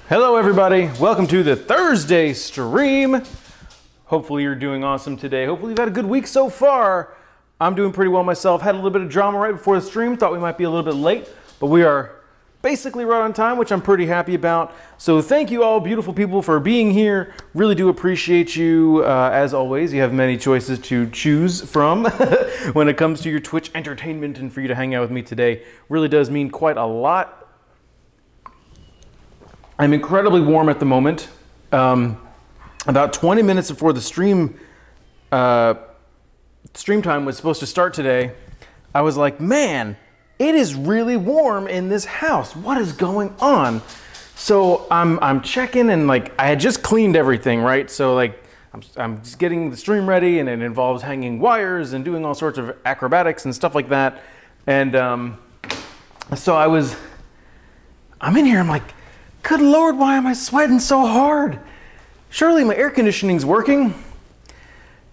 Hello everybody, welcome to the Thursday stream. Hopefully you're doing awesome today. Hopefully you've had a good week so far. I'm doing pretty well myself. Had a little bit of drama right before the stream. Thought we might be a little bit late, but we are basically right on time, which I'm pretty happy about. So thank you all beautiful people for being here. Really do appreciate you. As always, you have many choices to choose from when it comes to your Twitch entertainment, and for you to hang out with me today really does mean quite a lot. I'm incredibly warm at the moment. About 20 minutes before the stream time was supposed to start today, I was like, man, it is really warm in this house. What is going on? So I'm checking, and like I had just cleaned everything, right? So like I'm just getting the stream ready, and it involves hanging wires and doing all sorts of acrobatics and stuff like that. And so I'm in here, I'm like, good Lord, why am I sweating so hard? Surely my air conditioning's working.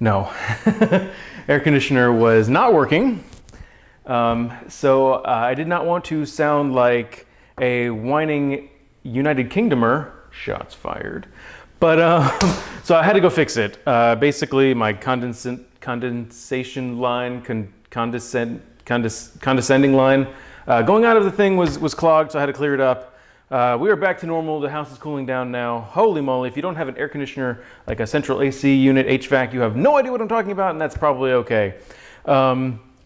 No, air conditioner was not working. So I did not want to sound like a whining United Kingdomer, shots fired. But so I had to go fix it. Basically my condensation line, condescending line, going out of the thing was clogged, so I had to clear it up. We are back to normal. The house is cooling down now. Holy moly, if you don't have an air conditioner, like a central AC unit, HVAC, you have no idea what I'm talking about, and that's probably okay.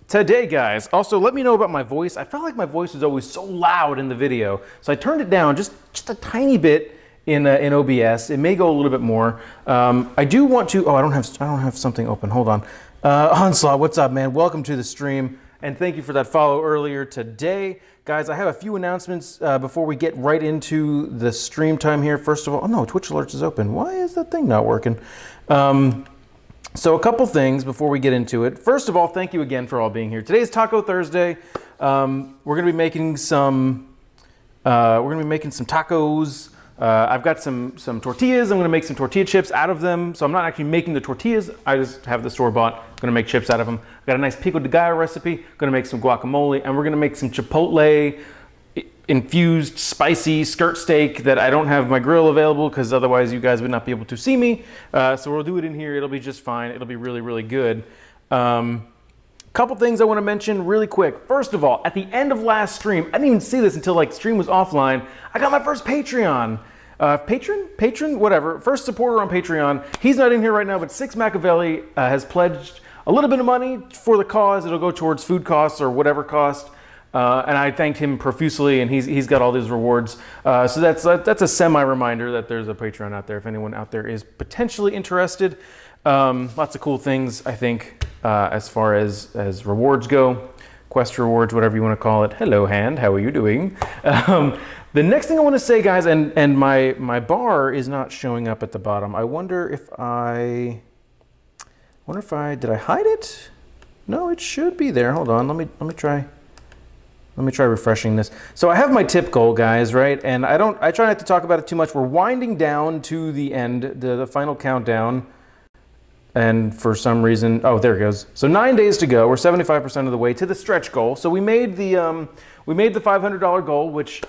Today, guys, also let me know about my voice. I felt like my voice was always so loud in the video, so I turned it down just a tiny bit in OBS. It may go a little bit more. I do want to, I don't have something open, hold on. Onslaught, what's up, man? Welcome to the stream, and thank you for that follow earlier today. Guys, I have a few announcements before we get right into the stream time here. First of all, oh no, Twitch Alerts is open. Why is that thing not working? So a couple things before we get into it. First of all, thank you again for all being here. Today is Taco Thursday. We're gonna be making some tacos. I've got some tortillas. I'm gonna make some tortilla chips out of them. So I'm not actually making the tortillas. I just have the store-bought. I'm gonna make chips out of them. I've got a nice pico de gallo recipe. Gonna make some guacamole, and we're gonna make some chipotle infused spicy skirt steak that I don't have my grill available because otherwise you guys would not be able to see me. So we'll do it in here. It'll be just fine. It'll be really, really good. Couple things I want to mention really quick. First of all, at the end of last stream, I didn't even see this until like stream was offline. I got my first Patreon. Patron, whatever. First supporter on Patreon. He's not in here right now, but Six Machiavelli has pledged a little bit of money for the cause. It'll go towards food costs or whatever cost. And I thanked him profusely, and he's got all these rewards. So that's a semi-reminder that there's a Patreon out there if anyone out there is potentially interested. Lots of cool things, I think, as far as rewards go. Quest rewards, whatever you want to call it. Hello, Hand. How are you doing? The next thing I want to say, guys, and my bar is not showing up at the bottom. I wonder if did I hide it? No, it should be there. Hold on. Let me try refreshing this. So I have my tip goal, guys, right? And I try not to talk about it too much. We're winding down to the end, the final countdown. And for some reason, oh, there it goes. So 9 days to go. We're 75% of the way to the stretch goal. So we made the $500 goal, which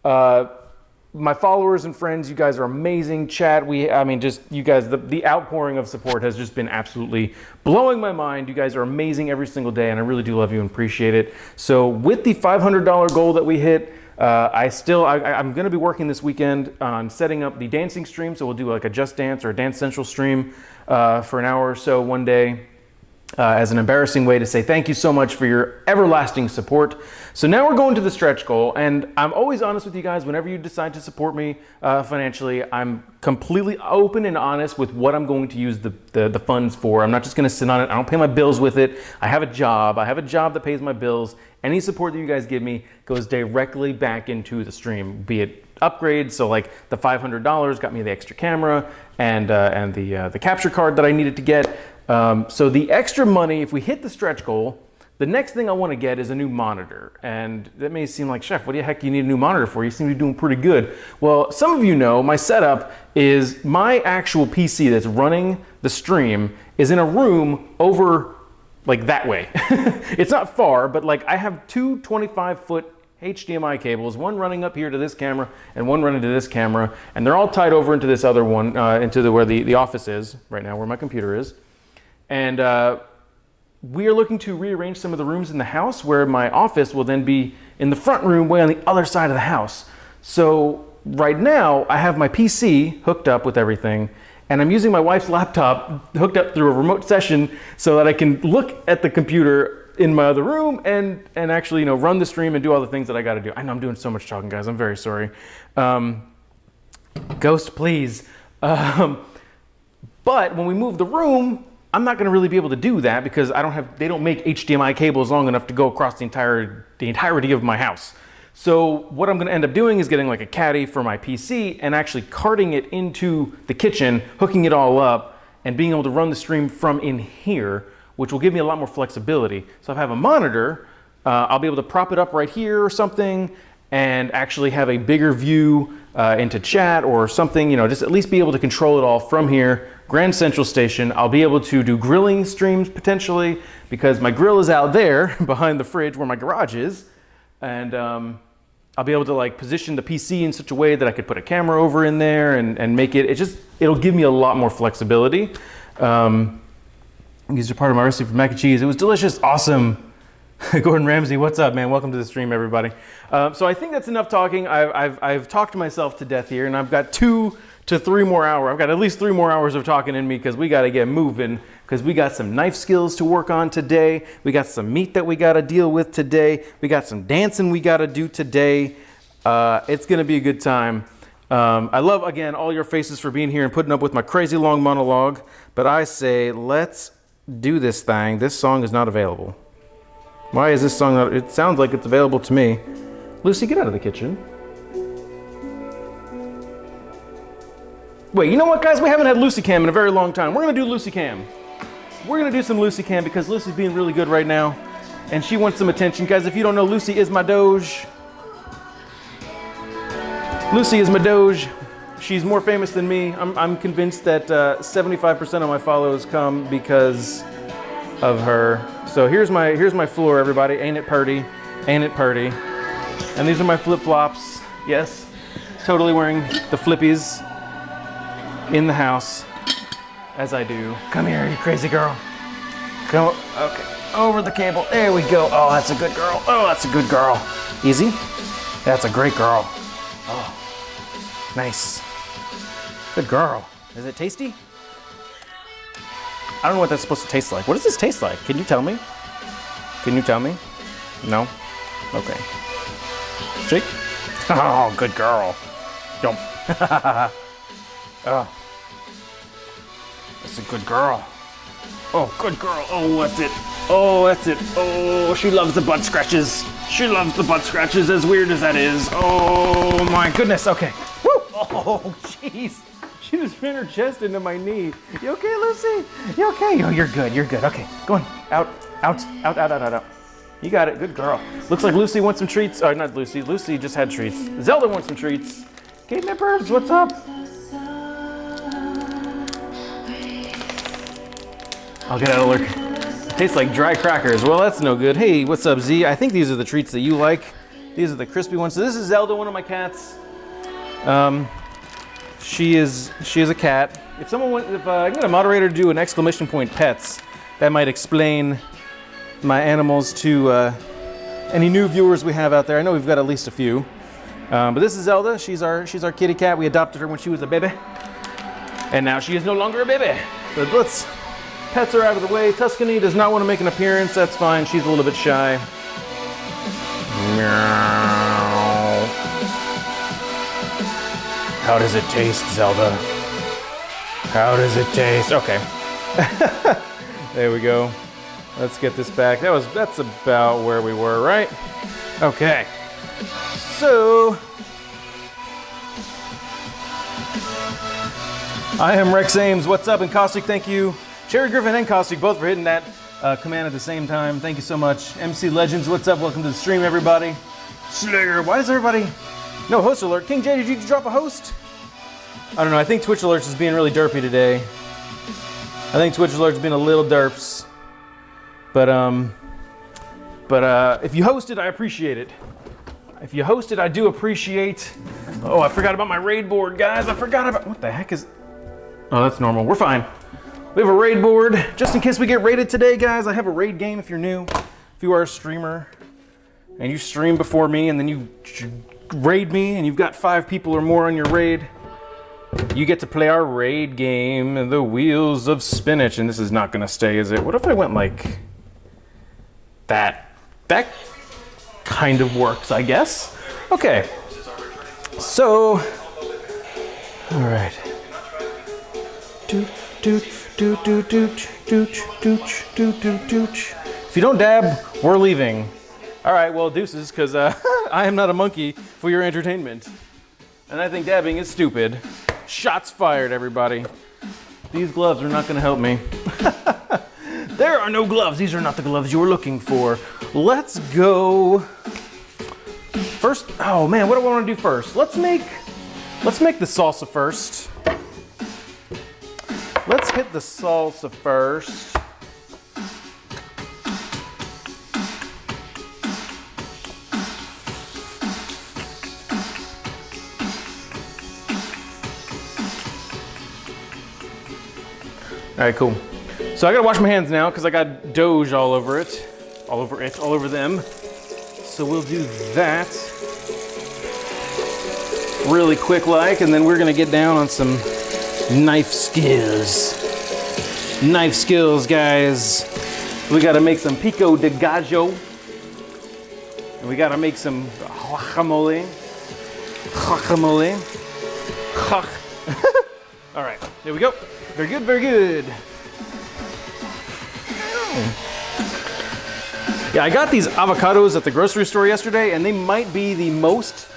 my followers and friends, you guys are amazing. Chat, just you guys, the outpouring of support has just been absolutely blowing my mind. You guys are amazing every single day, and I really do love you and appreciate it. So with the $500 goal that we hit, I'm going to be working this weekend on setting up the dancing stream. So we'll do like a Just Dance or a Dance Central stream for an hour or so one day as an embarrassing way to say thank you so much for your everlasting support. So now we're going to the stretch goal, and I'm always honest with you guys. Whenever you decide to support me financially, I'm completely open and honest with what I'm going to use the funds for. I'm not just going to sit on it. I don't pay my bills with it. I have a job that pays my bills. Any support that you guys give me goes directly back into the stream, be it upgrades. So like the $500 got me the extra camera and the capture card that I needed to get. So the extra money, if we hit the stretch goal, the next thing I want to get is a new monitor. And that may seem like, Chef, what the heck do you need a new monitor for? You seem to be doing pretty good. Well, some of you know my setup is my actual PC that's running the stream is in a room over like that way. It's not far, but like I have two 25-foot HDMI cables, one running up here to this camera and one running to this camera, and they're all tied over into this other one, where the office is right now, where my computer is. And we are looking to rearrange some of the rooms in the house where my office will then be in the front room way on the other side of the house. So right now I have my PC hooked up with everything, and I'm using my wife's laptop hooked up through a remote session so that I can look at the computer in my other room and actually, run the stream and do all the things that I got to do. I know I'm doing so much talking, guys. I'm very sorry. Ghost, please. But when we move the room, I'm not going to really be able to do that because they don't make HDMI cables long enough to go across the entirety of my house. So what I'm going to end up doing is getting like a caddy for my PC and actually carting it into the kitchen, hooking it all up, and being able to run the stream from in here, which will give me a lot more flexibility. So if I have a monitor, I'll be able to prop it up right here or something and actually have a bigger view into chat or something, just at least be able to control it all from here. Grand Central Station. I'll be able to do grilling streams potentially because my grill is out there behind the fridge where my garage is. And I'll be able to position the PC in such a way that I could put a camera over in there and make it'll give me a lot more flexibility. These are part of my recipe for mac and cheese. It was delicious, awesome. Gordon Ramsay, what's up, man? Welcome to the stream, everybody. So I think that's enough talking. I've talked myself to death here, and I've got 2 to 3 more hours. I've got at least 3 more hours of talking in me because we got to get moving because we got some knife skills to work on today. We got some meat that we got to deal with today. We got some dancing we got to do today. It's going to be a good time. I love, again, all your faces for being here and putting up with my crazy long monologue, but I say, let's do this thing. This song is not available. Why is this song not? It sounds like it's available to me. Lucy, get out of the kitchen. Wait, you know what, guys? We haven't had Lucy Cam in a very long time. We're gonna do Lucy Cam. We're gonna do some Lucy Cam because Lucy's being really good right now, and she wants some attention. Guys, if you don't know, Lucy is my Doge. Lucy is my Doge. She's more famous than me. I'm convinced that 75% of my follows come because of her. So here's my floor, everybody. Ain't it purty? Ain't it purty? And these are my flip-flops. Yes, totally wearing the flippies in the house, as I do. Come here, you crazy girl. Go, okay, over the cable. There we go. Oh, that's a good girl. Oh, that's a good girl. Easy. That's a great girl. Oh, nice. Good girl. Is it tasty? I don't know what that's supposed to taste like. What does this taste like? Can you tell me? Can you tell me? No? Okay. Shake. Oh, good girl. Jump. Oh. That's a good girl. Oh, good girl. Oh, that's it. Oh, that's it. Oh, she loves the butt scratches. She loves the butt scratches, as weird as that is. Oh, my goodness. Okay. Woo! Oh, jeez. She just ran her chest into my knee. You okay, Lucy? You okay? Oh, you're good. You're good. Okay. Go on. Out. Out. Out. Out. Out. Out. Out. You got it. Good girl. Looks like Lucy wants some treats. Oh, not Lucy. Lucy just had treats. Zelda wants some treats. Kate Nippers, what's up? I'll get out of lurk. Tastes like dry crackers. Well, that's no good. Hey, what's up, Z? I think these are the treats that you like. These are the crispy ones. So this is Zelda, one of my cats. She is a cat. If I can get a moderator to do an exclamation point pets, that might explain my animals to any new viewers we have out there. I know we've got at least a few. But this is Zelda. She's our kitty cat. We adopted her when she was a baby, and now she is no longer a baby. But pets are out of the way. Tuscany does not want to make an appearance. That's fine. She's a little bit shy. Meow. How does it taste, Zelda? How does it taste? Okay. There we go. Let's get this back. That's about where we were, right? Okay. So I am Rex Ames. What's up? And Caustic, thank you. Cherry Griffin and Caustic both for hitting that command at the same time. Thank you so much. MC Legends, what's up? Welcome to the stream, everybody. Slayer, why does everybody... No host alert. King J, did you drop a host? I don't know. I think Twitch Alerts is being really derpy today. I think Twitch Alerts being a little derps. But if you hosted, I appreciate it. If you host it, I do appreciate. Oh, I forgot about my raid board, guys. I forgot about, what the heck is, oh, that's normal. We're fine. We have a raid board just in case we get raided today, guys. I have a raid game if you're new. If you are a streamer and you stream before me and then you raid me and you've got 5 people or more on your raid, you get to play our raid game, The Wheels of Spinach. And this is not gonna stay, is it? What if I went like that? That kind of works, I guess. Okay. So, all right. If you don't dab, we're leaving. All right, well, deuces, because I am not a monkey for your entertainment. And I think dabbing is stupid. Shots fired, everybody. These gloves are not gonna help me. There are no gloves. These are not the gloves you were looking for. Let's go. First, oh man, what do I want to do first? Let's make the salsa first. Let's hit the salsa first. All right, cool. So I gotta wash my hands now because I got Doge all over it, all over them. So we'll do that really quick like, and then we're gonna get down on some knife skills. Knife skills, guys. We gotta make some pico de gallo. And we gotta make some guacamole. Guacamole. All right, there we go. Very good, very good. Yeah, I got these avocados at the grocery store yesterday, and they might be the most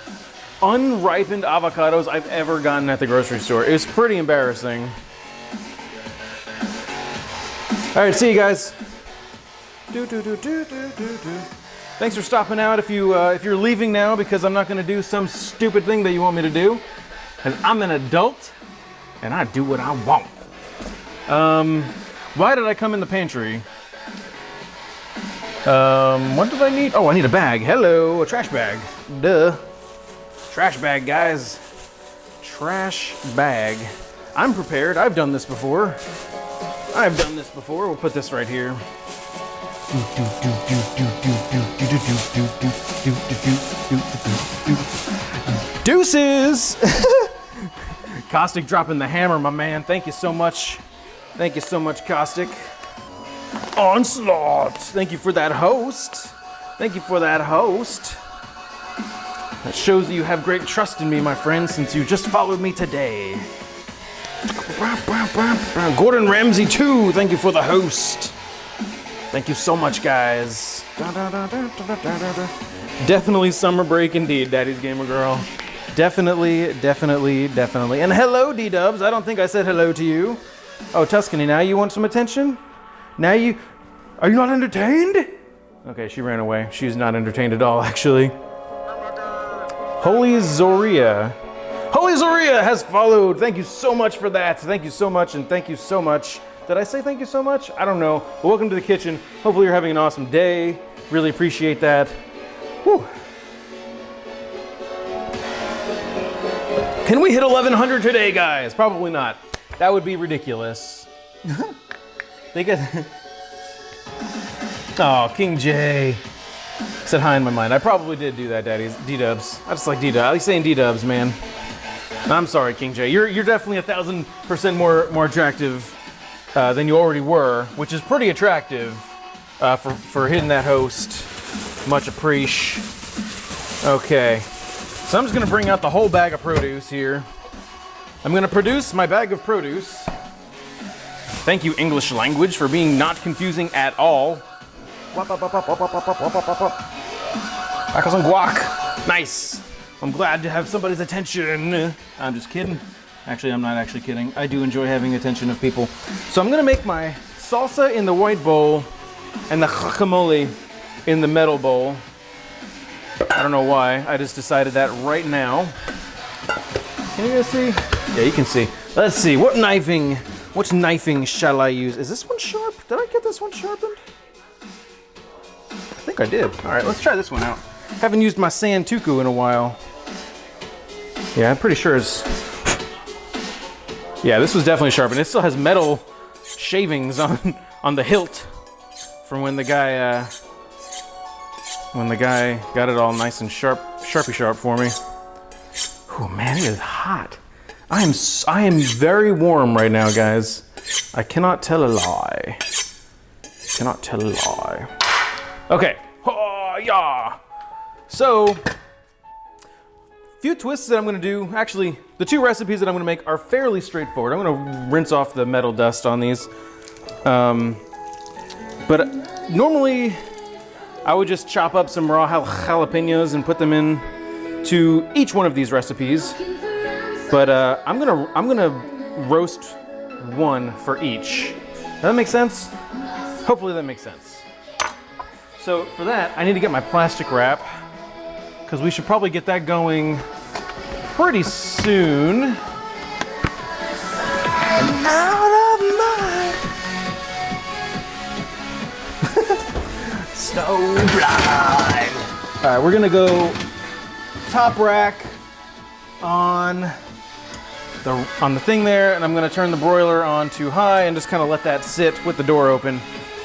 unripened avocados I've ever gotten at the grocery store. It was pretty embarrassing. All right, see you guys. Thanks for stopping out. If you're leaving now because I'm not going to do some stupid thing that you want me to do, because I'm an adult and I do what I want. Why did I come in the pantry? What did I need? Oh, I need a bag. Hello, a trash bag. Duh. Trash bag, guys. Trash bag. I'm prepared. I've done this before. We'll put this right here. Deuces! Caustic dropping the hammer, my man. Thank you so much. Thank you so much, Caustic. Onslaught! Thank you for that host. Thank you for that host. That shows that you have great trust in me, my friend, since you just followed me today. Gordon Ramsay 2, thank you for the host. Thank you so much, guys. Definitely summer break indeed, Daddy's Gamer Girl. Definitely. And hello, D-Dubs. I don't think I said hello to you. Oh, Tuscany, now you want some attention? Are you not entertained? Okay, she ran away. She's not entertained at all, actually. Holy Zoria has followed. Thank you so much for that. Thank you so much, and thank you so much. Did I say thank you so much? I don't know. But welcome to the kitchen. Hopefully you're having an awesome day. Really appreciate that. Whew. Can we hit 1100 today, guys? Probably not. That would be ridiculous. They get. Oh, King J said hi in my mind. I probably did do that, Daddy's D-Dubs. I just like D-Dubs. I like saying D-Dubs, man. I'm sorry, King J. You're definitely 1,000% more attractive than you already were, which is pretty attractive for hitting that host. Much appreciate. Okay, so I'm just gonna bring out the whole bag of produce here. I'm gonna produce my bag of produce. Thank you, English language, for being not confusing at all. Back on some guac. Nice. I'm glad to have somebody's attention. I'm just kidding. Actually, I'm not actually kidding. I do enjoy having attention of people. So I'm gonna make my salsa in the white bowl and the guacamole in the metal bowl. I don't know why. I just decided that right now. Can you guys see? Yeah, you can see. Let's see. What knifing shall I use? Is this one sharp? Did I get this one sharpened? I think I did. All right, let's try this one out. Haven't used my Santoku in a while. Yeah, I'm pretty sure it's... Yeah, this was definitely sharpened. It still has metal shavings on the hilt from when the guy got it all nice and sharpy sharp for me. Oh man, it is hot. I am very warm right now, guys. I cannot tell a lie. Cannot tell a lie. Okay. Oh, yeah. So, few twists that I'm gonna do. Actually, the two recipes that I'm gonna make are fairly straightforward. I'm gonna rinse off the metal dust on these. But normally, I would just chop up some raw jalapenos and put them in to each one of these recipes. But I'm gonna roast one for each. Does that make sense? Hopefully that makes sense. So for that, I need to get my plastic wrap because we should probably get that going pretty soon. I'm out of my snow blind. All right, we're gonna go top rack on the thing there, and I'm gonna turn the broiler on to high and just kind of let that sit with the door open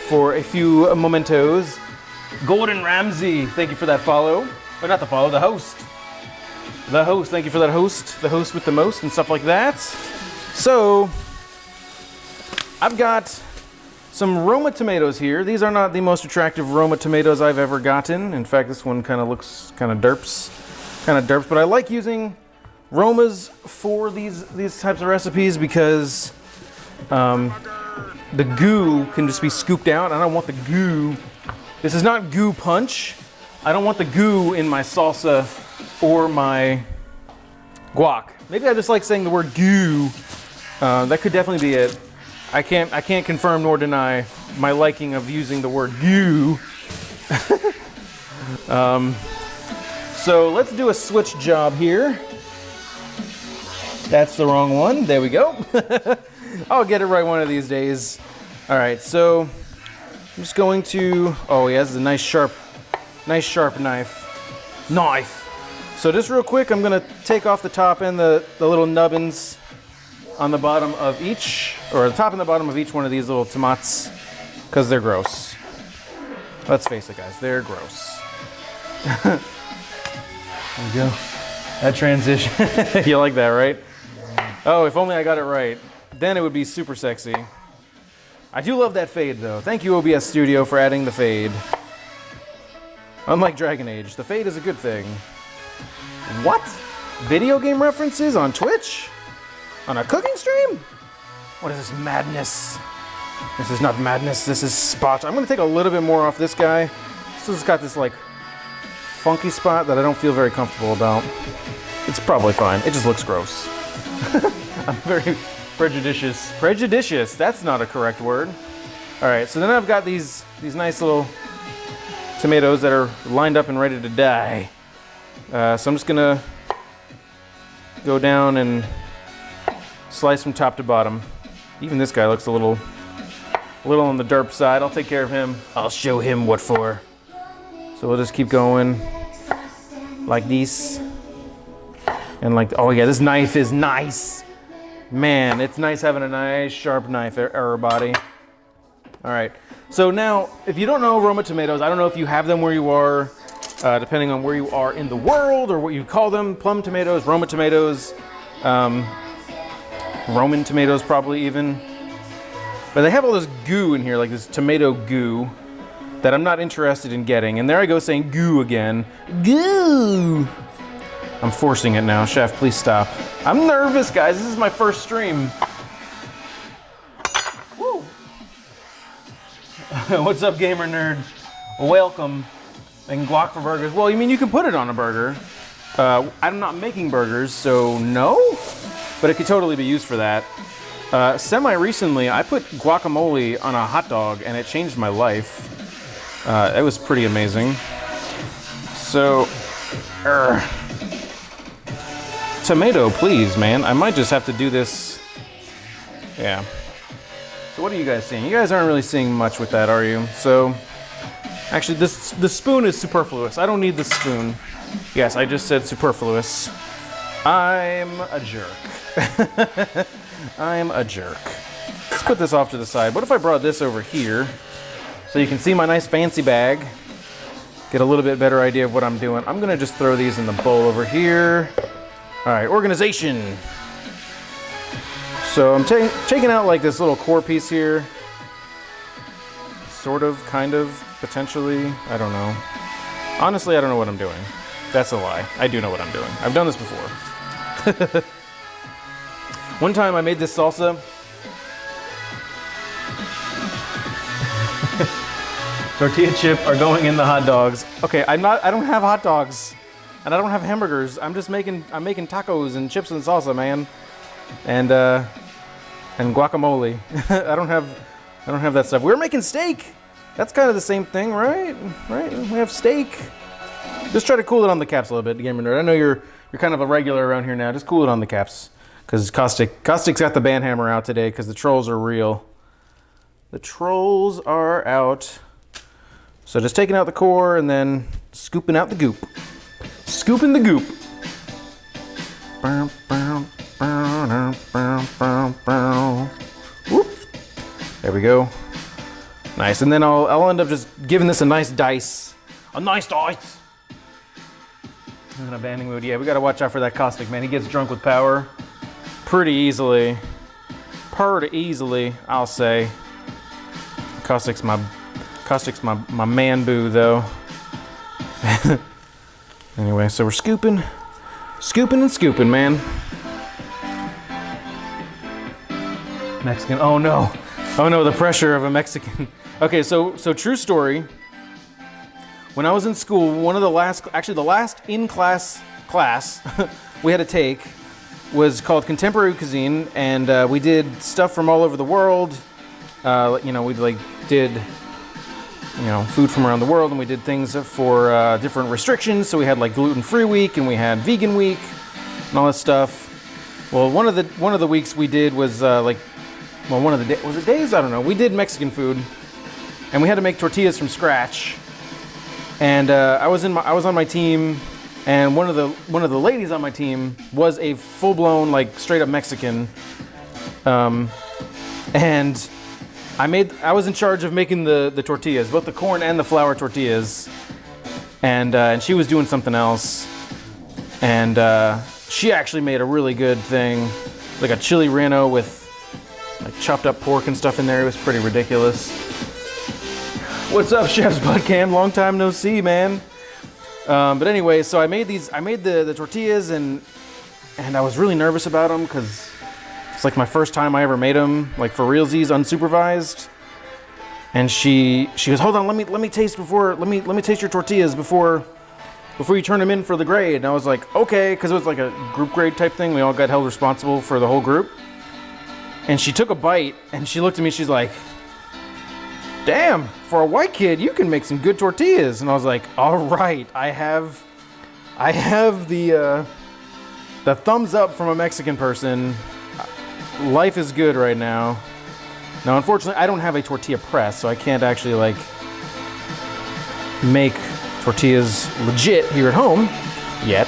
for a few mementos. Gordon Ramsay, thank you for that follow. Or not the follow, the host. The host, thank you for that host. The host with the most and stuff like that. So, I've got some Roma tomatoes here. These are not the most attractive Roma tomatoes I've ever gotten. In fact, this one kind of looks kind of derps. But I like using Romas for these types of recipes because the goo can just be scooped out. I don't want the goo. This is not goo punch. I don't want the goo in my salsa or my guac. Maybe I just like saying the word goo. That could definitely be it. I can't confirm nor deny my liking of using the word goo. So let's do a switch job here. That's the wrong one. There we go. I'll get it right one of these days. All right, so I'm just going to, oh yeah, this is a nice sharp knife. So just real quick, I'm gonna take off the top and the little nubbins on the bottom of each, or the top and the bottom of each one of these little tomats, because they're gross. Let's face it, guys, they're gross. There we go. That transition. You like that, right? Oh, if only I got it right. Then it would be super sexy. I do love that fade, though. Thank you, OBS Studio, for adding the fade. Unlike Dragon Age, the fade is a good thing. What? Video game references on Twitch? On a cooking stream? What is this madness? This is not madness, this is spot. I'm gonna take a little bit more off this guy. This has got this, like, funky spot that I don't feel very comfortable about. It's probably fine. It just looks gross. I'm very prejudicious. Prejudicious, that's not a correct word. All right, so then I've got these nice little tomatoes that are lined up and ready to die. So I'm just gonna go down and slice from top to bottom. Even this guy looks a little on the derp side. I'll take care of him. I'll show him what for. So we'll just keep going like this. And like, oh yeah, this knife is nice. Man, it's nice having a nice sharp knife, everybody. All right, so now, if you don't know Roma tomatoes, I don't know if you have them where you are, depending on where you are in the world or what you call them, plum tomatoes, Roma tomatoes, Roman tomatoes probably even. But they have all this goo in here, like this tomato goo, that I'm not interested in getting. And there I go saying goo again. Goo! I'm forcing it now. Chef, please stop. I'm nervous, guys. This is my first stream. Woo! What's up, gamer nerd? Welcome. And guac for burgers. Well, you mean you can put it on a burger. I'm not making burgers, so no. But it could totally be used for that. Semi-recently, I put guacamole on a hot dog, and it changed my life. It was pretty amazing. So, tomato, please, man. I might just have to do this. Yeah. So what are you guys seeing? You guys aren't really seeing much with that, are you? So, Actually, the spoon is superfluous. I don't need the spoon. Yes, I just said superfluous. I'm a jerk. I'm a jerk. Let's put this off to the side. What if I brought this over here so you can see my nice fancy bag? Get a little bit better idea of what I'm doing. I'm gonna just throw these in the bowl over here. All right, organization. So I'm taking out like this little core piece here. Sort of, kind of, potentially, I don't know. Honestly, I don't know what I'm doing. That's a lie. I do know what I'm doing. I've done this before. One time I made this salsa. Tortilla chip are going in the hot dogs. Okay, I don't have hot dogs and I don't have hamburgers. I'm making tacos and chips and salsa, man. And guacamole. I don't have that stuff. We're making steak. That's kind of the same thing, right? Right? We have steak. Just try to cool it on the caps a little bit, Gamer Nerd. I know you're kind of a regular around here now. Just cool it on the caps. Because Caustic's got the band hammer out today because the trolls are real. The trolls are out. So just taking out the core and then scooping out the goop. Scooping the goop. Whoop. There we go. Nice. And then I'll end up just giving this a nice dice. A nice dice. I'm in a banding mood. Yeah, we gotta watch out for that Caustic, man. He gets drunk with power pretty easily. Pretty easily, I'll say. Caustic's my man boo though. Anyway, so we're scooping and scooping, man. Mexican. Oh no, the pressure of a Mexican. Okay, so true story. When I was in school, the last in-class class we had to take was called Contemporary Cuisine, and we did stuff from all over the world. We did food from around the world, and we did things for different restrictions. So we had like gluten-free week, and we had vegan week, and all this stuff. Well, one of the weeks we did was one of the days? I don't know. We did Mexican food, and we had to make tortillas from scratch. And I was on my team, and one of the ladies on my team was a full-blown like straight up Mexican, and I was in charge of making the tortillas, both the corn and the flour tortillas, and she was doing something else, and she actually made a really good thing, like a chili relleno with like chopped up pork and stuff in there. It was pretty ridiculous. What's up, Chef's Budcam? Long time no see, man. But anyway, so I made the tortillas, and I was really nervous about them because it's like my first time I ever made them, like for realsies, unsupervised. And she goes, hold on, let me taste your tortillas before you turn them in for the grade. And I was like, okay, because it was like a group grade type thing. We all got held responsible for the whole group. And she took a bite, and she looked at me, she's like, damn, for a white kid, you can make some good tortillas. And I was like, all right, I have the thumbs up from a Mexican person. Life is good right now. Now, unfortunately, I don't have a tortilla press, so I can't actually like make tortillas legit here at home yet.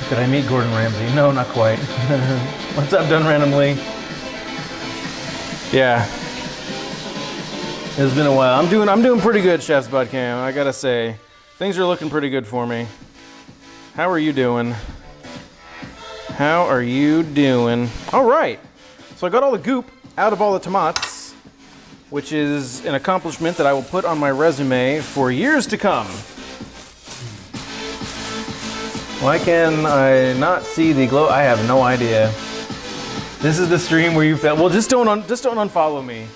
Did I meet Gordon Ramsay? No, not quite. What's up, Done Randomly? Yeah. It's been a while. I'm doing pretty good, Chef's Budcam. I gotta say, things are looking pretty good for me. How are you doing? How are you doing? All right. So I got all the goop out of all the tomatoes, which is an accomplishment that I will put on my resume for years to come. Why can I not see the glow? I have no idea. This is the stream where you felt. Well, just don't unfollow me,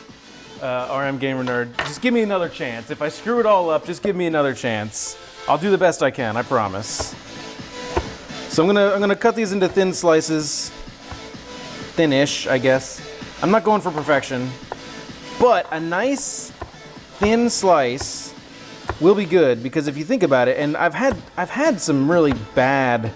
RM Gamer Nerd. Just give me another chance. If I screw it all up, just give me another chance. I'll do the best I can. I promise. So I'm gonna cut these into thin slices, thin-ish, I guess. I'm not going for perfection, but a nice thin slice will be good, because if you think about it, and I've had some really bad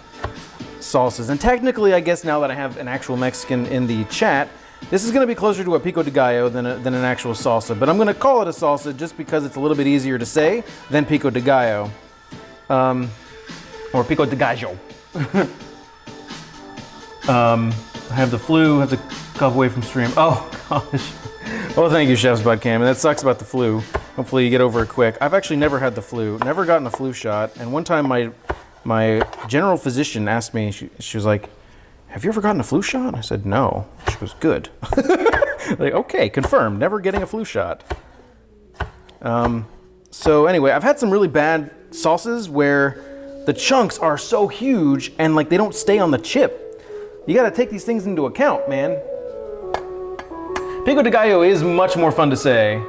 salsas, and technically, I guess now that I have an actual Mexican in the chat, This is gonna be closer to a pico de gallo than an actual salsa, but I'm gonna call it a salsa just because it's a little bit easier to say than pico de gallo. Or pico de gallo. I have the flu, have to cough away from stream. Oh gosh. Well, thank you, Chef's Bud Cam. And that sucks about the flu. Hopefully you get over it quick. I've actually never had the flu, never gotten a flu shot. And one time my general physician asked me, she was like, have you ever gotten a flu shot? I said, no. She was good. Like, okay, confirmed, never getting a flu shot. So anyway, I've had some really bad salsas where the chunks are so huge and like they don't stay on the chip. You gotta take these things into account, man. Pico de gallo is much more fun to say.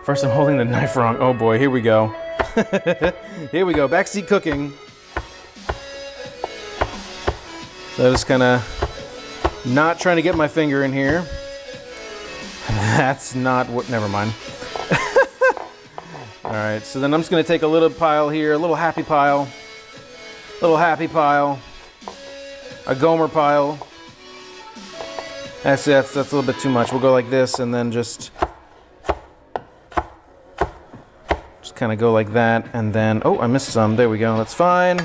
First, I'm holding the knife wrong. Oh boy, here we go. Here we go, backseat cooking. So just kinda not trying to get my finger in here. That's not what, never mind. All right, so then I'm just gonna take a little pile here, a little happy pile, a Gomer pile. That's a little bit too much. We'll go like this and then just kind of go like that. And then, oh, I missed some. There we go. That's fine.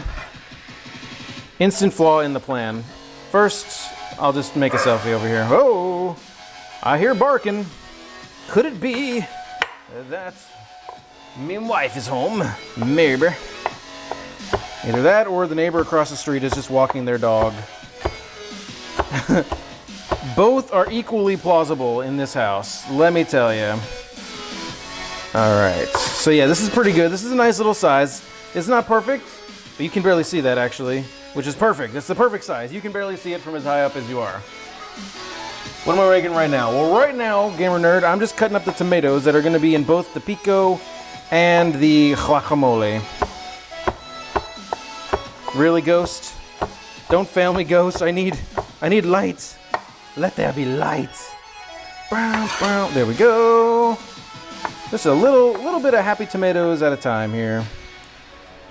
Instant flaw in the plan. First, I'll just make a selfie over here. Oh, I hear barking. Could it be that me wife is home? Maybe. Either that or the neighbor across the street is just walking their dog. Both are equally plausible in this house, let me tell you. All right, so yeah, this is pretty good. This is a nice little size. It's not perfect, but you can barely see that actually, which is perfect. It's the perfect size. You can barely see it from as high up as you are. What am I making right now? Well, right now, Gamer Nerd, I'm just cutting up the tomatoes that are gonna be in both the pico and the guacamole. Really, Ghost? Don't fail me, Ghost. I need light. Let there be light. There we go. Just a little bit of happy tomatoes at a time here.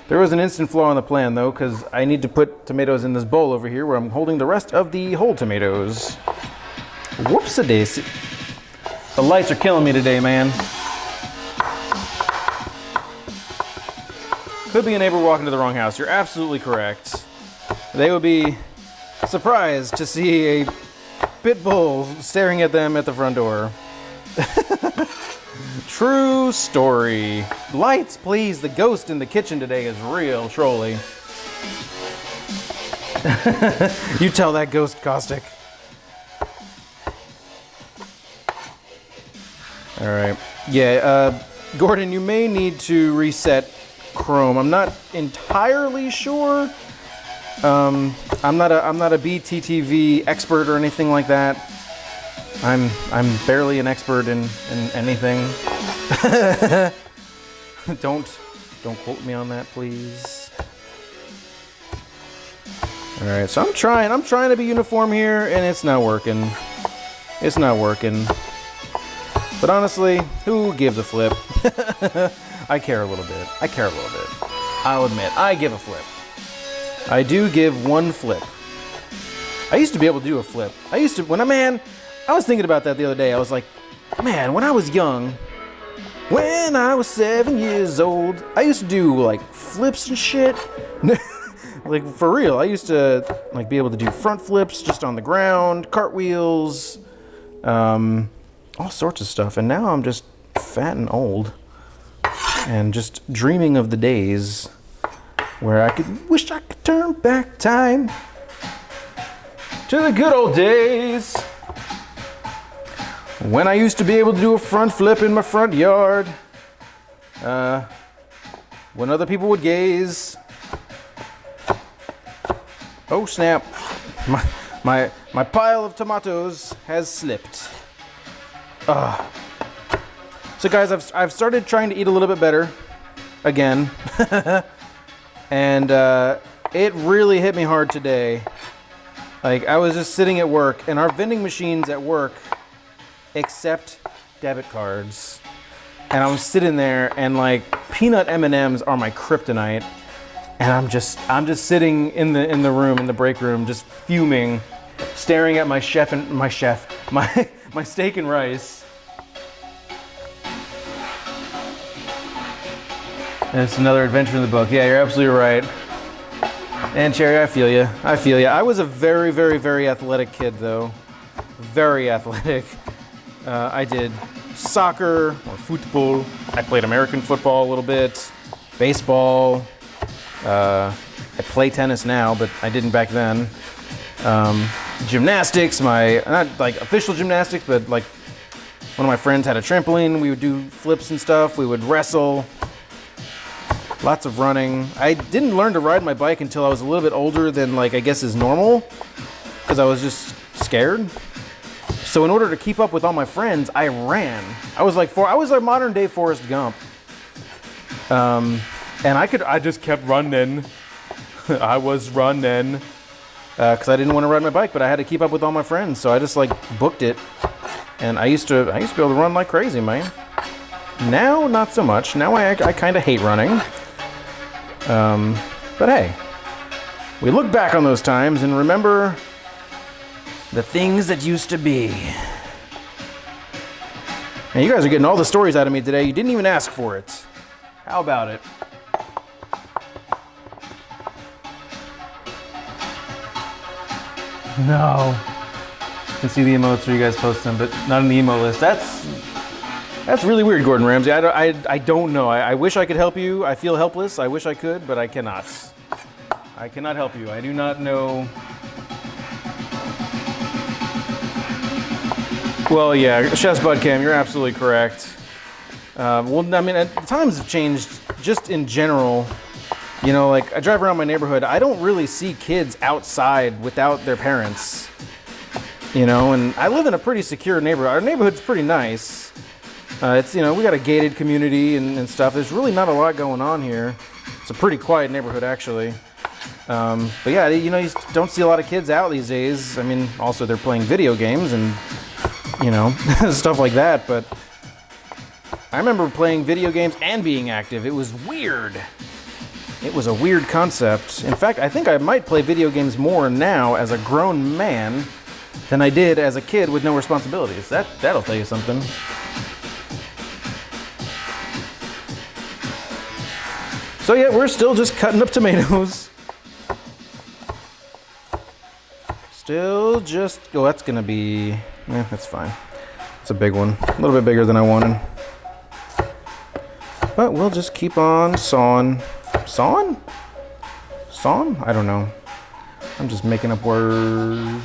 There was an instant flaw in the plan though, because I need to put tomatoes in this bowl over here where I'm holding the rest of the whole tomatoes. Whoops-a-daisy. The lights are killing me today, man. Could be a neighbor walking to the wrong house. You're absolutely correct. They would be surprised to see a pit bull staring at them at the front door. True story. Lights, please. The ghost in the kitchen today is real trolly. You tell that ghost, Caustic. All right. Yeah, Gordon, you may need to reset Chrome. I'm not entirely sure. I'm not a BTTV expert or anything like that. I'm barely an expert in anything. Don't quote me on that, please. All right, so I'm trying to be uniform here, and it's not working. It's not working. But honestly, who gives a flip? I care a little bit. I'll admit, I give a flip. I do give one flip. I used to be able to do a flip. I was thinking about that the other day. I was like, man, when I was young, when I was 7 years old, I used to do like flips and shit. Like for real, I used to like be able to do front flips just on the ground, cartwheels, all sorts of stuff. And now I'm just fat and old and just dreaming of the days where I wish I could turn back time to the good old days when I used to be able to do a front flip in my front yard, when other people would gaze. Oh snap, my pile of tomatoes has slipped. So guys, I've started trying to eat a little bit better again. And it really hit me hard today. Like I was just sitting at work, and our vending machines at work accept debit cards. And I was sitting there, and like peanut M&Ms are my kryptonite. And I'm just sitting in the room, in the break room, just fuming. staring at my my steak and rice. And it's another adventure in the book. Yeah, you're absolutely right. And Cherry, I feel you. I feel you. I was a very, very, very athletic kid, though. Very athletic. I did soccer or football. I played American football a little bit, baseball. I play tennis now, but I didn't back then. Gymnastics, not like official gymnastics, but like one of my friends had a trampoline. We would do flips and stuff. We would wrestle. Lots of running. I didn't learn to ride my bike until I was a little bit older than like I guess is normal, because I was just scared. So in order to keep up with all my friends, I ran. I was a modern day Forrest Gump. And I just kept running. I was running because I didn't want to ride my bike, but I had to keep up with all my friends. So I just like booked it, and I used to be able to run like crazy, man. Now not so much. Now I kind of hate running. But hey, we look back on those times and remember the things that used to be. And you guys are getting all the stories out of me today. You didn't even ask for it. How about it? No. I can see the emotes where you guys post them, but not in the emo list. That's really weird, Gordon Ramsay. I don't know. I wish I could help you. I feel helpless. I wish I could, but I cannot. I cannot help you. I do not know. Well, yeah, Chef's Budcam, you're absolutely correct. Well, I mean, times have changed just in general. You know, like I drive around my neighborhood. I don't really see kids outside without their parents. You know, and I live in a pretty secure neighborhood. Our neighborhood's pretty nice. It's, you know, we got a gated community and stuff. There's really not a lot going on here. It's a pretty quiet neighborhood, actually. But yeah, you know, you don't see a lot of kids out these days. I mean, also they're playing video games and, you know, stuff like that. But I remember playing video games and being active. It was weird. It was a weird concept. In fact, I think I might play video games more now as a grown man than I did as a kid with no responsibilities. That'll tell you something. So yeah, we're still just cutting up tomatoes. Still just, oh, that's gonna be, that's fine. It's a big one, a little bit bigger than I wanted. But we'll just keep on sawing. Sawing? Sawing? I don't know. I'm just making up words.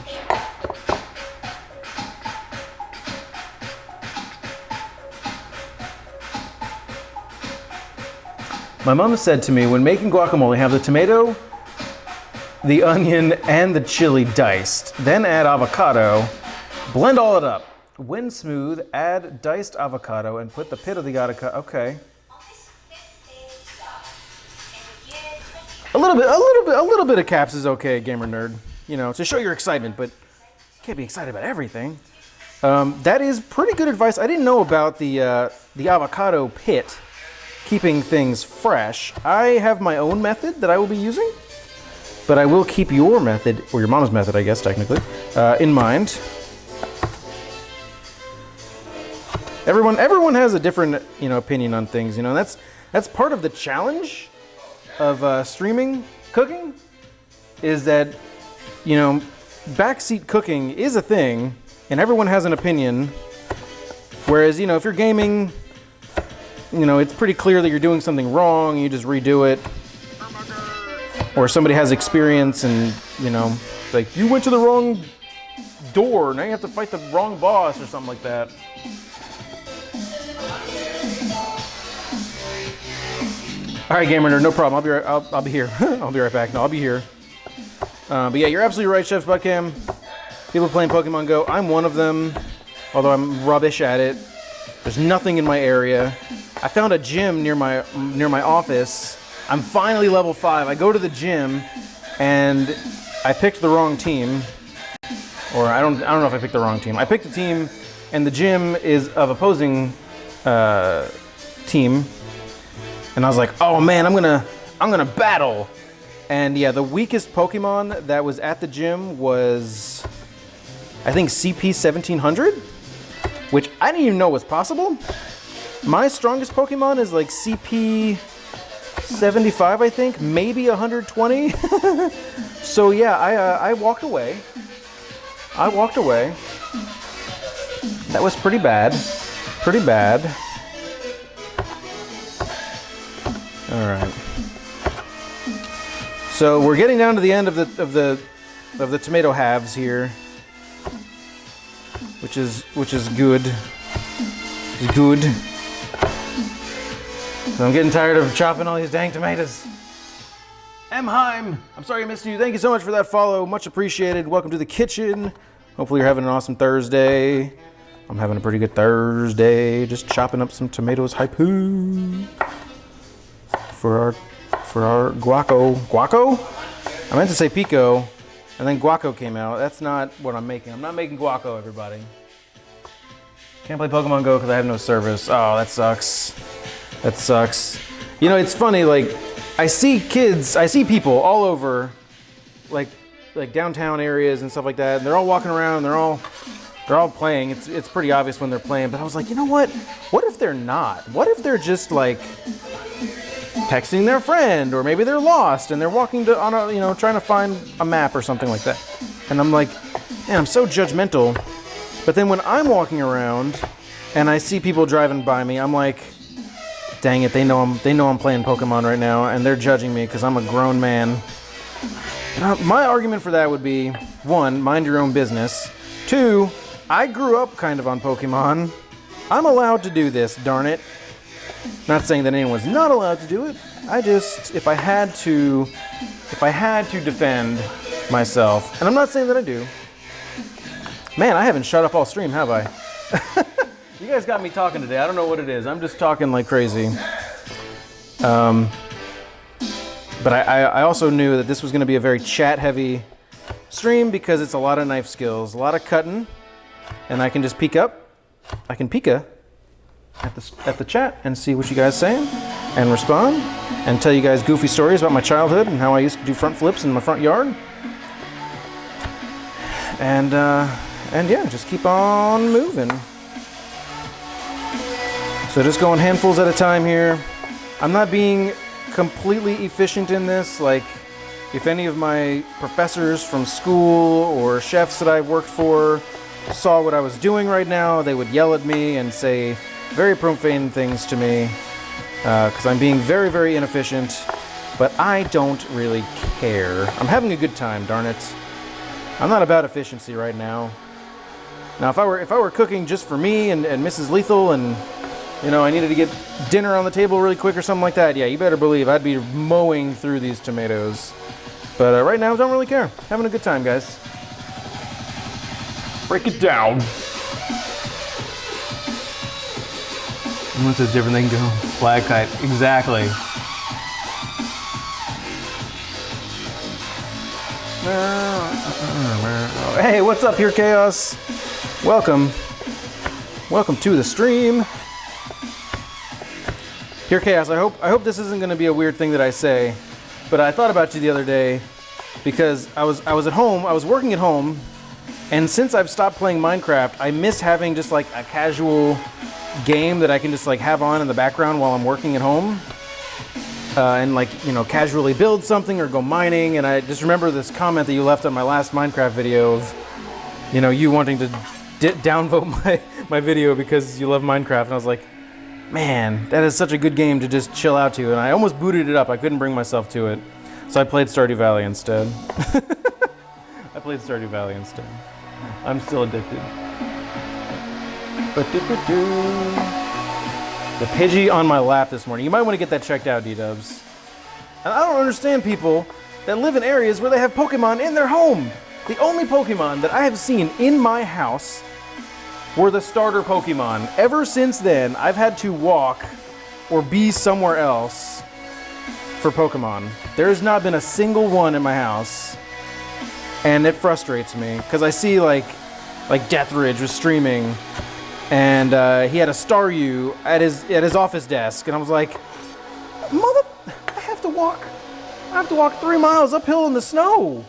My mom said to me, when making guacamole, have the tomato, the onion, and the chili diced. Then add avocado. Blend all it up. When smooth, add diced avocado and put the pit of the avocado. Okay. A little bit of caps is okay, gamer nerd. You know, to show your excitement, but you can't be excited about everything. That is pretty good advice. I didn't know about the avocado pit. Keeping things fresh. I have my own method that I will be using, but I will keep your method, or your mom's method, I guess, technically, in mind. Everyone has a different, you know, opinion on things, you know. That's part of the challenge of streaming cooking, is that, you know, backseat cooking is a thing, and everyone has an opinion. Whereas, you know, if you're gaming, you know, it's pretty clear that you're doing something wrong, you just redo it. Or somebody has experience and, you know, it's like, you went to the wrong door, now you have to fight the wrong boss or something like that. All right, gamer nerd, no problem. I'll be here. I'll be right back. No, I'll be here. But yeah, you're absolutely right, Chef's Buttcam. People playing Pokemon Go, I'm one of them, although I'm rubbish at it. There's nothing in my area. I found a gym near my office. I'm finally level 5. I go to the gym, and I picked the wrong team. Or I don't know if I picked the wrong team. I picked the team, and the gym is of opposing team. And I was like, oh man, I'm gonna battle. And yeah, the weakest Pokemon that was at the gym was I think CP 1700, which I didn't even know was possible. My strongest Pokemon is like CP 75, I think, maybe 120. So yeah, I walked away. That was pretty bad. All right. So we're getting down to the end of the tomato halves here, which is good. It's good. So I'm getting tired of chopping all these dang tomatoes. M. Heim, I'm sorry I missed you. Thank you so much for that follow. Much appreciated. Welcome to the kitchen. Hopefully you're having an awesome Thursday. I'm having a pretty good Thursday. Just chopping up some tomatoes. Haiku for our guaco. Guaco? I meant to say pico, and then guaco came out. That's not what I'm making. I'm not making guaco, everybody. Can't play Pokemon Go because I have no service. Oh, that sucks. That sucks. You know, it's funny, like, I see people all over, like downtown areas and stuff like that, and they're all walking around, they're all playing. It's pretty obvious when they're playing, but I was like, you know what? What if they're not? What if they're just like texting their friend, or maybe they're lost and they're walking on a, trying to find a map or something like that. And I'm like, man, I'm so judgmental. But then when I'm walking around and I see people driving by me, I'm like, dang it, they know I'm playing Pokemon right now, and they're judging me because I'm a grown man. My argument for that would be, 1, mind your own business. 2, I grew up kind of on Pokemon. I'm allowed to do this, darn it. Not saying that anyone's not allowed to do it. If I had to defend myself, and I'm not saying that I do. Man, I haven't shut up all stream, have I? You guys got me talking today. I don't know what it is. I'm just talking like crazy. But I also knew that this was going to be a very chat-heavy stream because it's a lot of knife skills, a lot of cutting, and I can just peek up. I can peek at the chat and see what you guys saying, and respond, and tell you guys goofy stories about my childhood and how I used to do front flips in my front yard. And yeah, just keep on moving. So just going handfuls at a time here. I'm not being completely efficient in this. Like, if any of my professors from school or chefs that I've worked for saw what I was doing right now, they would yell at me and say very profane things to me because I'm being very, very inefficient. But I don't really care. I'm having a good time, darn it. I'm not about efficiency right now. Now, if I were cooking just for me and Mrs. Lethal, and I needed to get dinner on the table really quick or something like that, yeah, you better believe I'd be mowing through these tomatoes. But right now, I don't really care. Having a good time, guys. Break it down. Someone says different, they can go flag kite. Exactly. Hey, what's up here, Chaos? Welcome to the stream. Here, Chaos, I hope this isn't going to be a weird thing that I say, but I thought about you the other day because I was at home, I was working at home, and since I've stopped playing Minecraft, I miss having just like a casual game that I can just like have on in the background while I'm working at home. And like, casually build something or go mining. And I just remember this comment that you left on my last Minecraft video of, you wanting to downvote my video because you love Minecraft. And I was like, man, that is such a good game to just chill out to. And I almost booted it up. I couldn't bring myself to it. So I played Stardew Valley instead. I'm still addicted. The Pidgey on my lap this morning. You might want to get that checked out, D-dubs. And I don't understand people that live in areas where they have Pokemon in their home. The only Pokemon that I have seen in my house were the starter Pokemon. Ever since then, I've had to walk or be somewhere else for Pokemon. There's not been a single one in my house. And it frustrates me because I see like Deathridge was streaming, and he had a Staryu at his office desk, and I was like, I have to walk 3 miles uphill in the snow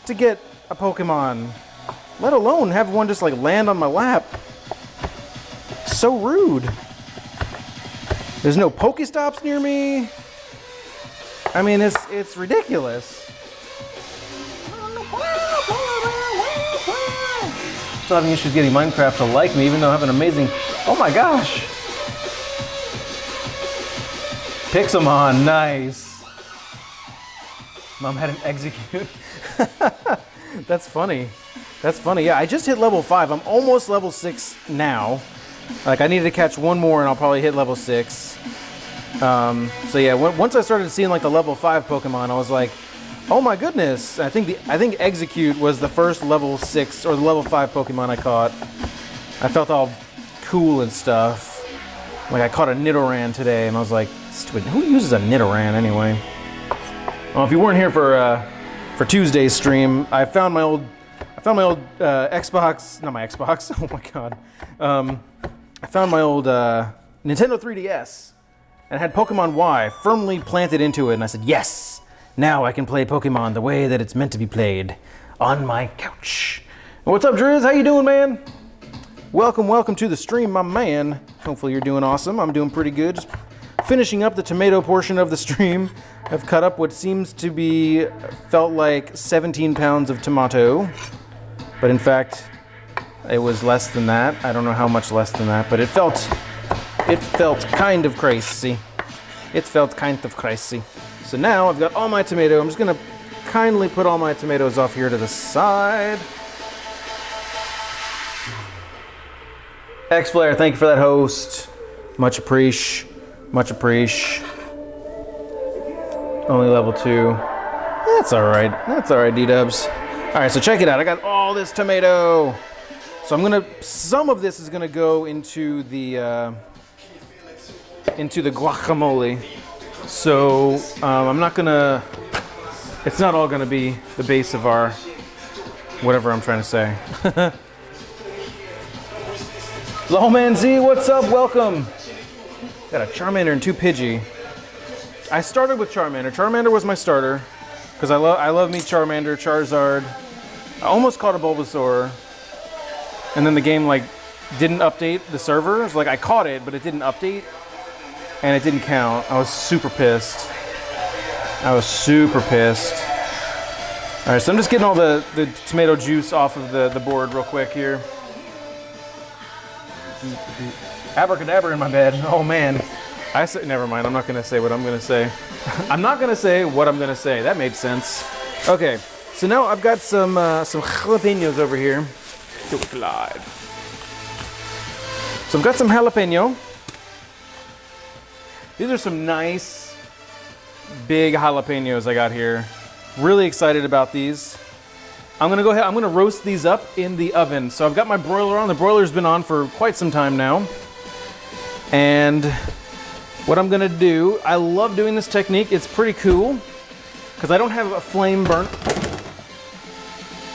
to get a Pokemon. let alone have one just like land on my lap. So rude. There's no Pokestops near me. I mean, it's ridiculous. Still having issues getting Minecraft to like me, even though I have an amazing, oh my gosh. Pixelmon, nice. Mom had an execute. That's funny. That's funny. Yeah, I just hit level 5. I'm almost level 6 now. Like, I need to catch one more and I'll probably hit level 6. So yeah, once I started seeing like the level 5 Pokemon, I was like, oh my goodness. I think Execute was the first level 6 or the level 5 Pokemon I caught. I felt all cool and stuff. Like I caught a Nidoran today and I was like, stupid, who uses a Nidoran anyway? Well, if you weren't here for Tuesday's stream, I found my old Xbox, not my Xbox, oh my god. I found my old Nintendo 3DS and it had Pokemon Y firmly planted into it and I said, yes, now I can play Pokemon the way that it's meant to be played, on my couch. What's up, Driz? How you doing, man? Welcome to the stream, my man. Hopefully you're doing awesome. I'm doing pretty good. Just finishing up the tomato portion of the stream. I've cut up what seems to be, felt like 17 pounds of tomato. But in fact, it was less than that. I don't know how much less than that, but it felt kind of crazy. It felt kind of crazy. So now I've got all my tomato. I'm just gonna kindly put all my tomatoes off here to the side. X-Flare, thank you for that host. Much appreciate. Much appreciate. Only level 2. That's all right. That's all right, D-dubs. All right, so check it out. I got all this tomato. So some of this is gonna go into the guacamole. So I'm not gonna. It's not all gonna be the base of our whatever I'm trying to say. Lowman Z, what's up? Welcome. Got a Charmander and 2 Pidgey. I started with Charmander. Charmander was my starter because I love me Charmander, Charizard. I almost caught a Bulbasaur, and then the game like didn't update the servers. Like I caught it, but it didn't update, and it didn't count. I was super pissed. All right, so I'm just getting all the tomato juice off of the board real quick here. Abracadabra in my bed. Oh man. I said, never mind. I'm not gonna say what I'm gonna say. I'm not gonna say what I'm gonna say. That made sense. Okay. So now I've got some jalapenos over here. Do it live. So I've got some jalapeno. These are some nice big jalapenos I got here. Really excited about these. I'm gonna go ahead, I'm gonna roast these up in the oven. So I've got my broiler on. The broiler's been on for quite some time now. And what I'm gonna do, I love doing this technique. It's pretty cool because I don't have a flame burn.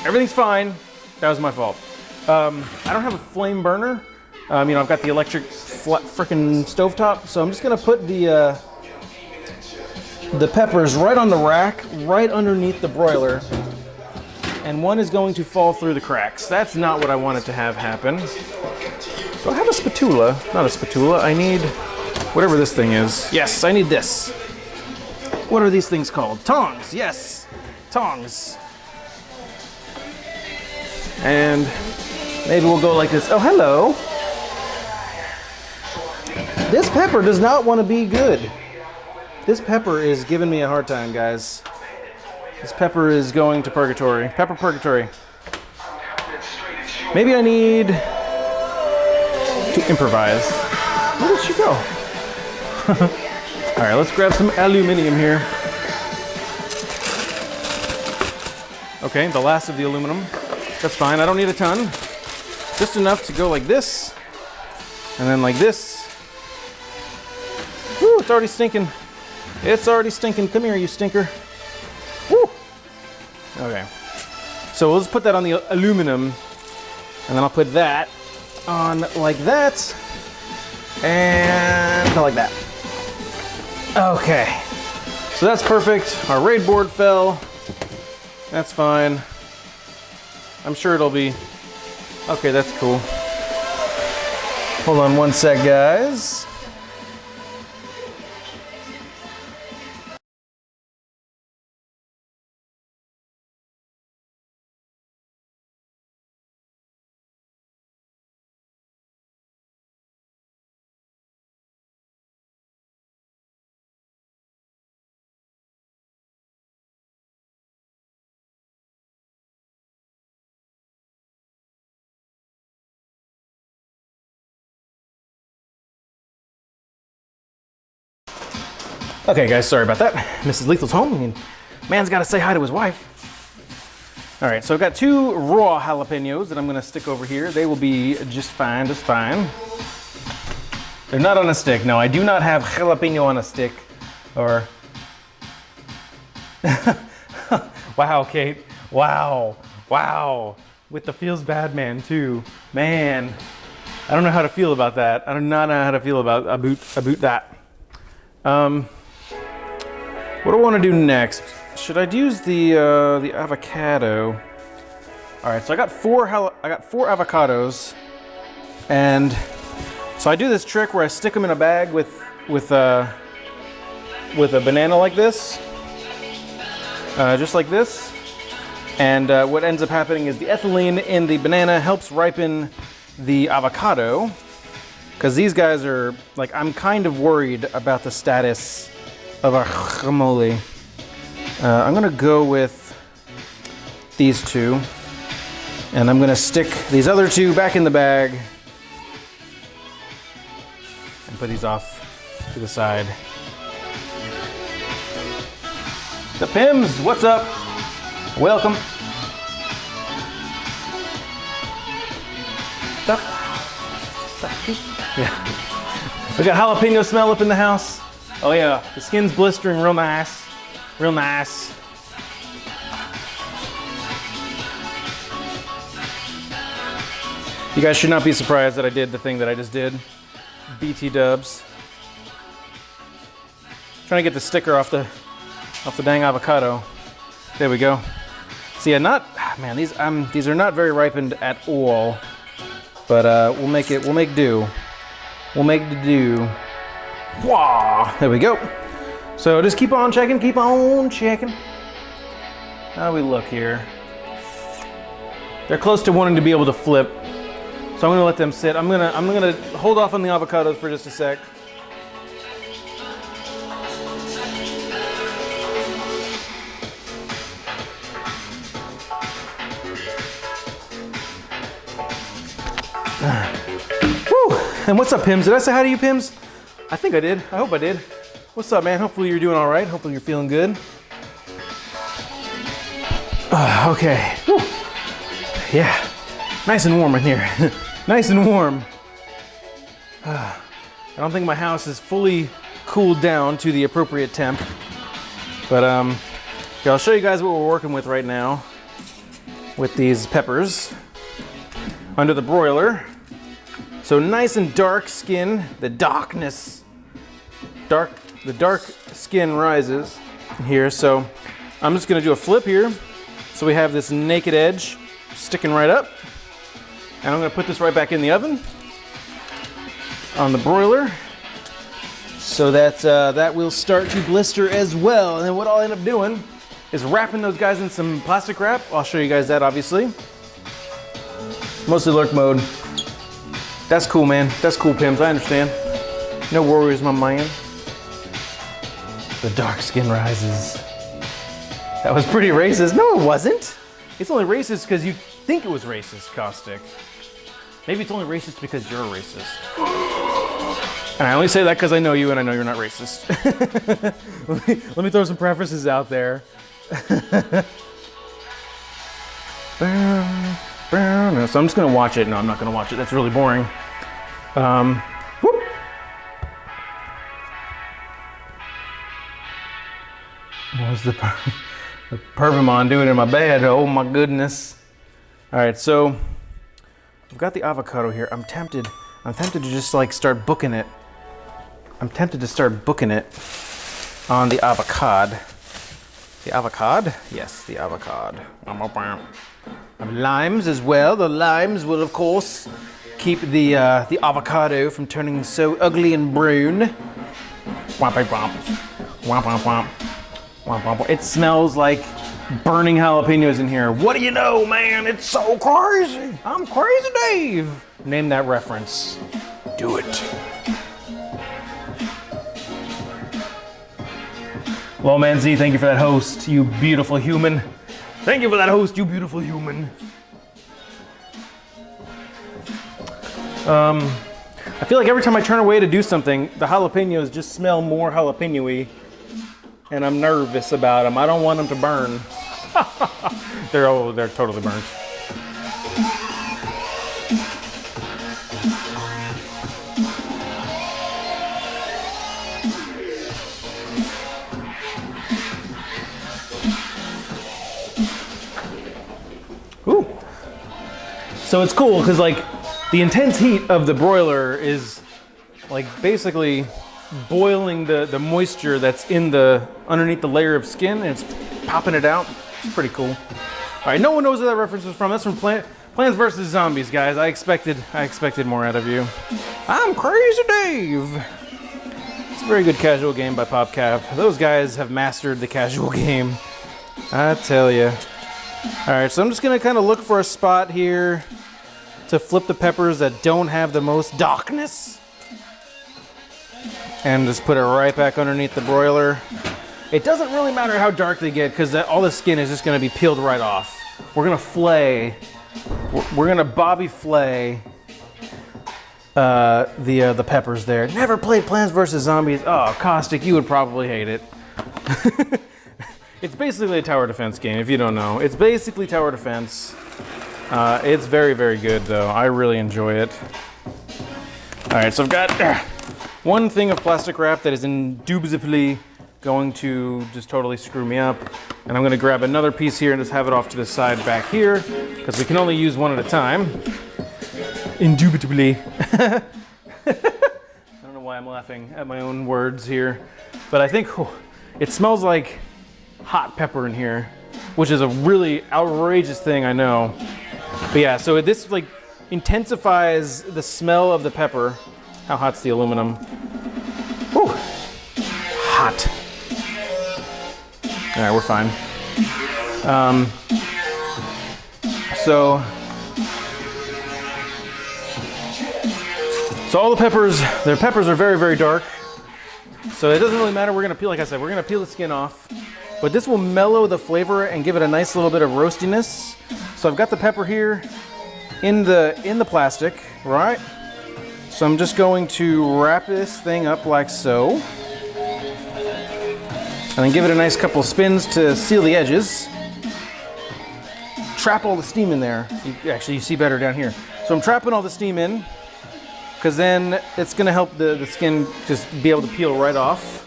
Everything's fine. That was my fault. I don't have a flame burner. I've got the electric frickin' stovetop. So I'm just gonna put the peppers right on the rack, right underneath the broiler. And one is going to fall through the cracks. That's not what I wanted to have happen. Do I have a spatula? Not a spatula. I need whatever this thing is. Yes, I need this. What are these things called? Tongs. Yes, tongs. And maybe we'll go like this. Oh, hello. This pepper does not want to be good. This pepper is giving me a hard time, guys. This pepper is going to purgatory. Pepper purgatory. Maybe I need to improvise. Where did she go? All right, let's grab some aluminum here. Okay, the last of the aluminum. That's fine, I don't need a ton. Just enough to go like this. And then like this. Woo, it's already stinking. It's already stinking. Come here, you stinker. Woo! Okay. So we'll just put that on the aluminum, and then I'll put that on like that, and like that. Okay. So that's perfect. Our raid board fell. That's fine. I'm sure it'll be Okay, that's cool. Hold on one sec, guys. Okay, guys, sorry about that. Mrs. Lethal's home. I mean, man's got to say hi to his wife. All right, so I've got 2 raw jalapenos that I'm going to stick over here. They will be just fine, just fine. They're not on a stick. No, I do not have jalapeno on a stick. Or... Wow, Kate. Wow. Wow. With the feels bad man, too. Man. I don't know how to feel about that. I do not know how to feel about that. What do I want to do next? Should I use the avocado? All right, so I got 4 avocados, and so I do this trick where I stick them in a bag with a banana like this, just like this. And what ends up happening is the ethylene in the banana helps ripen the avocado, because these guys are like, I'm kind of worried about the status of our guacamole. I'm gonna go with these 2, and I'm gonna stick these other 2 back in the bag and put these off to the side. The Pims, what's up? Welcome. Yeah. We got jalapeno smell up in the house. Oh yeah, the skin's blistering real nice. Real nice. You guys should not be surprised that I did the thing that I just did. BT dubs. Trying to get the sticker off the dang avocado. There we go. See, these are not very ripened at all. But we'll make do. We'll make the do. Wow, there we go. So just keep on checking. How we look here? They're close to wanting to be able to flip, so I'm gonna let them sit. I'm gonna hold off on the avocados for just a sec. Woo! And what's up, Pims? Did I say hi to you, Pims? I think I did. I hope I did. What's up, man? Hopefully you're doing all right. Hopefully you're feeling good. Okay. Woo. Yeah. Nice and warm in here. Nice and warm. I don't think my house is fully cooled down to the appropriate temp. But yeah, I'll show you guys what we're working with right now with these peppers under the broiler. So nice and dark skin, the dark skin rises here. So I'm just gonna do a flip here. So we have this naked edge sticking right up. And I'm gonna put this right back in the oven on the broiler so that that will start to blister as well. And then what I'll end up doing is wrapping those guys in some plastic wrap. I'll show you guys that, obviously. Mostly lurk mode. That's cool, man. That's cool, Pims. I understand. No worries, my man. The dark skin rises. That was pretty racist. No, it wasn't. It's only racist because you think it was racist, Caustic. Maybe it's only racist because you're a racist. And I only say that because I know you and I know you're not racist. let me throw some prefaces out there. So I'm just gonna watch it. No, I'm not gonna watch it. That's really boring. Whoop. What was the Pervamon doing in my bed? Oh my goodness. All right, so I've got the avocado here. I'm tempted to just like start booking it. I'm tempted to start booking it on the avocado. The avocado? Yes, the avocado. I have limes as well. The limes will, of course, keep the avocado from turning so ugly and brown. Womp, womp, womp, womp, womp. Womp, womp. It smells like burning jalapenos in here. What do you know, man? It's so crazy. I'm Crazy Dave. Name that reference. Do it. Well, man, Z, thank you for that host, you beautiful human. Thank you for that host, you beautiful human. I feel like every time I turn away to do something, the jalapenos just smell more jalapeno-y, and I'm nervous about them. I don't want them to burn. They're totally burnt. Ooh. So it's cool because like the intense heat of the broiler is like basically boiling the moisture that's in underneath the layer of skin, and it's popping it out. It's pretty cool. All right, no one knows where that reference was from. That's from Plants vs. Zombies, guys. I expected more out of you. I'm Crazy Dave. It's a very good casual game by PopCap. Those guys have mastered the casual game. I tell you. All right, so I'm just gonna kind of look for a spot here to flip the peppers that don't have the most darkness, and just put it right back underneath the broiler. It doesn't really matter how dark they get because all the skin is just gonna be peeled right off. We're gonna flay, we're gonna Bobby flay the peppers there. Never played Plants vs. Zombies. Oh, Caustic, you would probably hate it. It's basically a tower defense game, if you don't know. It's basically tower defense. It's very, very good, though. I really enjoy it. All right, so I've got one thing of plastic wrap that is indubitably going to just totally screw me up. And I'm gonna grab another piece here and just have it off to the side back here, because we can only use one at a time. Indubitably. I don't know why I'm laughing at my own words here, but I think it smells like hot pepper in here, which is a really outrageous thing, I know. But yeah, so this like intensifies the smell of the pepper. How hot's the aluminum? Whew. Hot. All right, we're fine. So all the peppers, their peppers are very, very dark. So it doesn't really matter. We're gonna peel, like I said, we're gonna peel the skin off. But this will mellow the flavor and give it a nice little bit of roastiness. So I've got the pepper here in the plastic, right? So I'm just going to wrap this thing up like so. And then give it a nice couple spins to seal the edges. Trap all the steam in there. You see better down here. So I'm trapping all the steam in, because then it's gonna help the skin just be able to peel right off.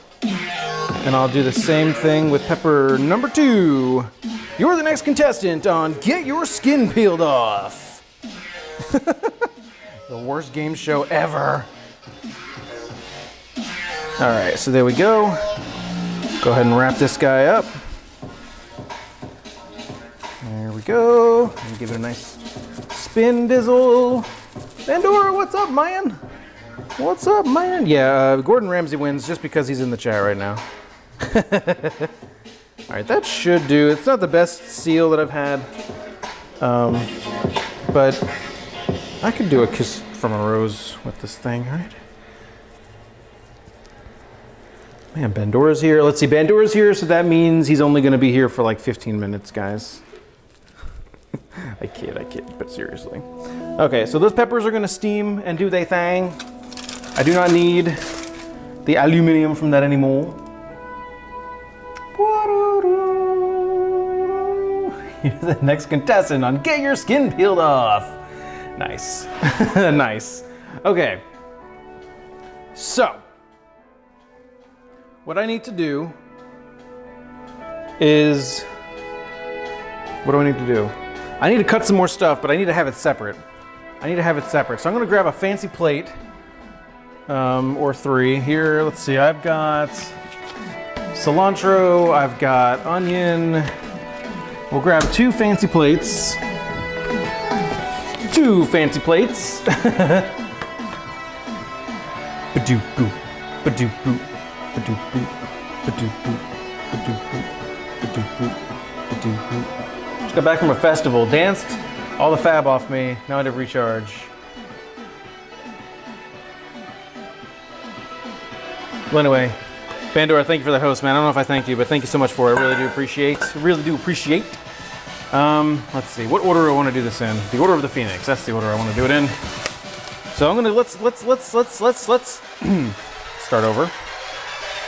And I'll do the same thing with pepper number 2. You're the next contestant on Get Your Skin Peeled Off. The worst game show ever. All right, so there we go. Go ahead and wrap this guy up. There we go. And give it a nice spin dizzle. Pandora, what's up, man? What's up, man? Yeah, Gordon Ramsay wins just because he's in the chat right now. All right, that should do. It's not the best seal that I've had, but I could do a kiss from a rose with this thing, right? Man, Bandora's here. Let's see, Bandora's here, so that means he's only going to be here for like 15 minutes, guys. I kid, but seriously. Okay, so those peppers are going to steam and do their thing. I do not need the aluminum from that anymore. You're the next contestant on Get Your Skin Peeled Off. Nice. Nice. Okay. So, what I need to do is... What do I need to do? I need to cut some more stuff, but I need to have it separate. So I'm going to grab a fancy plate, or 3. Here, let's see, I've got cilantro, I've got onion. We'll grab 2 fancy plates. 2 fancy plates. Ba-doo-boo, ba-doo-boo, ba-doo-boo, ba-doo-boo, ba-doo-boo, ba-doo-boo, ba-doo-boo. Just got back from a festival, danced all the fab off me. Now I need to recharge. Well, anyway, Bandora, thank you for the host, man. I don't know if I thank you, but thank you so much for it. I really do appreciate. Let's see, what order do I want to do this in? The order of the Phoenix. That's the order I want to do it in. So I'm gonna let's start over.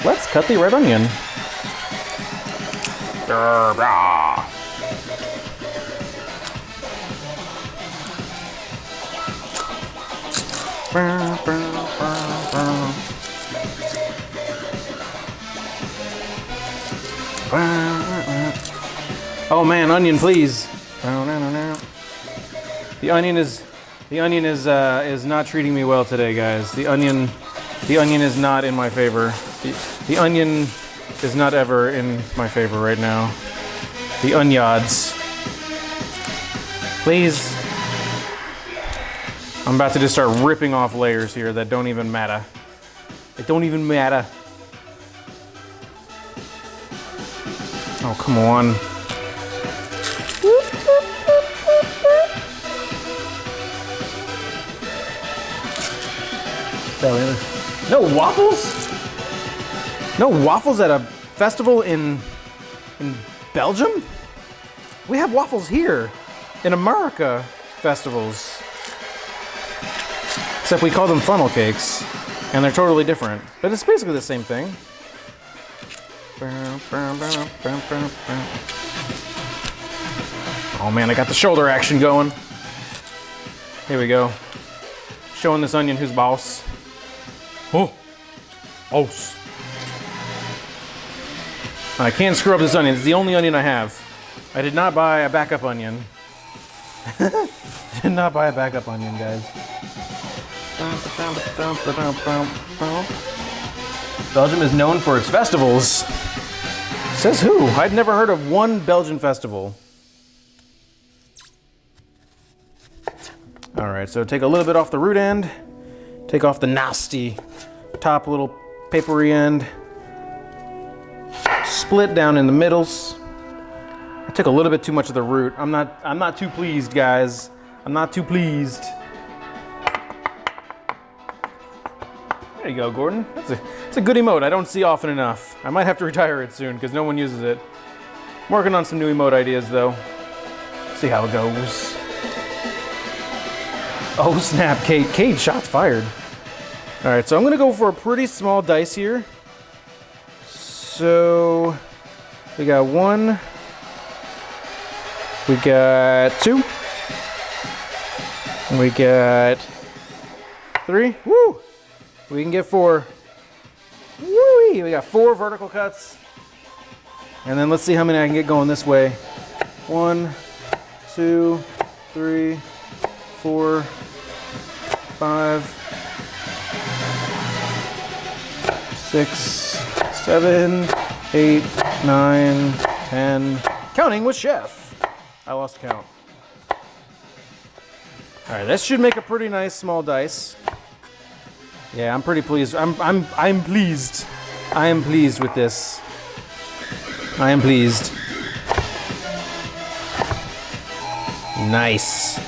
Let's cut the red onion. Oh man, onion, please. The onion is not treating me well today, guys. The onion is not in my favor. The onion is not ever in my favor right now. The onions. Please. I'm about to just start ripping off layers here that don't even matter. It don't even matter. Oh, come on. No waffles? No waffles at a festival in Belgium? We have waffles here in America festivals. Except we call them funnel cakes, and they're totally different. But it's basically the same thing. Oh man, I got the shoulder action going. Here we go. Showing this onion who's boss. Oh, boss. I can't screw up this onion. It's the only onion I have. I did not buy a backup onion. Did not buy a backup onion, guys. Belgium is known for its festivals. Says who? I'd never heard of one Belgian festival. All right, so take a little bit off the root end. Take off the nasty top little papery end. Split down in the middles. I took a little bit too much of the root. I'm not too pleased, guys. I'm not too pleased. There you go, Gordon. It's a good emote I don't see often enough. I might have to retire it soon because no one uses it. I'm working on some new emote ideas though. See how it goes. Oh snap, Kate, shots fired. All right, so I'm gonna go for a pretty small dice here. So we got 1, we got 2, we got 3. Woo! We can get 4. Woo! We got 4 vertical cuts. And then let's see how many I can get going this way. 1, 2, 3, 4, 5, 6, 7, 8, 9, 10. Counting with chef. I lost count. All right, this should make a pretty nice small dice. Yeah, I'm pretty pleased. I'm pleased. I am pleased with this. I am pleased. Nice.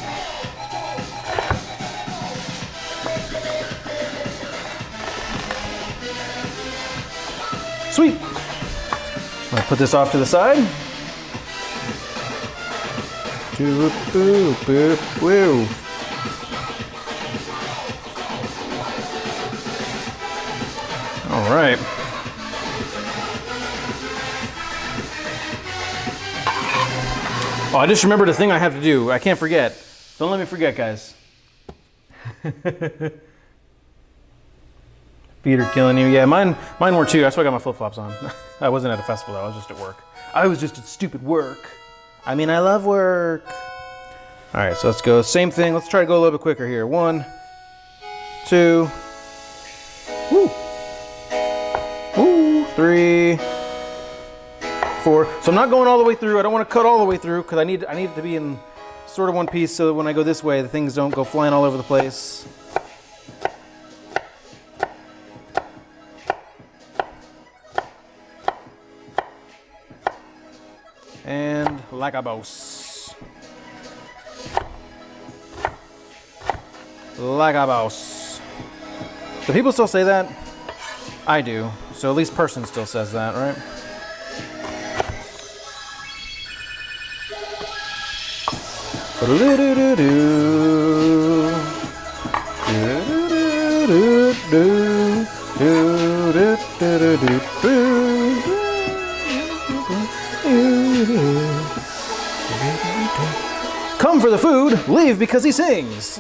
Sweet. I'm gonna put this off to the side. Woo. All right. Oh, I just remembered a thing I have to do. I can't forget. Don't let me forget, guys. Feet are killing you. Yeah, mine were too. That's why I got my flip-flops on. I wasn't at a festival, though. I was just at work. I was just at stupid work. I mean, I love work. All right, so let's go. Same thing. Let's try to go a little bit quicker here. 1, 2. Woo. Woo. 3, 4. So I'm not going all the way through. I don't want to cut all the way through because I need it to be in sort of one piece so that when I go this way, the things don't go flying all over the place. And like a boss. Like a boss. Do people still say that? I do. So at least person still says that, right? Come for the food, leave because he sings.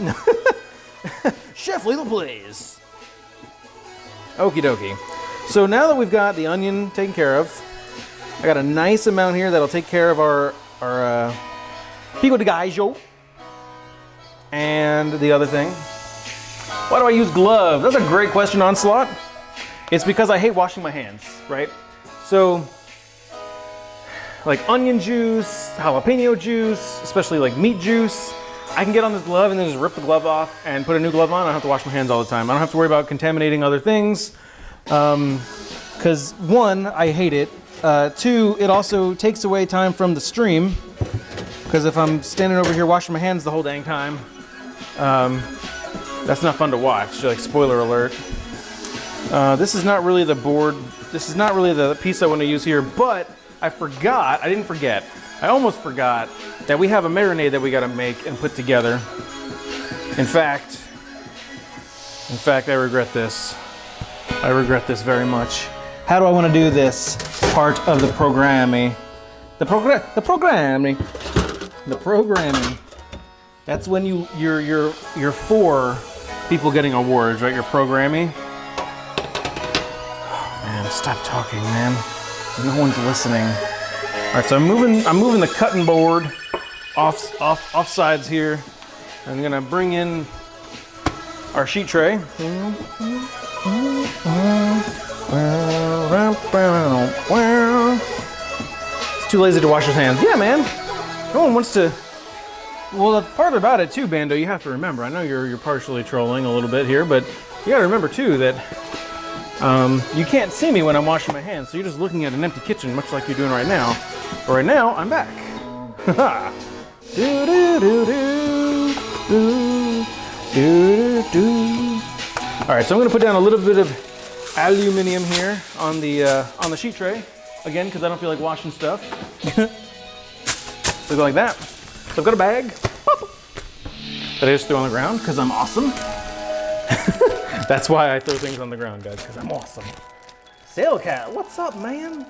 Chef Lethal plays. Okie dokie. So now that we've got the onion taken care of, I got a nice amount here that'll take care of our pico de gallo. And the other thing, why do I use gloves? That's a great question, Onslaught. It's because I hate washing my hands, right? So, like onion juice, jalapeno juice, especially like meat juice, I can get on this glove and then just rip the glove off and put a new glove on. I don't have to wash my hands all the time. I don't have to worry about contaminating other things. Because one, I hate it. Two, it also takes away time from the stream. Because if I'm standing over here washing my hands the whole dang time, that's not fun to watch. Like, spoiler alert. This is not really the board. This is not really the piece I want to use here, but I didn't forget. I almost forgot that we have a marinade that we got to make and put together. In fact, I regret this. I regret this very much. How do I want to do this part of the programming? The programming. That's when you're for people getting awards, right? You're programming. Oh, man, stop talking, man. No one's listening. All right, so I'm moving the cutting board off sides here. I'm gonna bring in our sheet tray. It's too lazy to wash his hands. Yeah, man. No one wants to. Well, the part about it too, Bando, you have to remember. I know you're partially trolling a little bit here, but you gotta remember too that you can't see me when I'm washing my hands, so you're just looking at an empty kitchen, much like you're doing right now. But right now, I'm back. All right, so I'm gonna put down a little bit of aluminum here on the sheet tray, again, because I don't feel like washing stuff. So go like that. So I've got a bag that I just threw on the ground because I'm awesome. That's why I throw things on the ground, guys, because I'm awesome. Sailcat, what's up, man?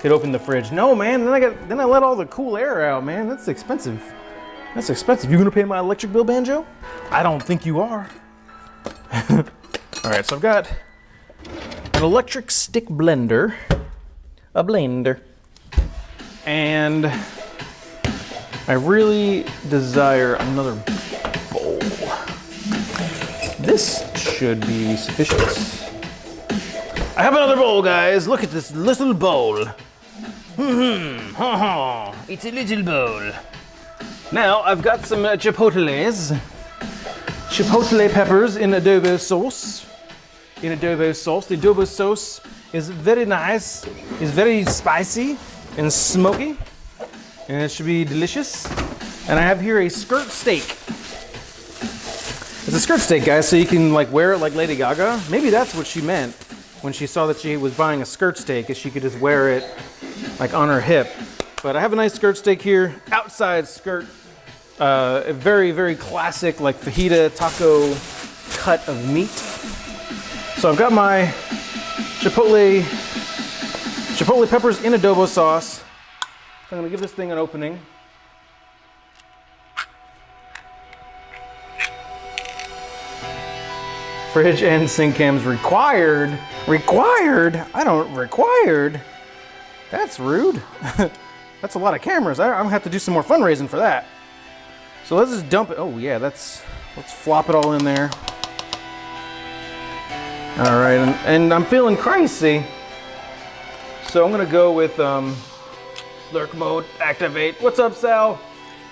Could open the fridge. No, man, then I let all the cool air out, man. That's expensive. That's expensive. You gonna pay my electric bill, Banjo? I don't think you are. All right, so I've got an electric stick blender, a blender, and I really desire another bowl. This should be sufficient. I have another bowl, guys. Look at this little bowl. It's a little bowl. Now, I've got some chipotles. Chipotle peppers in adobo sauce. The adobo sauce is very nice. It's very spicy and smoky. And it should be delicious. And I have here a skirt steak. It's a skirt steak, guys, so you can like wear it like Lady Gaga. Maybe that's what she meant when she saw that she was buying a skirt steak, is she could just wear it like on her hip. But I have a nice skirt steak here, outside skirt. A very, very classic like fajita taco cut of meat. So I've got my chipotle peppers in adobo sauce. I'm gonna give this thing an opening. Fridge and sink cams required. Required? I don't required. That's rude. That's a lot of cameras. I'm gonna have to do some more fundraising for that. So let's just dump it. Oh yeah, let's flop it all in there. All right, and I'm feeling crazy. So I'm gonna go with Lurk mode, activate. What's up, Sal?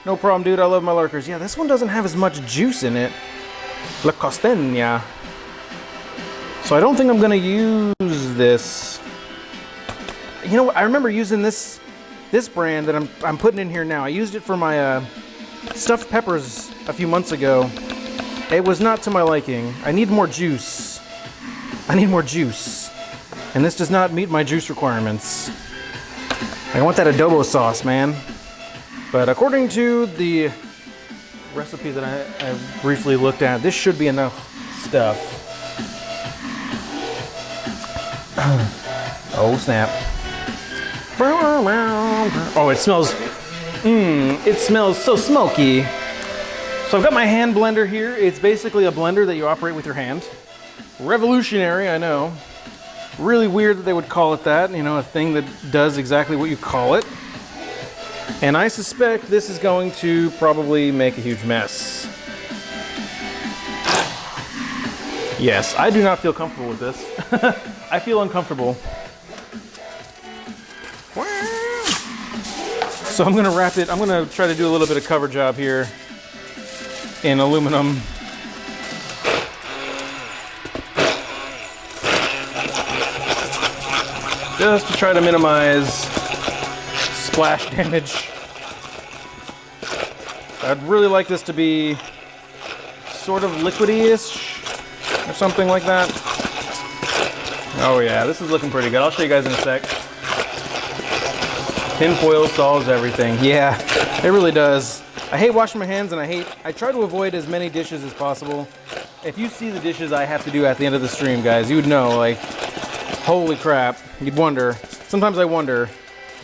No problem, dude. I love my lurkers. Yeah, this one doesn't have as much juice in it. La Costeña. So I don't think I'm gonna use this. You know what? I remember using this brand that I'm putting in here now. I used it for my stuffed peppers a few months ago. It was not to my liking. I need more juice. I need more juice. And this does not meet my juice requirements. I want that adobo sauce, man. But according to the recipe that I briefly looked at, this should be enough stuff. Oh snap. Oh, it smells so smoky. So I've got my hand blender here. It's basically a blender that you operate with your hand. Revolutionary, I know. Really weird that they would call it that, you know, a thing that does exactly what you call it. And I suspect this is going to probably make a huge mess. Yes, I do not feel comfortable with this. I feel uncomfortable. So I'm gonna wrap it, I'm gonna try to do a little bit of cover job here in aluminum. Just to try to minimize splash damage. I'd really like this to be sort of liquidy-ish or something like that. Oh yeah, this is looking pretty good. I'll show you guys in a sec. Tinfoil solves everything. Yeah, it really does. I hate washing my hands and I try to avoid as many dishes as possible. If you see the dishes I have to do at the end of the stream, guys, you would know, like, holy crap. You'd wonder. Sometimes I wonder,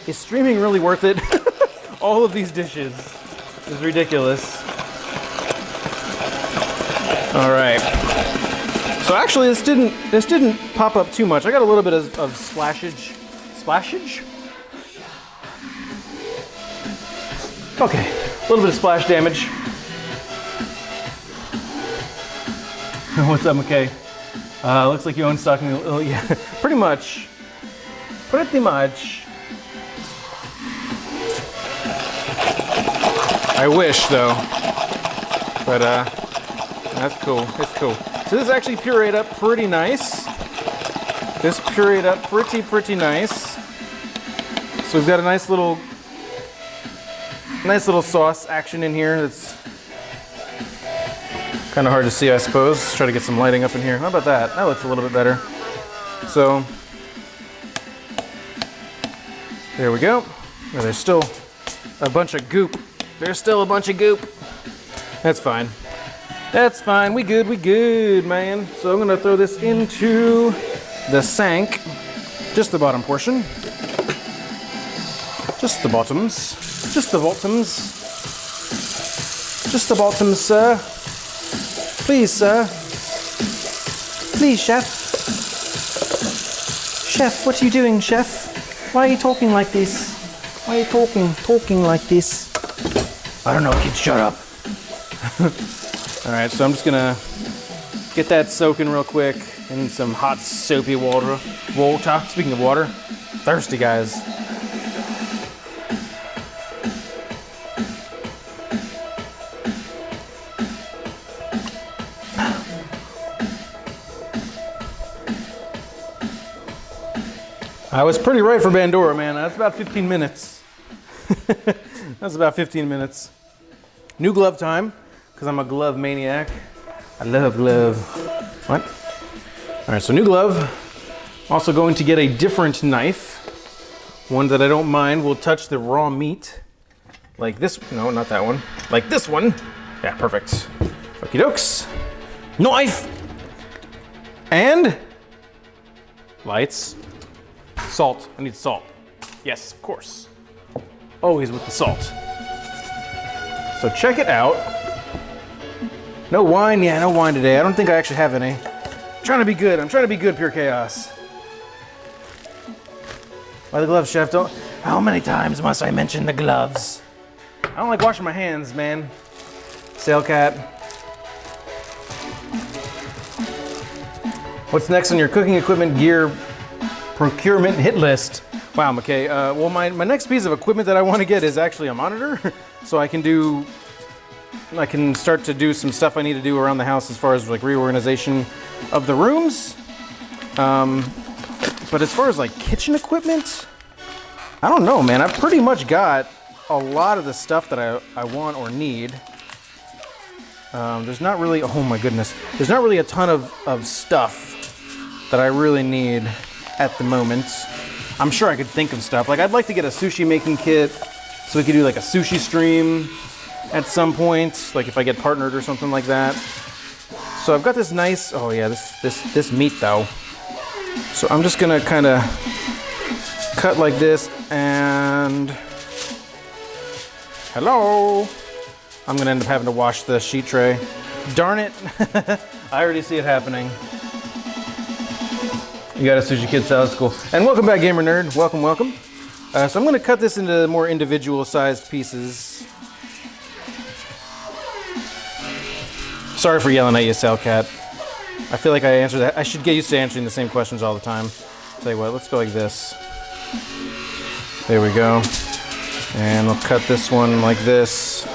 is streaming really worth it? All of these dishes is ridiculous. All right. So actually, this didn't pop up too much. I got a little bit of splashage. Splashage? Okay, a little bit of splash damage. What's up, McKay? Looks like you own stock in the, oh yeah, pretty much. Pretty much. I wish though, but that's cool, it's cool. So this actually pureed up pretty nice. This pureed up pretty nice. So we've got a nice little sauce action in here that's kind of hard to see, I suppose. Let's try to get some lighting up in here. How about that? That looks a little bit better. So, there we go. Oh, there's still a bunch of goop. There's still a bunch of goop. That's fine. That's fine. We good, man. So I'm gonna throw this into the sink. Just the bottom portion. Just the bottoms. Just the bottoms. Just the bottoms, sir. Please, sir. Please, chef. Chef, what are you doing, chef? Why are you talking like this? Why are you talking like this? I don't know, kids, shut up. All right, so I'm just gonna get that soaking real quick in some hot, soapy water. Speaking of water, thirsty, guys. I was pretty right for Bandura, man. That's about 15 minutes. That's about 15 minutes. New glove time, because I'm a glove maniac. I love glove. What? All right, so new glove. Also going to get a different knife. One that I don't mind will touch the raw meat. Like this, no, not that one. Like this one. Yeah, perfect. Okie dokes. Knife! And lights. Salt. I need salt. Yes, of course. Always with the salt. So check it out. No wine? Yeah, no wine today. I don't think I actually have any. I'm trying to be good. I'm trying to be good, pure chaos. Why the gloves, chef? Don't. How many times must I mention the gloves? I don't like washing my hands, man. Sailcat. What's next on your cooking equipment gear procurement hit list? Wow, McKay. Well, my next piece of equipment that I want to get is actually a monitor, so I can start to do some stuff I need to do around the house as far as like reorganization of the rooms. But as far as like kitchen equipment, I don't know, man. I've pretty much got a lot of the stuff that I want or need. There's not really, oh my goodness, there's not really a ton of stuff that I really need at the moment. I'm sure I could think of stuff. Like I'd like to get a sushi making kit so we could do like a sushi stream at some point, like if I get partnered or something like that. So I've got this nice, oh yeah, this meat though. So I'm just gonna kind of cut like this and hello. I'm gonna end up having to wash the sheet tray. Darn it. I already see it happening. You got a sushi kid, so that's cool. And welcome back, Gamer Nerd. Welcome, welcome. So I'm gonna cut this into more individual sized pieces. Sorry for yelling at you, Salcat. I feel like I answered that. I should get used to answering the same questions all the time. Tell you what, let's go like this. There we go. And we'll cut this one like this.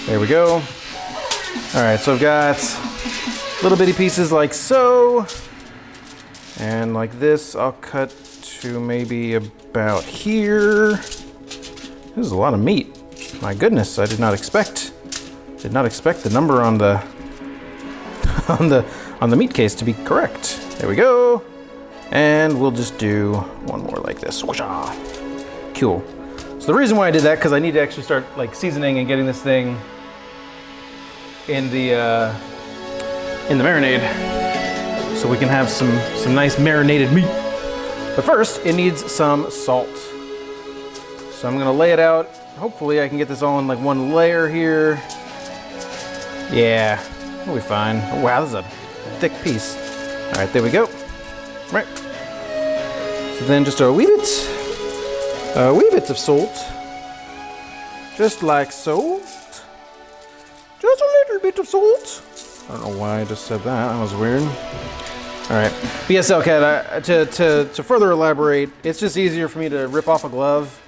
There we go. All right, so I've got little bitty pieces like so. And like this, I'll cut to maybe about here. This is a lot of meat. My goodness, I did not expect the number on the on the meat case to be correct. There we go. And we'll just do one more like this. Whoosha. Cool. So the reason why I did that, because I need to actually start like seasoning and getting this thing in the marinade, so we can have some nice marinated meat. But first, it needs some salt. So I'm gonna lay it out. Hopefully I can get this all in like one layer here. Yeah, we'll be fine. Oh, wow, this is a thick piece. All right, there we go. Right. So then just a wee bit of salt. Just like so. Just a little bit of salt. I don't know why I just said that. That was weird. All right. But yes, Hellcat, to further elaborate, it's just easier for me to rip off a glove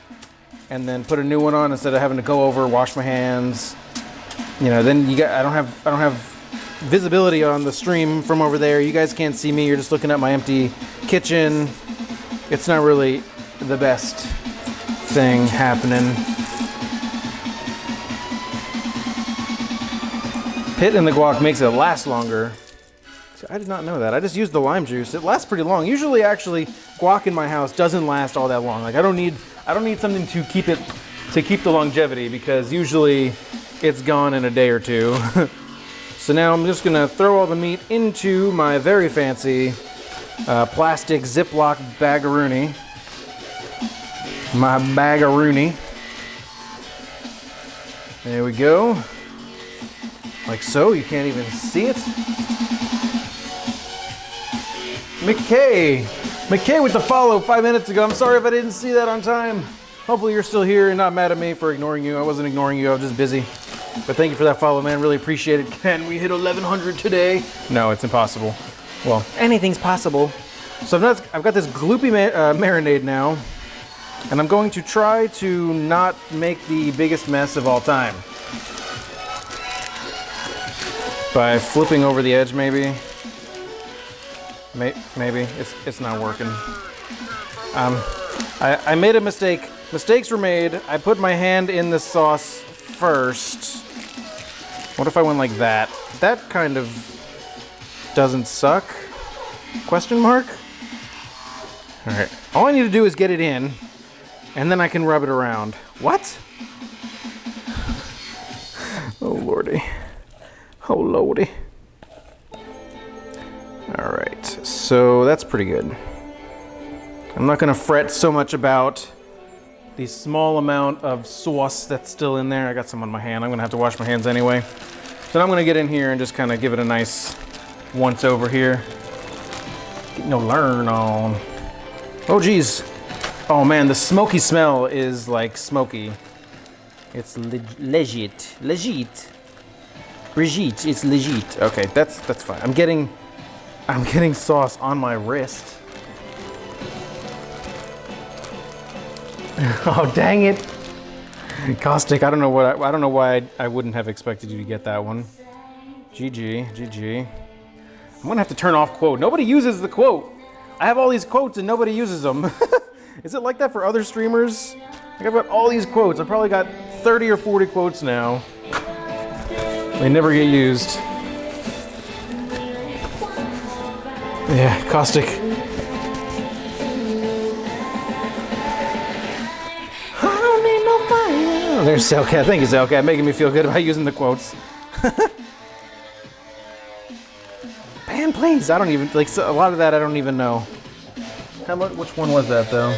and then put a new one on instead of having to go over, wash my hands. You know, then I don't have visibility on the stream from over there. You guys can't see me. You're just looking at my empty kitchen. It's not really the best thing happening. Pit in the guac makes it last longer. See, I did not know that. I just used the lime juice. It lasts pretty long. Usually, actually, guac in my house doesn't last all that long. Like I don't need something to keep the longevity, because usually it's gone in a day or two. So now I'm just gonna throw all the meat into my very fancy plastic Ziploc bagaroonie. My bagaroonie. There we go. Like so, you can't even see it. McKay with the follow 5 minutes ago. I'm sorry if I didn't see that on time. Hopefully you're still here and not mad at me for ignoring you. I wasn't ignoring you, I was just busy. But thank you for that follow, man. Really appreciate it. Can we hit 1100 today? No, it's impossible. Well, anything's possible. So I've got this gloopy marinade now, and I'm going to try to not make the biggest mess of all time. By flipping over the edge, maybe. Maybe it's not working. I made a mistake. Mistakes were made. I put my hand in the sauce first. What if I went like that? That kind of doesn't suck? Question mark? All right. All I need to do is get it in, and then I can rub it around. What? Oh lordy. Oh lordy. All right. So that's pretty good. I'm not gonna fret so much about the small amount of sauce that's still in there. I got some on my hand. I'm gonna have to wash my hands anyway. So I'm gonna get in here and just kind of give it a nice once over here. Getting a learn on. Oh geez. Oh man, the smoky smell is like smoky. It's legit. Brigitte, it's legit. Okay, that's fine. I'm getting sauce on my wrist. Oh, dang it. Caustic, I don't know why I wouldn't have expected you to get that one. GG. I'm gonna have to turn off quote. Nobody uses the quote. I have all these quotes and nobody uses them. Is it like that for other streamers? Like I've got all these quotes. I've probably got 30 or 40 quotes now. They never get used. Yeah, Caustic. I don't need no fire. Oh, there's Cellcat. Thank you, Cellcat. Making me feel good about using the quotes. Pan, please. I don't even, like, a lot of that I don't even know. How much, which one was that, though?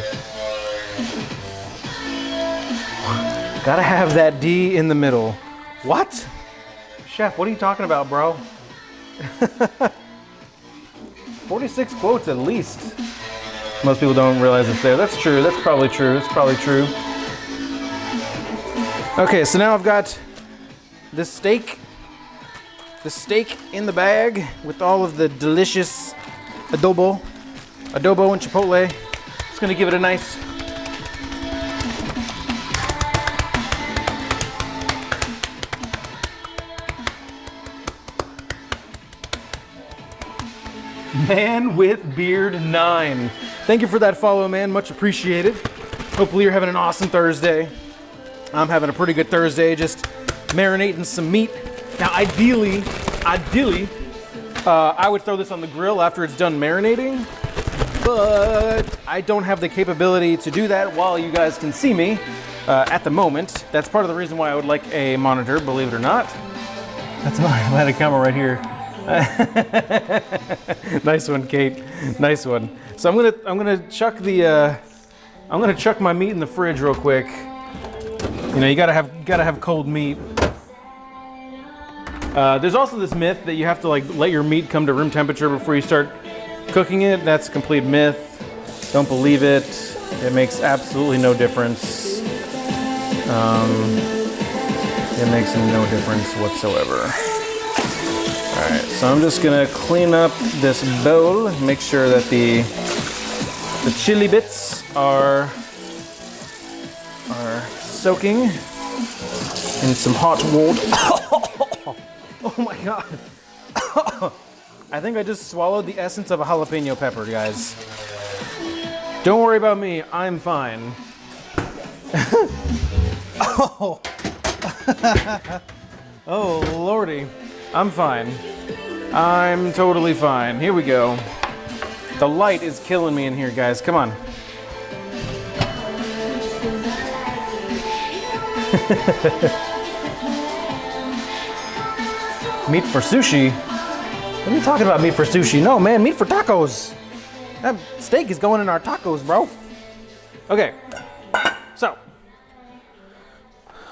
Gotta have that D in the middle. What? Chef, what are you talking about, bro? 46 quotes at least. Most people don't realize it's there. That's true. That's probably true. It's probably true. Okay, so now I've got this steak in the bag with all of the delicious adobo and chipotle. It's gonna give it a nice Man with Beard 9. Thank you for that follow, man. Much appreciated. Hopefully you're having an awesome Thursday. I'm having a pretty good Thursday, just marinating some meat. Now, ideally, I would throw this on the grill after it's done marinating, but I don't have the capability to do that while you guys can see me at the moment. That's part of the reason why I would like a monitor, believe it or not. That's my Atlantic camera right here. Nice one, Kate. Nice one. So I'm gonna chuck my meat in the fridge real quick. You know, you gotta have cold meat. There's also this myth that you have to like let your meat come to room temperature before you start cooking it. That's a complete myth. Don't believe it. It makes absolutely no difference. It makes no difference whatsoever. All right, so I'm just gonna clean up this bowl, make sure that the chili bits are soaking in some hot water. Oh my God. I think I just swallowed the essence of a jalapeno pepper, guys. Don't worry about me, I'm fine. Oh. Oh, Lordy. I'm fine. I'm totally fine. Here we go. The light is killing me in here, guys. Come on. Meat for sushi? What are you talking about, meat for sushi? No, man, meat for tacos. That steak is going in our tacos, bro. Okay, so.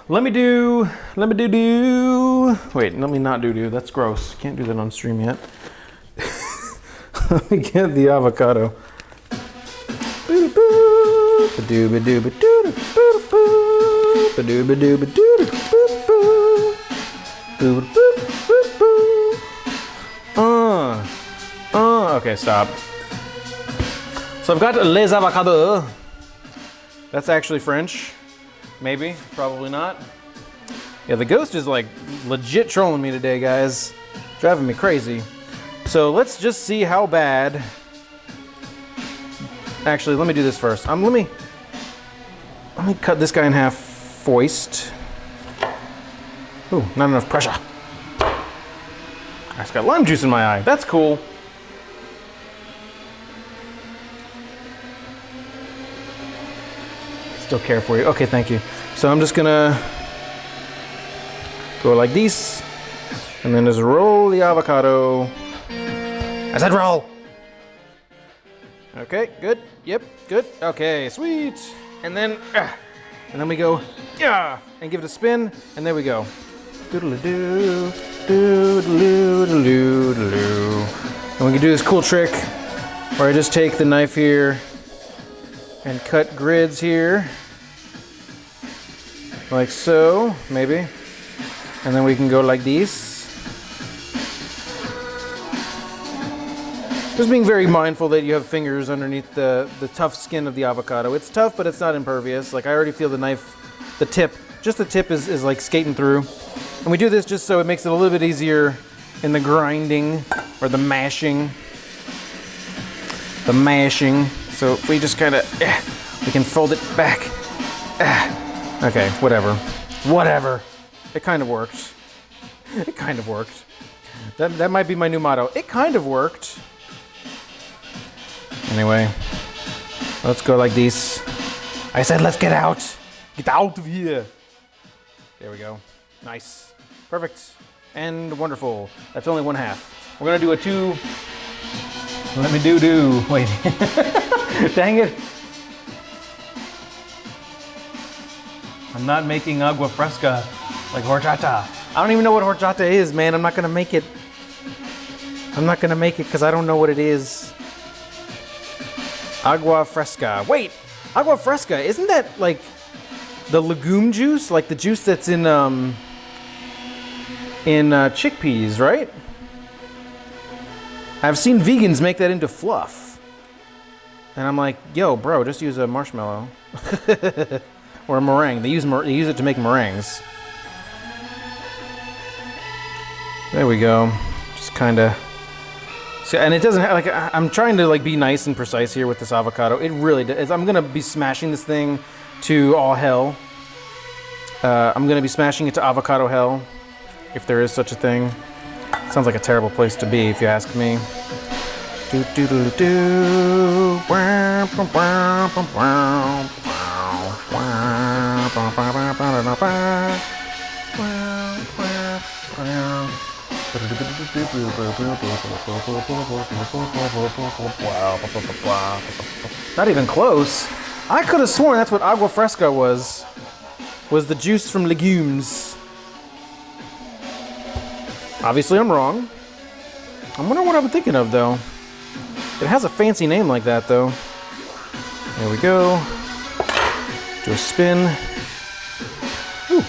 Let me do. Wait, let me not do. That's gross. Can't do that on stream yet. Let me get the avocado. Okay, stop. So I've got les avocados. That's actually French. Maybe, probably not. Yeah, the ghost is like legit trolling me today, guys. Driving me crazy. So let's just see how bad. Actually, let me do this first. Let me cut this guy in half first. Ooh, not enough pressure. I just got lime juice in my eye. That's cool. Still care for you. Okay, thank you. So I'm just gonna go like this, and then just roll the avocado. I said roll. Okay, good. Yep, good. Okay, sweet. And then we go, yeah, and give it a spin, and there we go. Doodle-a-doo, doodle-doo-doo-doo-doo. And we can do this cool trick where I just take the knife here and cut grids here. Like so, maybe. And then we can go like this. Just being very mindful that you have fingers underneath the tough skin of the avocado. It's tough, but it's not impervious. Like I already feel the knife, the tip is like skating through. And we do this just so it makes it a little bit easier in the grinding or the mashing. So if we just kind of, we can fold it back. Okay, whatever. It kind of worked. That might be my new motto. It kind of worked. Anyway, let's go like this. I said let's get out. Get out of here. There we go. Nice. Perfect. And wonderful. That's only 1/2. We're gonna do a 2. Let me do. Wait. Dang it. I'm not making agua fresca like horchata. I don't even know what horchata is, man. I'm not gonna make it because I don't know what it is. Agua fresca. Wait, agua fresca, isn't that like the legume juice? Like the juice that's in chickpeas, right? I've seen vegans make that into fluff. And I'm like, yo, bro, just use a marshmallow. Or a meringue. They use it to make meringues. There we go. Just kind of. And it doesn't have, like, I'm trying to like be nice and precise here with this avocado. It really does. I'm gonna be smashing this thing to all hell. I'm gonna be smashing it to avocado hell, if there is such a thing. Sounds like a terrible place to be, if you ask me. Not even close. I could have sworn that's what agua fresca was the juice from legumes. Obviously I'm wrong. I wonder what I'm thinking of though. It has a fancy name like that though. There we go. Do a spin. Ooh.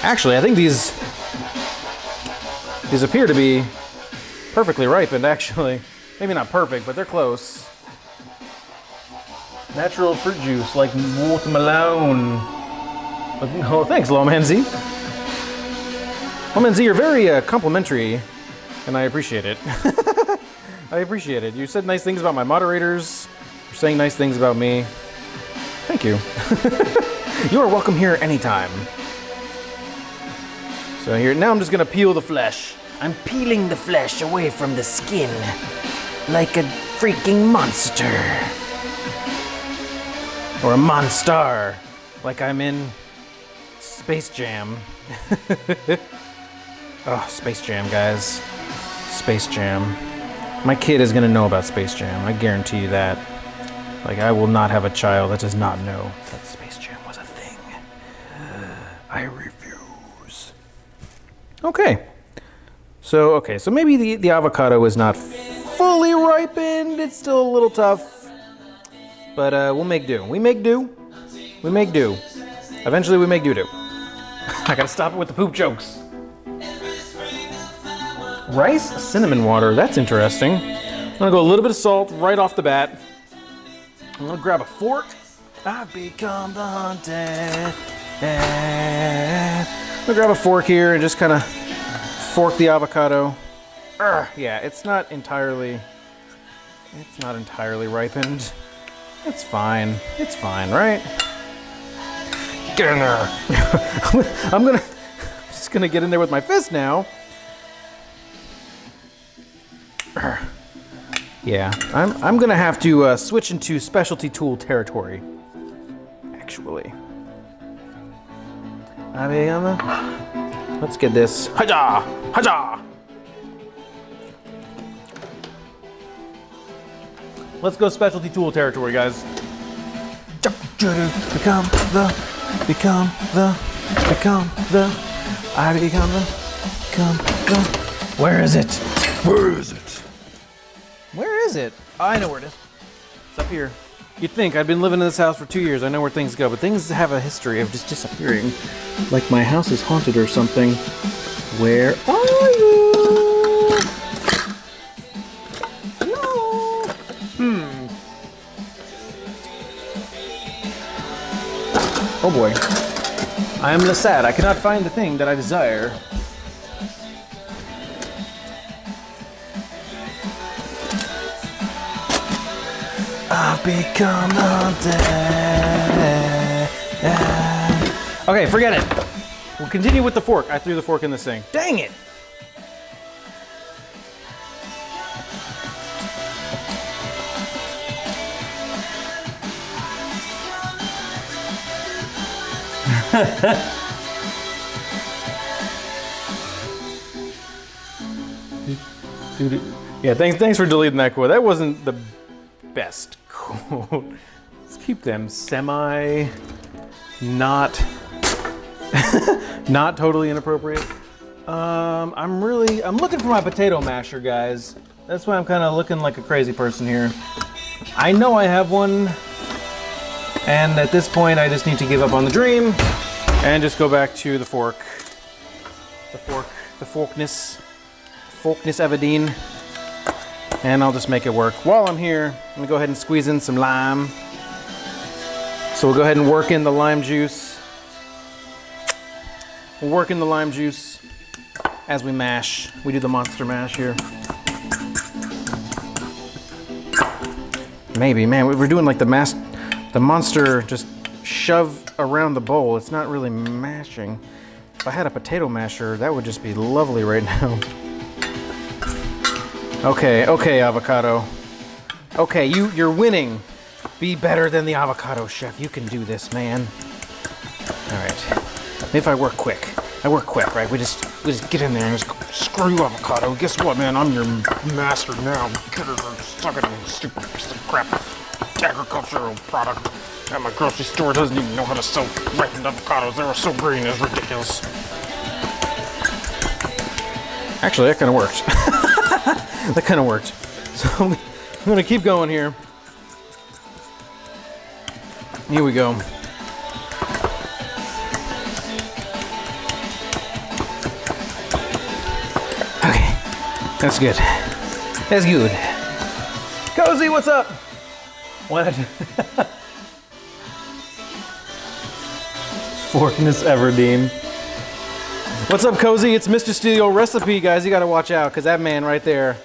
Actually, I think these appear to be perfectly ripened, actually. Maybe not perfect, but they're close. Natural fruit juice, like watermelon. Oh, thanks, Lomanzi. Lomanzi, you're very complimentary, and I appreciate it. I appreciate it. You said nice things about my moderators. You're saying nice things about me. Thank you. You are welcome here anytime. So here, now I'm just gonna peel the flesh. I'm peeling the flesh away from the skin like a freaking monster. Or a monstar, like I'm in Space Jam. Oh, Space Jam, guys. Space Jam. My kid is gonna know about Space Jam, I guarantee you that. Like, I will not have a child that does not know that Space Jam was a thing. I refuse. Okay. So maybe the avocado is not fully ripened. It's still a little tough. But we'll make do. We make do. Eventually we make do. I gotta stop it with the poop jokes. Rice cinnamon water, that's interesting. I'm gonna go a little bit of salt right off the bat. I'm gonna grab a fork. I've become the hunted. I'm gonna grab a fork here and just kind of fork the avocado. Yeah, it's not entirely ripened. It's fine, right? Get in there. I'm just gonna get in there with my fist now. Yeah, I'm gonna have to switch into specialty tool territory. Actually, let's get this. Haja, haja. Let's go specialty tool territory, guys. Become the. Where is it? Where is it? Oh, I know where it is. It's up here. You'd think I've been living in this house for 2 years. I know where things go, but things have a history of just disappearing. Like my house is haunted or something. Where are you? Oh boy. I am sad. I cannot find the thing that I desire. I've become dead. Okay, forget it. We'll continue with the fork. I threw the fork in this thing. Dang it! Yeah, thanks for deleting that quote. That wasn't the best quote. Let's keep them not totally inappropriate. I'm looking for my potato masher, guys. That's why I'm kind of looking like a crazy person here. I know I have one, and at this point I just need to give up on the dream and just go back to the fork. The forkness Evadine. And I'll just make it work. While I'm here, I'm gonna go ahead and squeeze in some lime. So we'll go ahead and work in the lime juice. We'll work in the lime juice as we mash. We do the monster mash here. Maybe, man, we're doing like the monster just shove around the bowl. It's not really mashing. If I had a potato masher, that would just be lovely right now. Okay, avocado. Okay, you're winning. Be better than the avocado, chef. You can do this, man. All right. If I work quick. Right? We just get in there and just screw you, avocado. Guess what, man? I'm your master now. Get it or suck it, you stupid piece of crap. Agricultural product at my grocery store doesn't even know how to sell ripened avocados. They were so green, it's ridiculous. Actually, that kind of worked. That kind of worked. So I'm gonna keep going here. Here we go. Okay, that's good. That's good. Cozy, what's up? What? Forkness Everdeen. What's up, Cozy? It's Mr. Steal Your Recipe, guys. You gotta watch out, because that man right there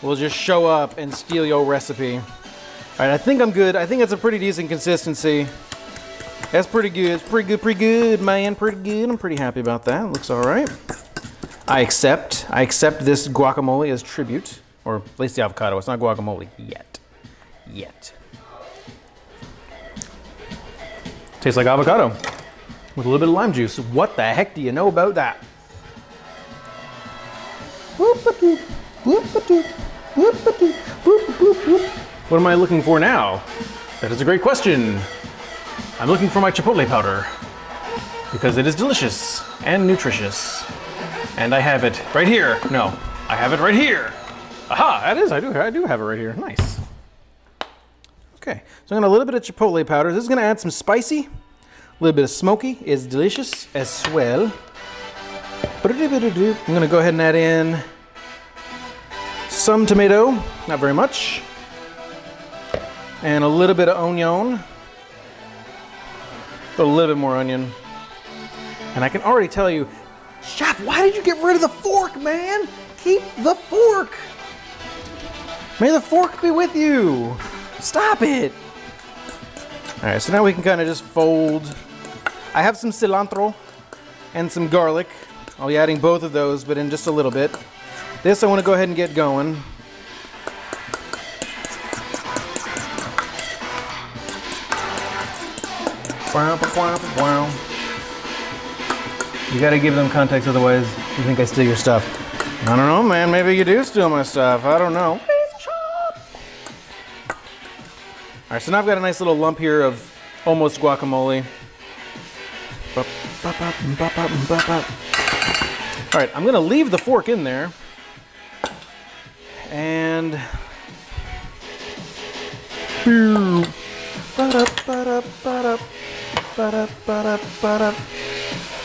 will just show up and steal your recipe. All right, I think I'm good. I think it's a pretty decent consistency. That's pretty good. It's pretty good, man. Pretty good. I'm pretty happy about that. It looks all right. I accept this guacamole as tribute, or at least the avocado. It's not guacamole yet. Tastes like avocado with a little bit of lime juice. What the heck do you know about that? What am I looking for now? That is a great question. I'm looking for my chipotle powder because it is delicious and nutritious. And I have it right here. No, I have it right here. Aha, that is, I do have it right here. Nice. Okay, so I'm gonna a little bit of chipotle powder. This is gonna add some spicy, a little bit of smoky. It's delicious as well. I'm gonna go ahead and add in some tomato, not very much, and a little bit of onion. A little bit more onion. And I can already tell you, Chef, why did you get rid of the fork, man? Keep the fork. May the fork be with you. Stop it. All right, so now we can kind of just fold. I have some cilantro and some garlic. I'll be adding both of those, but in just a little bit. This I want to go ahead and get going. You gotta give them context, otherwise you think I steal your stuff. I don't know, man. Maybe you do steal my stuff. I don't know. All right, so now I've got a nice little lump here of almost guacamole. All right, I'm gonna leave the fork in there. And I'm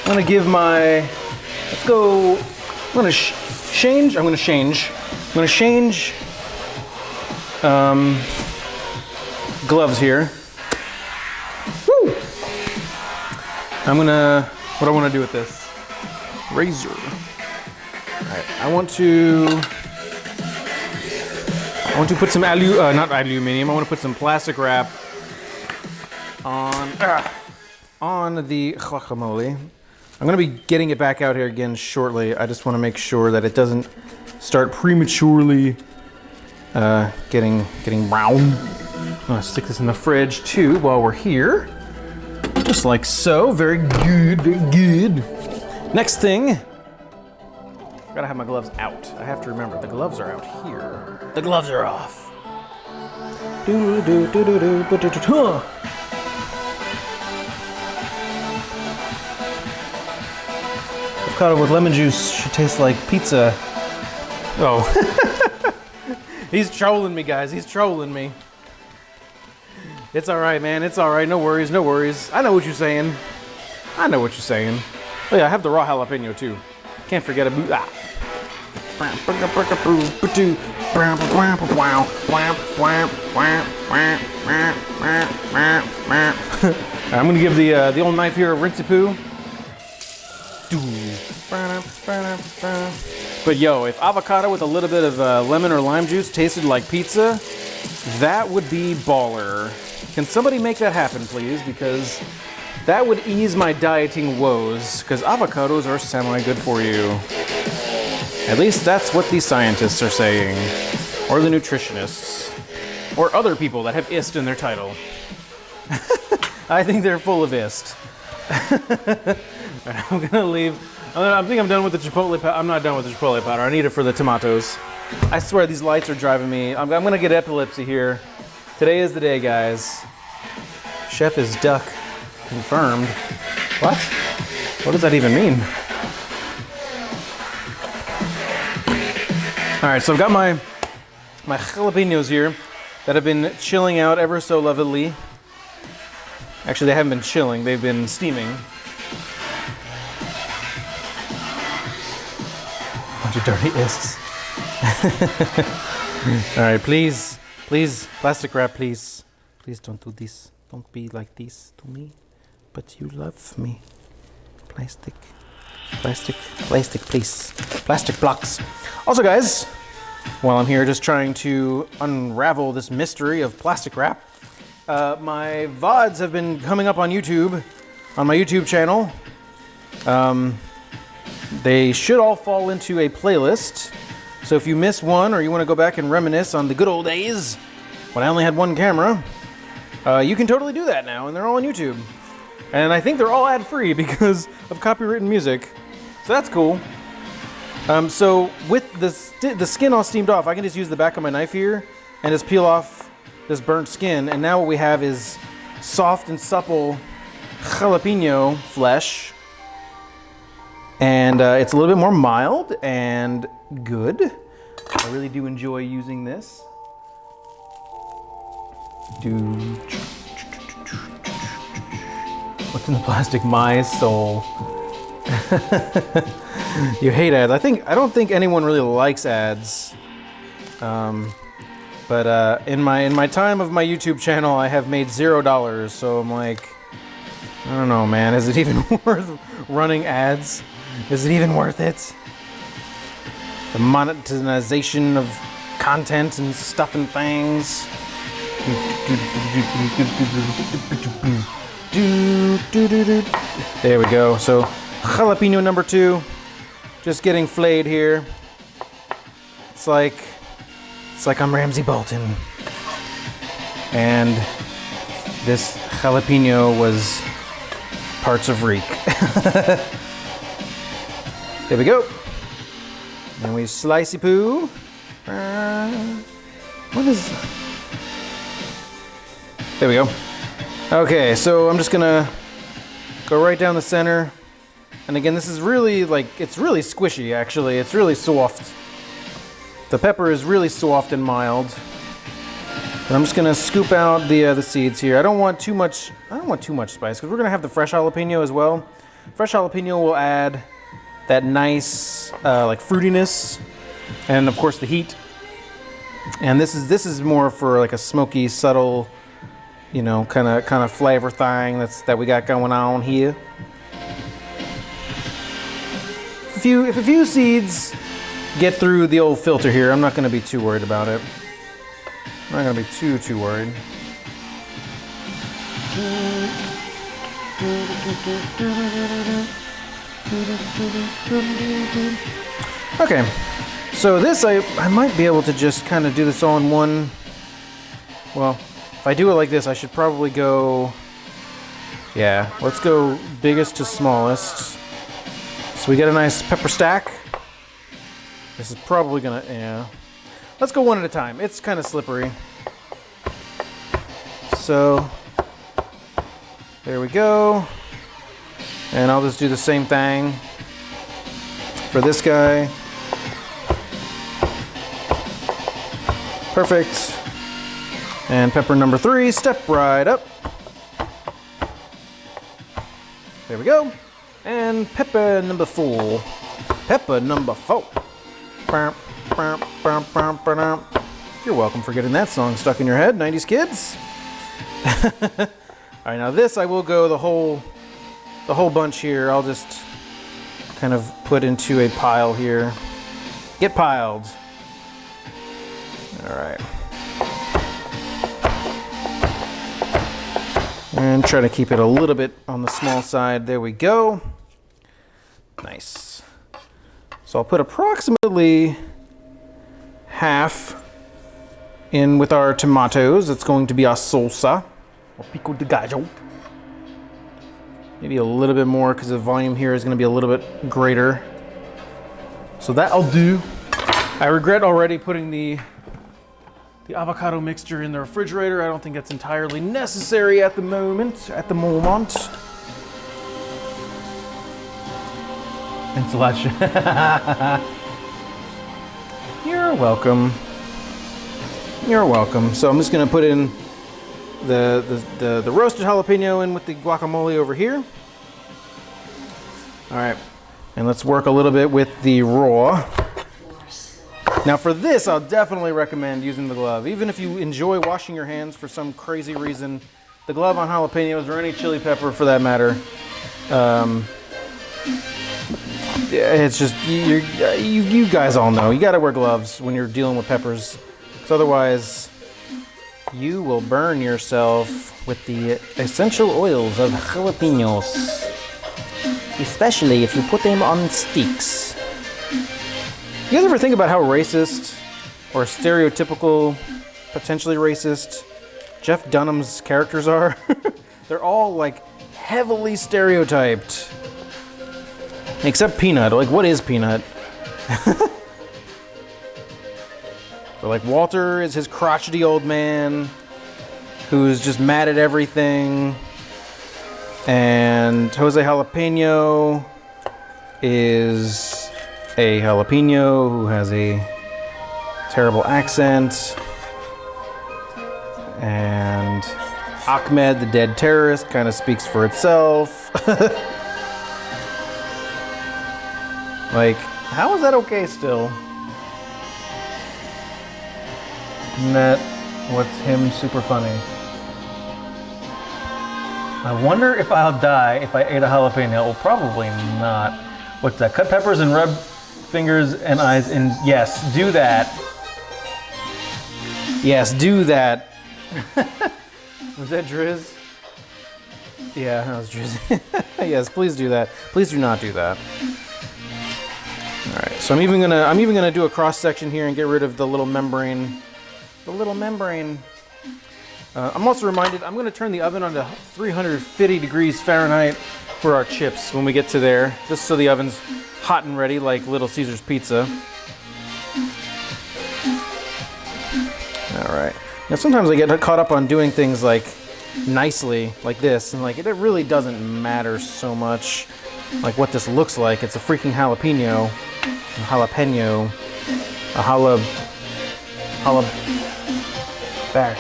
gonna give my, let's go, I'm gonna change gloves here. Woo! what I want to do with this razor. All right, I want to put some not aluminum. I want to put some plastic wrap on the guacamole. I'm gonna be getting it back out here again shortly. I just want to make sure that it doesn't start prematurely getting brown. I'm gonna stick this in the fridge too while we're here. Just like so. Very good, very good. Next thing, gotta have my gloves out. I have to remember, the gloves are out here. The gloves are off. Avocado with lemon juice should taste like pizza. Oh. He's trolling me, guys. He's trolling me. It's all right, man. It's all right. No worries, no worries. I know what you're saying. I know what you're saying. Oh yeah, I have the raw jalapeno too. Can't forget about that. I'm gonna give the old knife here a rinse-a-poo. But yo, if avocado with a little bit of lemon or lime juice tasted like pizza, that would be baller. Can somebody make that happen, please? Because that would ease my dieting woes, because avocados are semi-good for you. At least that's what the scientists are saying. Or the nutritionists. Or other people that have ist in their title. I think they're full of ist. I'm gonna leave. I think I'm done with the chipotle powder. I'm not done with the chipotle powder. I need it for the tomatoes. I swear these lights are driving me. I'm gonna get epilepsy here. Today is the day, guys. Chef is duck. Confirmed. What? What does that even mean? All right, so I've got my jalapenos here that have been chilling out ever so lovely. Actually, they haven't been chilling. They've been steaming. Bunch of dirty ists. All right, please, plastic wrap, please. Please don't do this. Don't be like this to me. But you love me. Plastic, please. Plastic blocks. Also, guys, while I'm here just trying to unravel this mystery of plastic wrap, my VODs have been coming up on YouTube, on my YouTube channel. They should all fall into a playlist. So if you miss one or you want to go back and reminisce on the good old days when I only had one camera, you can totally do that now, and they're all on YouTube. And I think they're all ad-free because of copywritten music. So that's cool. So with the skin all steamed off, I can just use the back of my knife here and just peel off this burnt skin. And now what we have is soft and supple jalapeno flesh. And it's a little bit more mild and good. I really do enjoy using this. What's in the plastic? My soul. You hate ads. I don't think anyone really likes ads. But in my time of my YouTube channel, I have made $0. So I'm like, I don't know, man. Is it even worth running ads? Is it even worth it? The monetization of content and stuff and things. There we go. So jalapeno number 2, just getting flayed here. It's like I'm Ramsay Bolton, and this jalapeno was parts of Reek. There we go. And we slicey poo. What is? There we go. Okay, so I'm just gonna go right down the center. And again, this is really it's really squishy actually. It's really soft. The pepper is really soft and mild. And I'm just gonna scoop out the seeds here. I don't want too much spice because we're gonna have the fresh jalapeno as well. Fresh jalapeno will add that nice like fruitiness, and of course the heat. And this is more for like a smoky, subtle, you know, kind of flavor thing that we got going on here. if a few seeds get through the old filter here, I'm not going to be too worried about it. I'm not going to be too worried. Okay, so this I might be able to just kind of do this all in one. Well, if I do it like this, I should probably go, yeah, let's go biggest to smallest. So we get a nice pepper stack. This is probably gonna, yeah. Let's go one at a time. It's kind of slippery. So, there we go. And I'll just do the same thing for this guy. Perfect. And pepper number 3, step right up. There we go. And pepper number 4. Pepper number 4. You're welcome for getting that song stuck in your head, 90s kids. All right, now this I will go the whole bunch here. I'll just kind of put into a pile here. Get piled. All right. And try to keep it a little bit on the small side. There we go. Nice. So I'll put approximately half in with our tomatoes. It's going to be our salsa, or pico de gallo. Maybe a little bit more because the volume here is going to be a little bit greater. So that'll do. I regret already putting the avocado mixture in the refrigerator. I don't think that's entirely necessary at the moment. Enchilada. You're welcome. You're welcome. So I'm just gonna put in the roasted jalapeno in with the guacamole over here. All right, and let's work a little bit with the raw. Now for this, I'll definitely recommend using the glove. Even if you enjoy washing your hands for some crazy reason, the glove on jalapenos or any chili pepper for that matter, it's just, you guys all know, you gotta wear gloves when you're dealing with peppers, because otherwise you will burn yourself with the essential oils of jalapenos, especially if you put them on sticks. You guys ever think about how racist or stereotypical, potentially racist, Jeff Dunham's characters are? They're all like heavily stereotyped. Except Peanut. Like, what is Peanut? But like, Walter is his crotchety old man who's just mad at everything. And Jose Jalapeno is a jalapeno who has a terrible accent. And Ahmed, the dead terrorist, kind of speaks for itself. Like, how is that okay still? Isn't that what's him super funny? I wonder if I'll die if I ate a jalapeno. Well, probably not. What's that? Cut peppers and rub fingers and eyes in. Yes, do that. Yes, do that. Was that Driz? Yeah, that was Driz. Yes, please do that. Please do not do that. All right, so I'm even gonna do a cross section here and get rid of the little membrane. I'm also reminded I'm gonna turn the oven on to 350 degrees Fahrenheit for our chips when we get to there, just so the oven's hot and ready like Little Caesar's Pizza. All right. Now sometimes I get caught up on doing things like nicely, like this, and like it really doesn't matter so much like what this looks like. It's a freaking jalapeno. Back,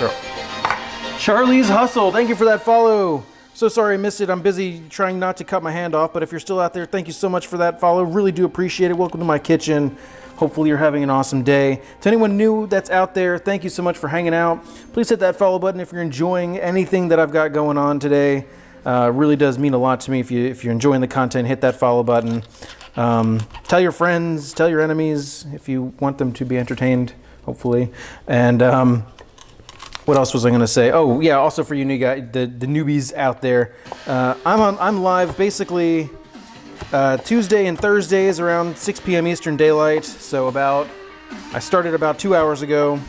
girl. Charlie's Hustle, thank you for that follow. So sorry I missed it. I'm busy trying not to cut my hand off, but if you're still out there, thank you so much for that follow. Really do appreciate it. Welcome to my kitchen. Hopefully you're having an awesome day. To anyone new that's out there, thank you so much for hanging out. Please hit that follow button if you're enjoying anything that I've got going on today. Really does mean a lot to me. If you're enjoying the content, hit that follow button. Tell your friends, tell your enemies if you want them to be entertained, hopefully. And what else was I going to say? Oh yeah, also for you new guys, the newbies out there, I'm live basically Tuesday and Thursdays around 6 p.m. Eastern Daylight. So I started about 2 hours ago,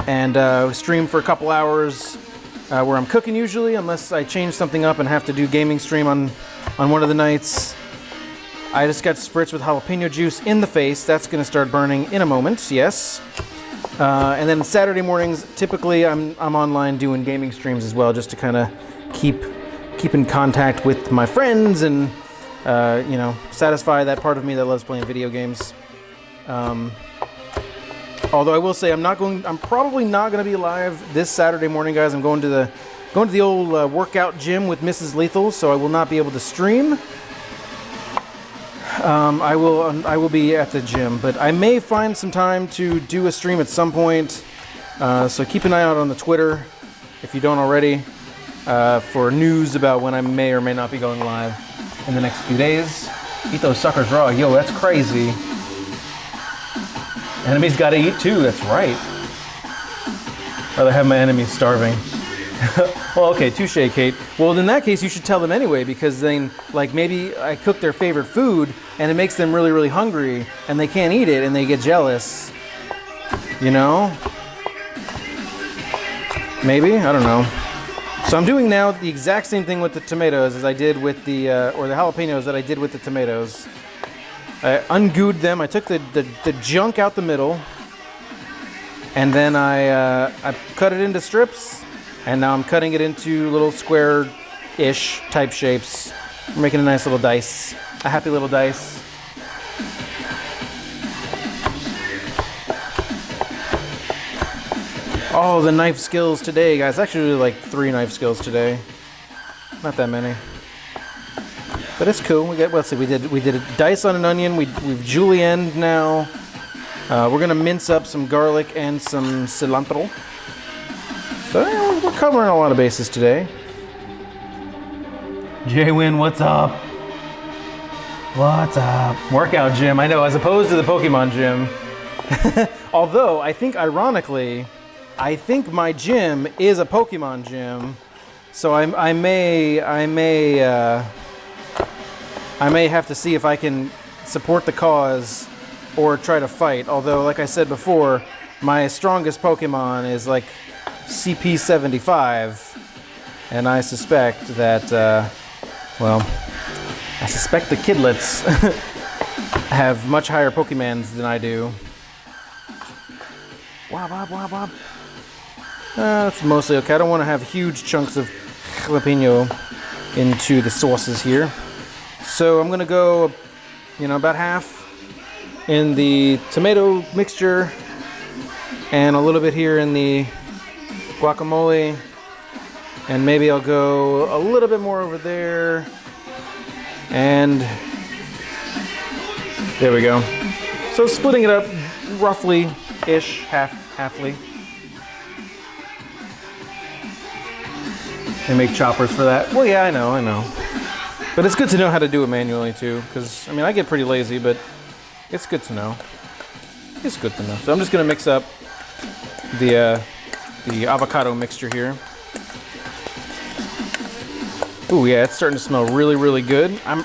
and stream for a couple hours where I'm cooking usually, unless I change something up and have to do gaming stream on one of the nights. I just got spritzed with jalapeno juice in the face. That's going to start burning in a moment. Yes. And then Saturday mornings, typically I'm online doing gaming streams as well, just to kind of keep in contact with my friends and satisfy that part of me that loves playing video games. Although I will say I'm probably not going to be live this Saturday morning, guys. I'm going to the old workout gym with Mrs. Lethal, so I will not be able to stream. I will be at the gym, but I may find some time to do a stream at some point. So keep an eye out on the Twitter, if you don't already, for news about when I may or may not be going live in the next few days. Eat those suckers raw. Yo, that's crazy. Enemies gotta eat too, that's right. Rather have my enemies starving. Well, okay, touche, Kate. Well, in that case, you should tell them anyway, because then, like, maybe I cook their favorite food, and it makes them really, really hungry, and they can't eat it, and they get jealous. You know? Maybe? I don't know. So I'm doing now the exact same thing with the tomatoes as I did with the jalapenos that I did with the tomatoes. I ungooed them. I took the junk out the middle, and then I cut it into strips, and now I'm cutting it into little square-ish type shapes. We're making a nice little dice, a happy little dice. Oh, the knife skills today, guys. Actually, like 3 knife skills today. Not that many. But it's cool. We did a dice on an onion. We've julienned now. We're gonna mince up some garlic and some cilantro. So yeah, we're covering a lot of bases today. Jay-Win, what's up? What's up? Workout gym, I know, as opposed to the Pokemon gym. Although I think, ironically, my gym is a Pokemon gym, so I may have to see if I can support the cause or try to fight. Although, like I said before, my strongest Pokemon is like CP75, and I suspect that, I suspect the kidlets have much higher Pokemons than I do. Wob, wob, wob, wob. That's mostly okay. I don't want to have huge chunks of jalapeno into the sauces here. So I'm going to go, about half in the tomato mixture and a little bit here in the guacamole. And maybe I'll go a little bit more over there. And there we go. So splitting it up roughly-ish, halfly. They make choppers for that. Well, yeah, I know. But it's good to know how to do it manually too, because I get pretty lazy, but it's good to know. It's good to know. So I'm just gonna mix up the avocado mixture here. Ooh, yeah, it's starting to smell really, really good. I can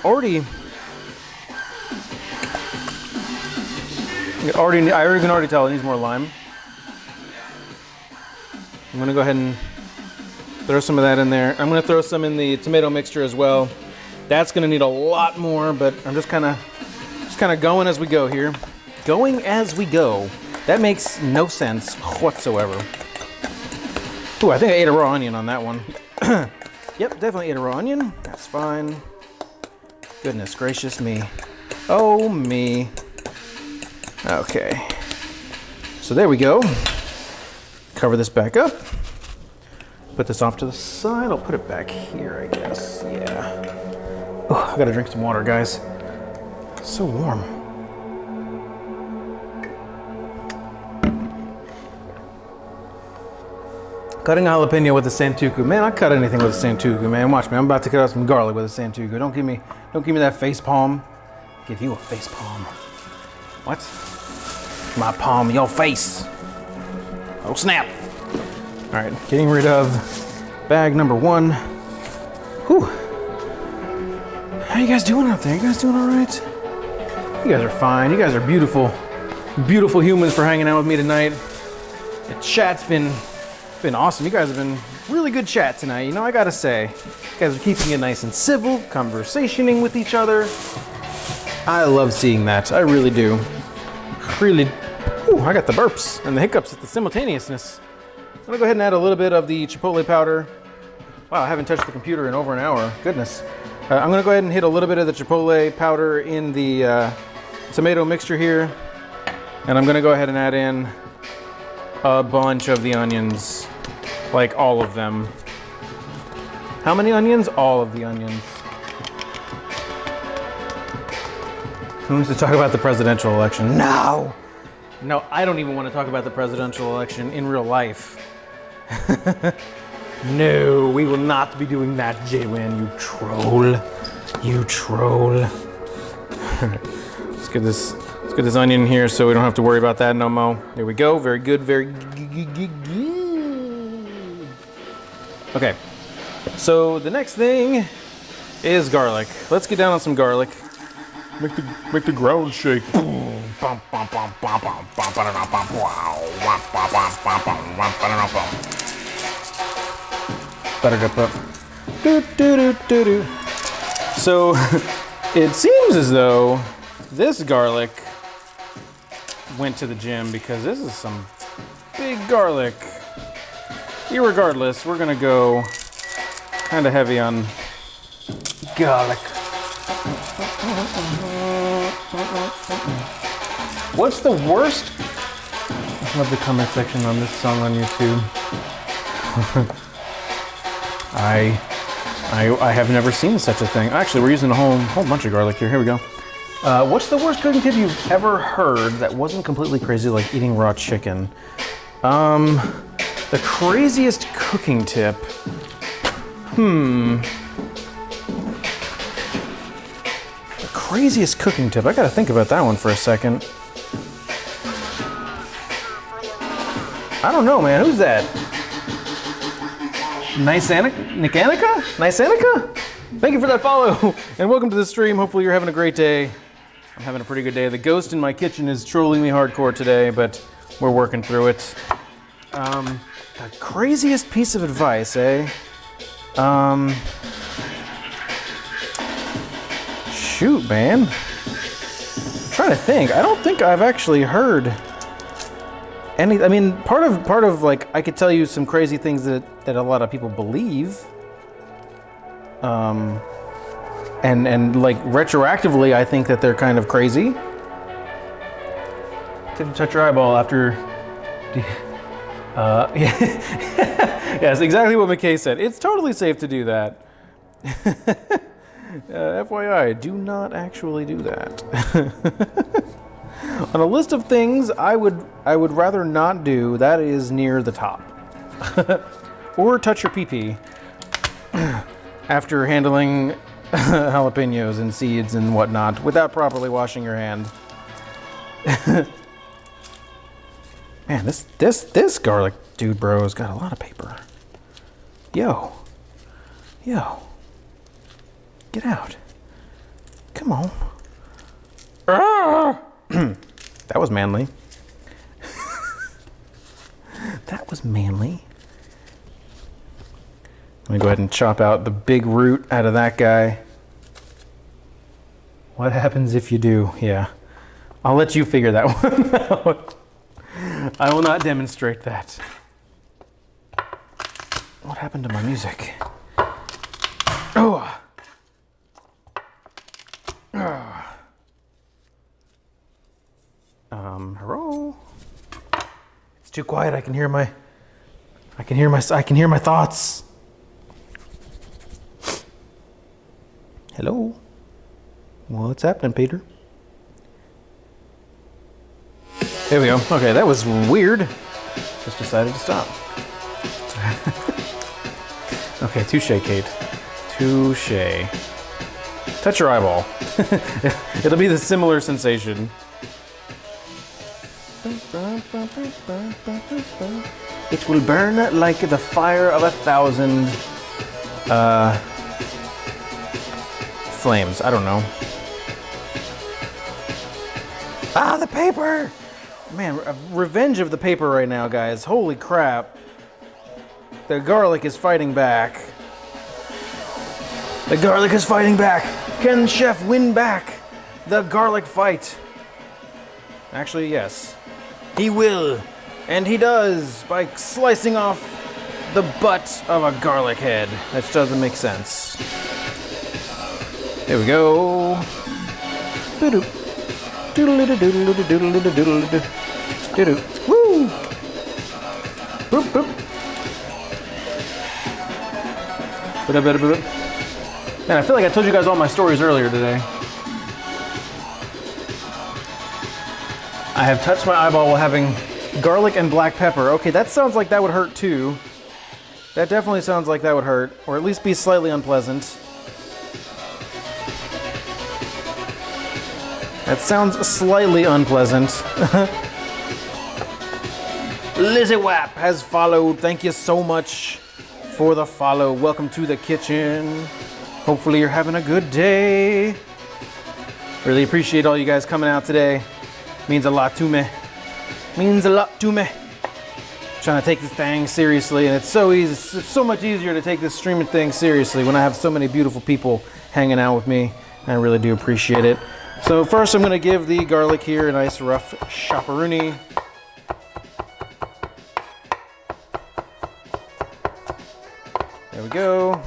already tell it needs more lime. I'm gonna go ahead and throw some of that in there. I'm gonna throw some in the tomato mixture as well. That's gonna need a lot more, but I'm just kind of going as we go here. Going as we go. That makes no sense whatsoever. Ooh, I think I ate a raw onion on that one. Yep, definitely ate a raw onion. That's fine. Goodness gracious me. Oh, me. Okay. So there we go. Cover this back up. Put this off to the side. I'll put it back here, I guess. Yeah. Oh, I gotta drink some water, guys. It's so warm. Cutting a jalapeno with a santuku. Man, I cut anything with a santuku, man. Watch me. I'm about to cut out some garlic with a santuku. Don't give me that face palm. Give you a face palm. What? My palm, your face. Oh, snap. All right, getting rid of bag number 1. Whew. How you guys doing out there? You guys doing all right? You guys are fine. You guys are beautiful, beautiful humans for hanging out with me tonight. The chat's been awesome. You guys have been really good chat tonight. You know, I gotta say, you guys are keeping it nice and civil, conversationing with each other. I love seeing that. I really do. Really. Ooh, I got the burps and the hiccups at the simultaneousness. I'm gonna go ahead and add a little bit of the chipotle powder. Wow, I haven't touched the computer in over an hour. Goodness. I'm gonna go ahead and hit a little bit of the chipotle powder in the tomato mixture here. And I'm gonna go ahead and add in a bunch of the onions. Like all of them. How many onions? All of the onions. Who wants to talk about the presidential election? No! No, I don't even want to talk about the presidential election in real life. No, we will not be doing that, Jalen, you troll. You troll. Let's get this onion in here so we don't have to worry about that no more. There we go. Very good, very good. Okay, so the next thing is garlic. Let's get down on some garlic. Make the ground shake. So it seems as though this garlic went to the gym because this is some big garlic. Irregardless, we're gonna go kind of heavy on garlic. What's the worst? I love the comment section on this song on YouTube. I have never seen such a thing. Actually, we're using a whole bunch of garlic here. Here we go. What's the worst cooking tip you've ever heard that wasn't completely crazy, like eating raw chicken? The craziest cooking tip. The craziest cooking tip. I gotta think about that one for a second. I don't know, man. Who's that? Nicanica? Thank you for that follow, and welcome to the stream. Hopefully you're having a great day. I'm having a pretty good day. The ghost in my kitchen is trolling me hardcore today, but we're working through it. The craziest piece of advice, eh? Shoot, man. I'm trying to think. I don't think I've actually heard any. I mean, part of like I could tell you some crazy things that a lot of people believe. And like retroactively, I think that they're kind of crazy. Didn't touch your eyeball after. Yes, exactly what McKay said. It's totally safe to do that. FYI, do not actually do that. On a list of things I would rather not do, that is near the top. Or touch your pee-pee after handling jalapenos and seeds and whatnot without properly washing your hand. Man, this garlic dude, bro, has got a lot of paper. Yo. Get out. Come on. That was manly. That was manly. Let me go ahead and chop out the big root out of that guy. What happens if you do? Yeah. I'll let you figure that one out. I will not demonstrate that. What happened to my music? Oh. Hello? It's too quiet. I can hear my thoughts. Hello? What's happening, Peter? There we go. Okay, that was weird. Just decided to stop. Okay, touche, Kate. Touche. Touch your eyeball. It'll be the similar sensation. It will burn like the fire of 1,000 flames. I don't know. Ah, the paper! Man, revenge of the paper right now, guys. Holy crap. The garlic is fighting back. The garlic is fighting back. Can Chef win back the garlic fight? Actually, yes. He will. And he does by slicing off the butt of a garlic head. That doesn't make sense. There we go. Doo-doo. Doodle-doo-doo-doo-doo-doo-doo-doo-doo-doo. Doo-doo. Woo! Boop, boop. Man, I feel like I told you guys all my stories earlier today. I have touched my eyeball while having garlic and black pepper. Okay, that sounds like that would hurt too. That definitely sounds like that would hurt, or at least be slightly unpleasant. That sounds slightly unpleasant. Lizzie Wap has followed. Thank you so much for the follow. Welcome to the kitchen. Hopefully you're having a good day. Really appreciate all you guys coming out today. Means a lot to me. Means a lot to me. Trying to take this thing seriously, and it's so easy. It's so much easier to take this streaming thing seriously when I have so many beautiful people hanging out with me. And I really do appreciate it. So first I'm going to give the garlic here a nice rough chopperoonie. There we go.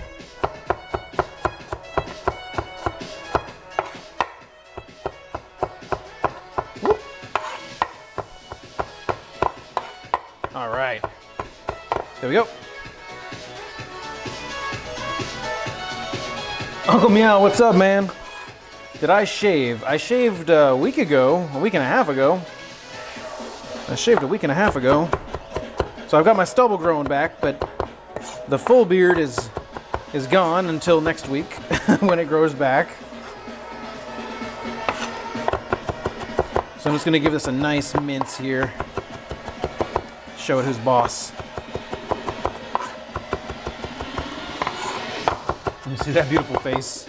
Whoop. All right. There we go. Uncle Meow, what's up, man? Did I shave? I shaved a week and a half ago. So I've got my stubble growing back, but the full beard is gone until next week when it grows back. So I'm just gonna give this a nice mince here. Show it who's boss. Let me see that beautiful face.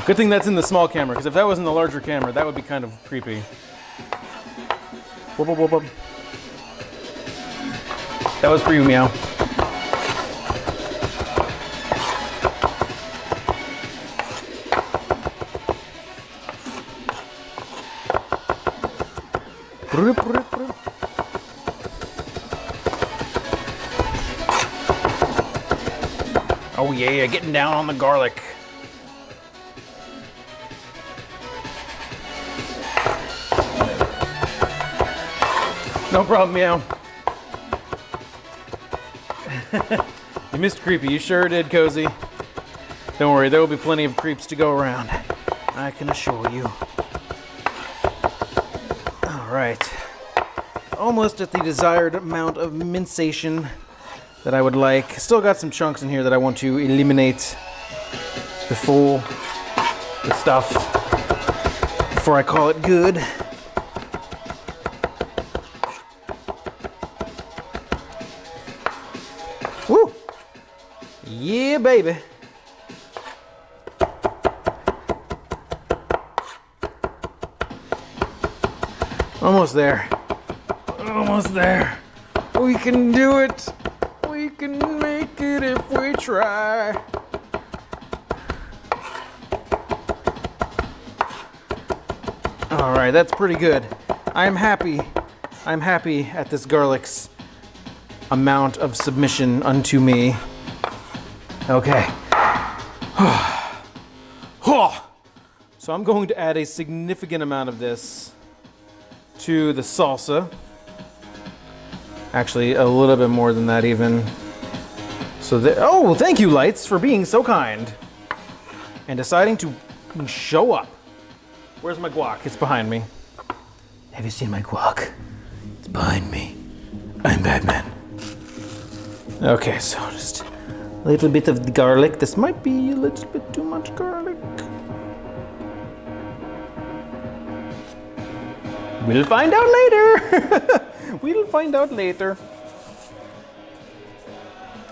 Good thing that's in the small camera, because if that was in the larger camera, that would be kind of creepy. Whoop, whoop, whoop, whoop. That was for you, Meow. Oh yeah, getting down on the garlic. No problem, Meow. You missed creepy. You sure did, Cozy. Don't worry, there will be plenty of creeps to go around. I can assure you. All right. Almost at the desired amount of mincation that I would like. Still got some chunks in here that I want to eliminate before I call it good. Woo! Yeah, baby. Almost there. Almost there. We can do it. We can make it if we try. All right, that's pretty good. I'm happy at this garlic's amount of submission unto me. Okay. So I'm going to add a significant amount of this to the salsa. Actually, a little bit more than that even. So oh, thank you, Lights, for being so kind and deciding to show up. Where's my guac? It's behind me. Have you seen my guac? It's behind me. I'm Batman. Okay, so just a little bit of the garlic. This might be a little bit too much garlic. We'll find out later. We'll find out later.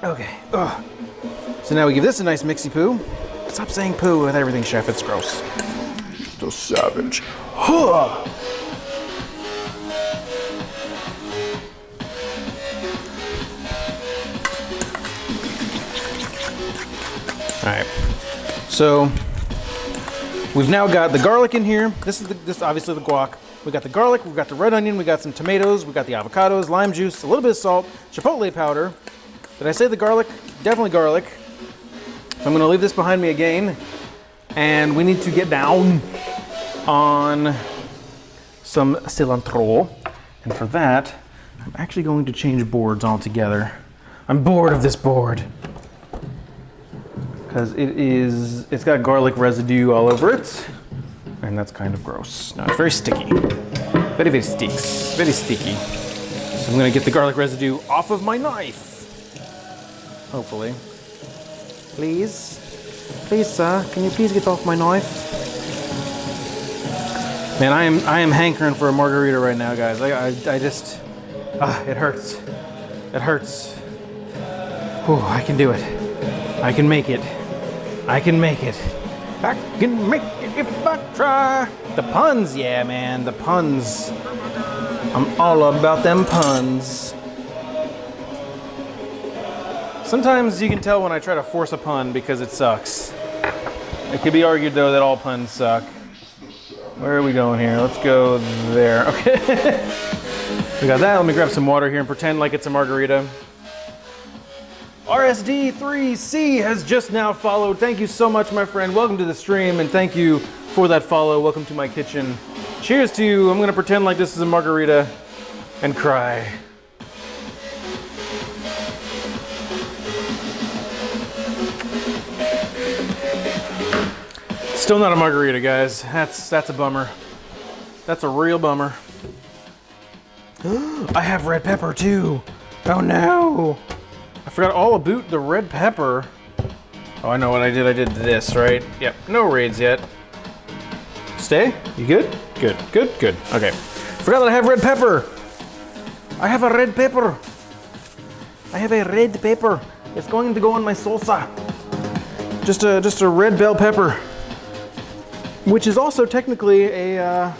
Okay. Ugh. So now we give this a nice mixy poo. Stop saying poo with everything, chef. It's gross. So savage. Huh. All right. So we've now got the garlic in here. This is obviously the guac. We got the garlic, we got the red onion, we got some tomatoes, we got the avocados, lime juice, a little bit of salt, chipotle powder. Did I say the garlic? Definitely garlic. So I'm gonna leave this behind me again. And we need to get down on some cilantro. And for that, I'm actually going to change boards altogether. I'm bored of this board. Because it's got garlic residue all over it. And that's kind of gross. No, it's very sticky. Very, very sticks. Very sticky. So I'm gonna get the garlic residue off of my knife. Hopefully. Please? Please, sir, can you please get off my knife? Man, I am hankering for a margarita right now, guys. I just, it hurts. It hurts. Whew, I can do it. I can make it. I can make it. I can make it if I try. The puns, yeah, man, the puns. I'm all about them puns. Sometimes you can tell when I try to force a pun because it sucks. It could be argued, though, that all puns suck. Where are we going here? Let's go there. Okay. We got that. Let me grab some water here and pretend like it's a margarita. RSD3C has just now followed. Thank you so much, my friend. Welcome to the stream, and thank you for that follow. Welcome to my kitchen. Cheers to you. I'm going to pretend like this is a margarita and cry. Still not a margarita, guys. That's a bummer. That's a real bummer. I have red pepper, too. Oh, no. I forgot all about the red pepper. Oh, I know what I did. I did this, right? Yep, no raids yet. Stay? You good? Good, good, good. Okay. Forgot that I have red pepper. I have a red pepper. I have a red pepper. It's going to go on my salsa. Just a red bell pepper. Which is also technically a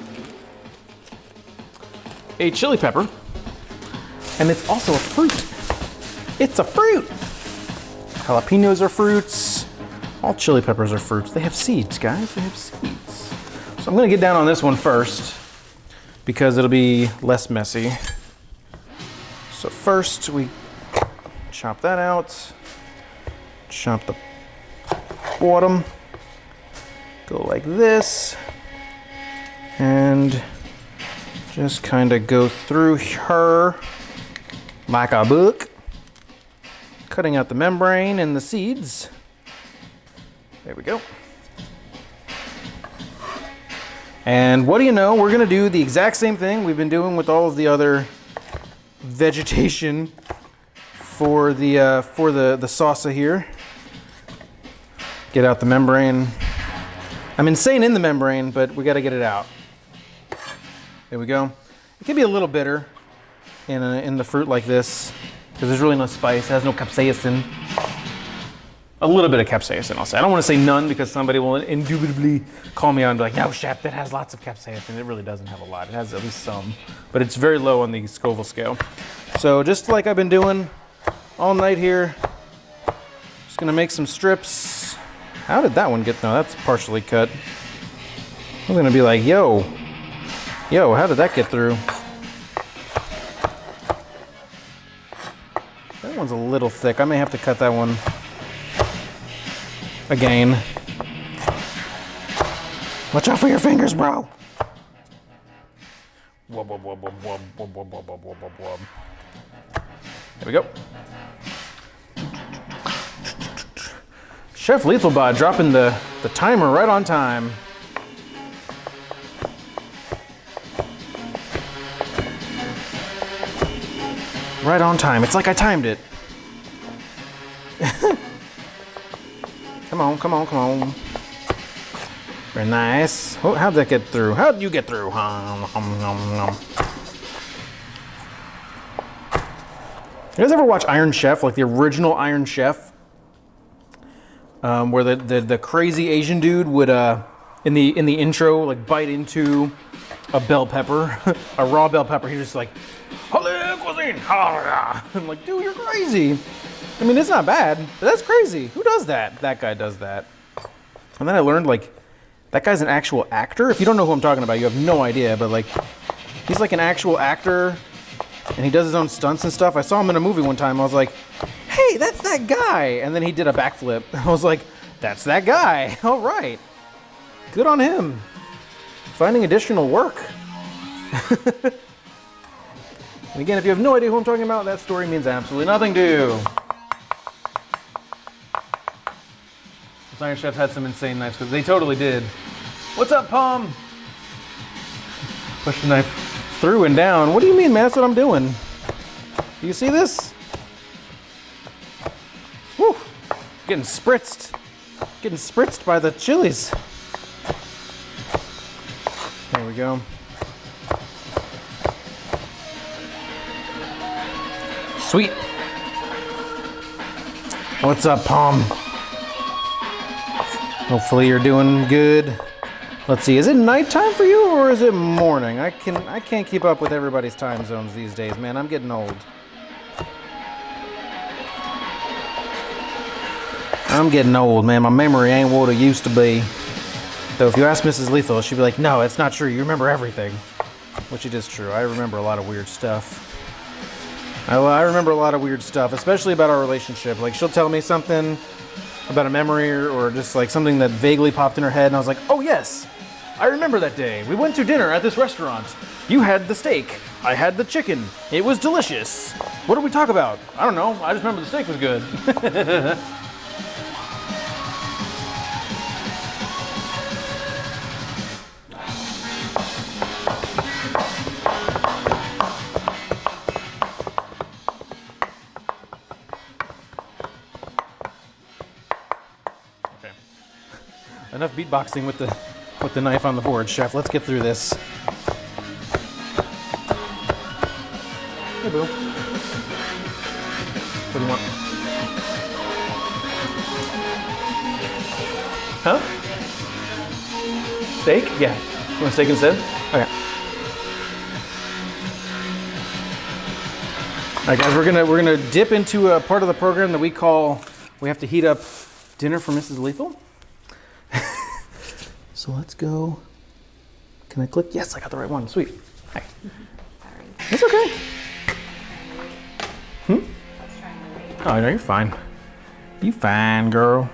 chili pepper. And it's also a fruit. It's a fruit! Jalapenos are fruits. All chili peppers are fruits. They have seeds, guys. They have seeds. So I'm gonna get down on this one first because it'll be less messy. So first we chop that out. Chop the bottom. Go like this. And just kind of go through her like a book. Cutting out the membrane and the seeds. There we go. And what do you know? We're gonna do the exact same thing we've been doing with all of the other vegetation for the salsa here. Get out the membrane. I'm insane in the membrane, but we gotta get it out. There we go. It can be a little bitter in the fruit like this, because there's really no spice. It has no capsaicin. A little bit of capsaicin, I'll say. I don't want to say none because somebody will indubitably call me on and be like, no, chef, that has lots of capsaicin. It really doesn't have a lot. It has at least some, but it's very low on the Scoville scale. So just like I've been doing all night here, just gonna make some strips. How did that one get? No, that's partially cut. I'm gonna be like, yo, how did that get through? That one's a little thick. I may have to cut that one again. Watch out for your fingers, bro. Wub, wub, wub, wub, wub, wub, wub, wub, wub, wub, wub. There we go. Chef Lethalbot dropping the timer right on time. Right on time. It's like I timed it. Come on, come on, come on. Very nice. Oh, how'd that get through? How'd you get through? You guys ever watch Iron Chef, like the original Iron Chef? Where the crazy Asian dude would in the intro like bite into a bell pepper, a raw bell pepper. He's just like, "Holy cuisine!" I'm like, dude, you're crazy. I mean, it's not bad, but that's crazy. Who does that? That guy does that. And then I learned like that guy's an actual actor. If you don't know who I'm talking about, you have no idea. But like, he's like an actual actor. And he does his own stunts and stuff. I saw him in a movie one time. I was like, hey, that's that guy. And then he did a backflip. I was like, that's that guy. All right. Good on him. Finding additional work. And again, if you have no idea who I'm talking about, that story means absolutely nothing to you. Those Iron Chefs had some insane knives, because they totally did. What's up, Palm? Push the knife through and down. What do you mean, man? That's what I'm doing. Do you see this? Woo! Getting spritzed. Getting spritzed by the chilies. There we go. Sweet. What's up, Palm? Hopefully you're doing good. Let's see, is it nighttime for you or is it morning? I can't keep up with everybody's time zones these days, man. I'm getting old. I'm getting old, man. My memory ain't what it used to be. Though if you ask Mrs. Lethal, she'd be like, no, it's not true. You remember everything. Which it is true. I remember a lot of weird stuff. I remember a lot of weird stuff, especially about our relationship. Like, she'll tell me something about a memory or just like something that vaguely popped in her head, and I was like, oh yes, I remember that day. We went to dinner at this restaurant. You had the steak. I had the chicken. It was delicious. What did we talk about? I don't know. I just remember the steak was good. Okay. Enough beatboxing with the knife on the board, Chef. Let's get through this. Hey, boo. What do you want? Huh? Steak? Yeah. You want steak instead? Okay. All right, guys. We're gonna dip into a part of the program that we have to heat up dinner for Mrs. Lethal. So let's go. Can I click? Yes, I got the right one. Sweet. Hi. Sorry. It's okay. Oh, no, you're fine. You fine, girl.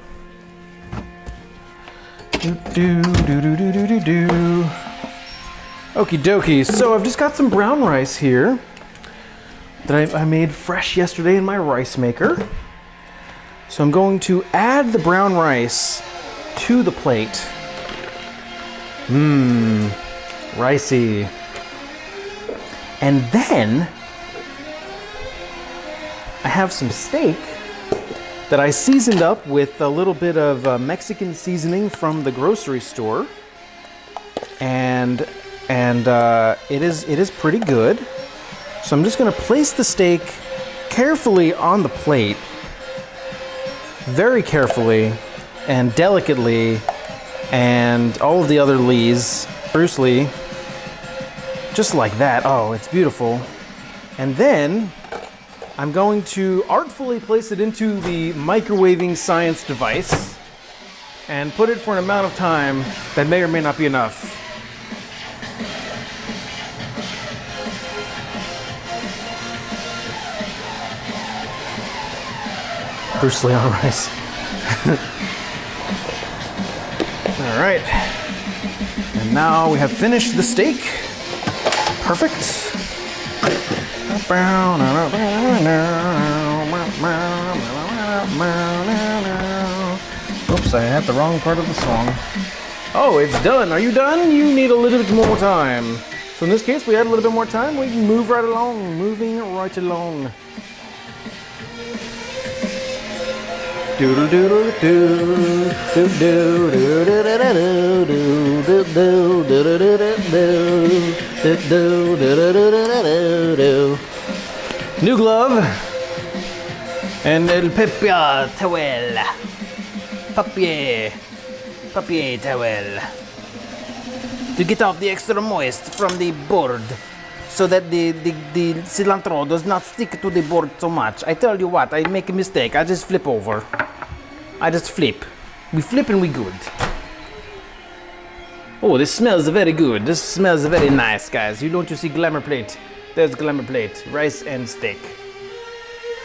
Do. Okie dokie. So I've just got some brown rice here that I made fresh yesterday in my rice maker. So I'm going to add the brown rice to the plate. Ricey. And then I have some steak that I seasoned up with a little bit of Mexican seasoning from the grocery store, and it is pretty good. So I'm just going to place the steak carefully on the plate, very carefully and delicately, and all of the other Lees, Bruce Lee, just like that. Oh, it's beautiful. And then I'm going to artfully place it into the microwaving science device and put it for an amount of time that may or may not be enough. Bruce Lee on rice. All right. And now we have finished the steak. Perfect. Oops, I had the wrong part of the song. Oh, it's done. Are you done? You need a little bit more time. So in this case, we had a little bit more time. We can move right along, moving right along. Doodle doodle doo, doo doo doo doo doo doo doo doo doo. New glove and el papier towel. Papier towel. To get off the extra moist from the board, so that the cilantro does not stick to the board so much. I tell you what, I make a mistake. I just flip over. I just flip. We flip and we good. Oh, this smells very good. This smells very nice, guys. You see glamour plate. There's glamour plate. Rice and steak.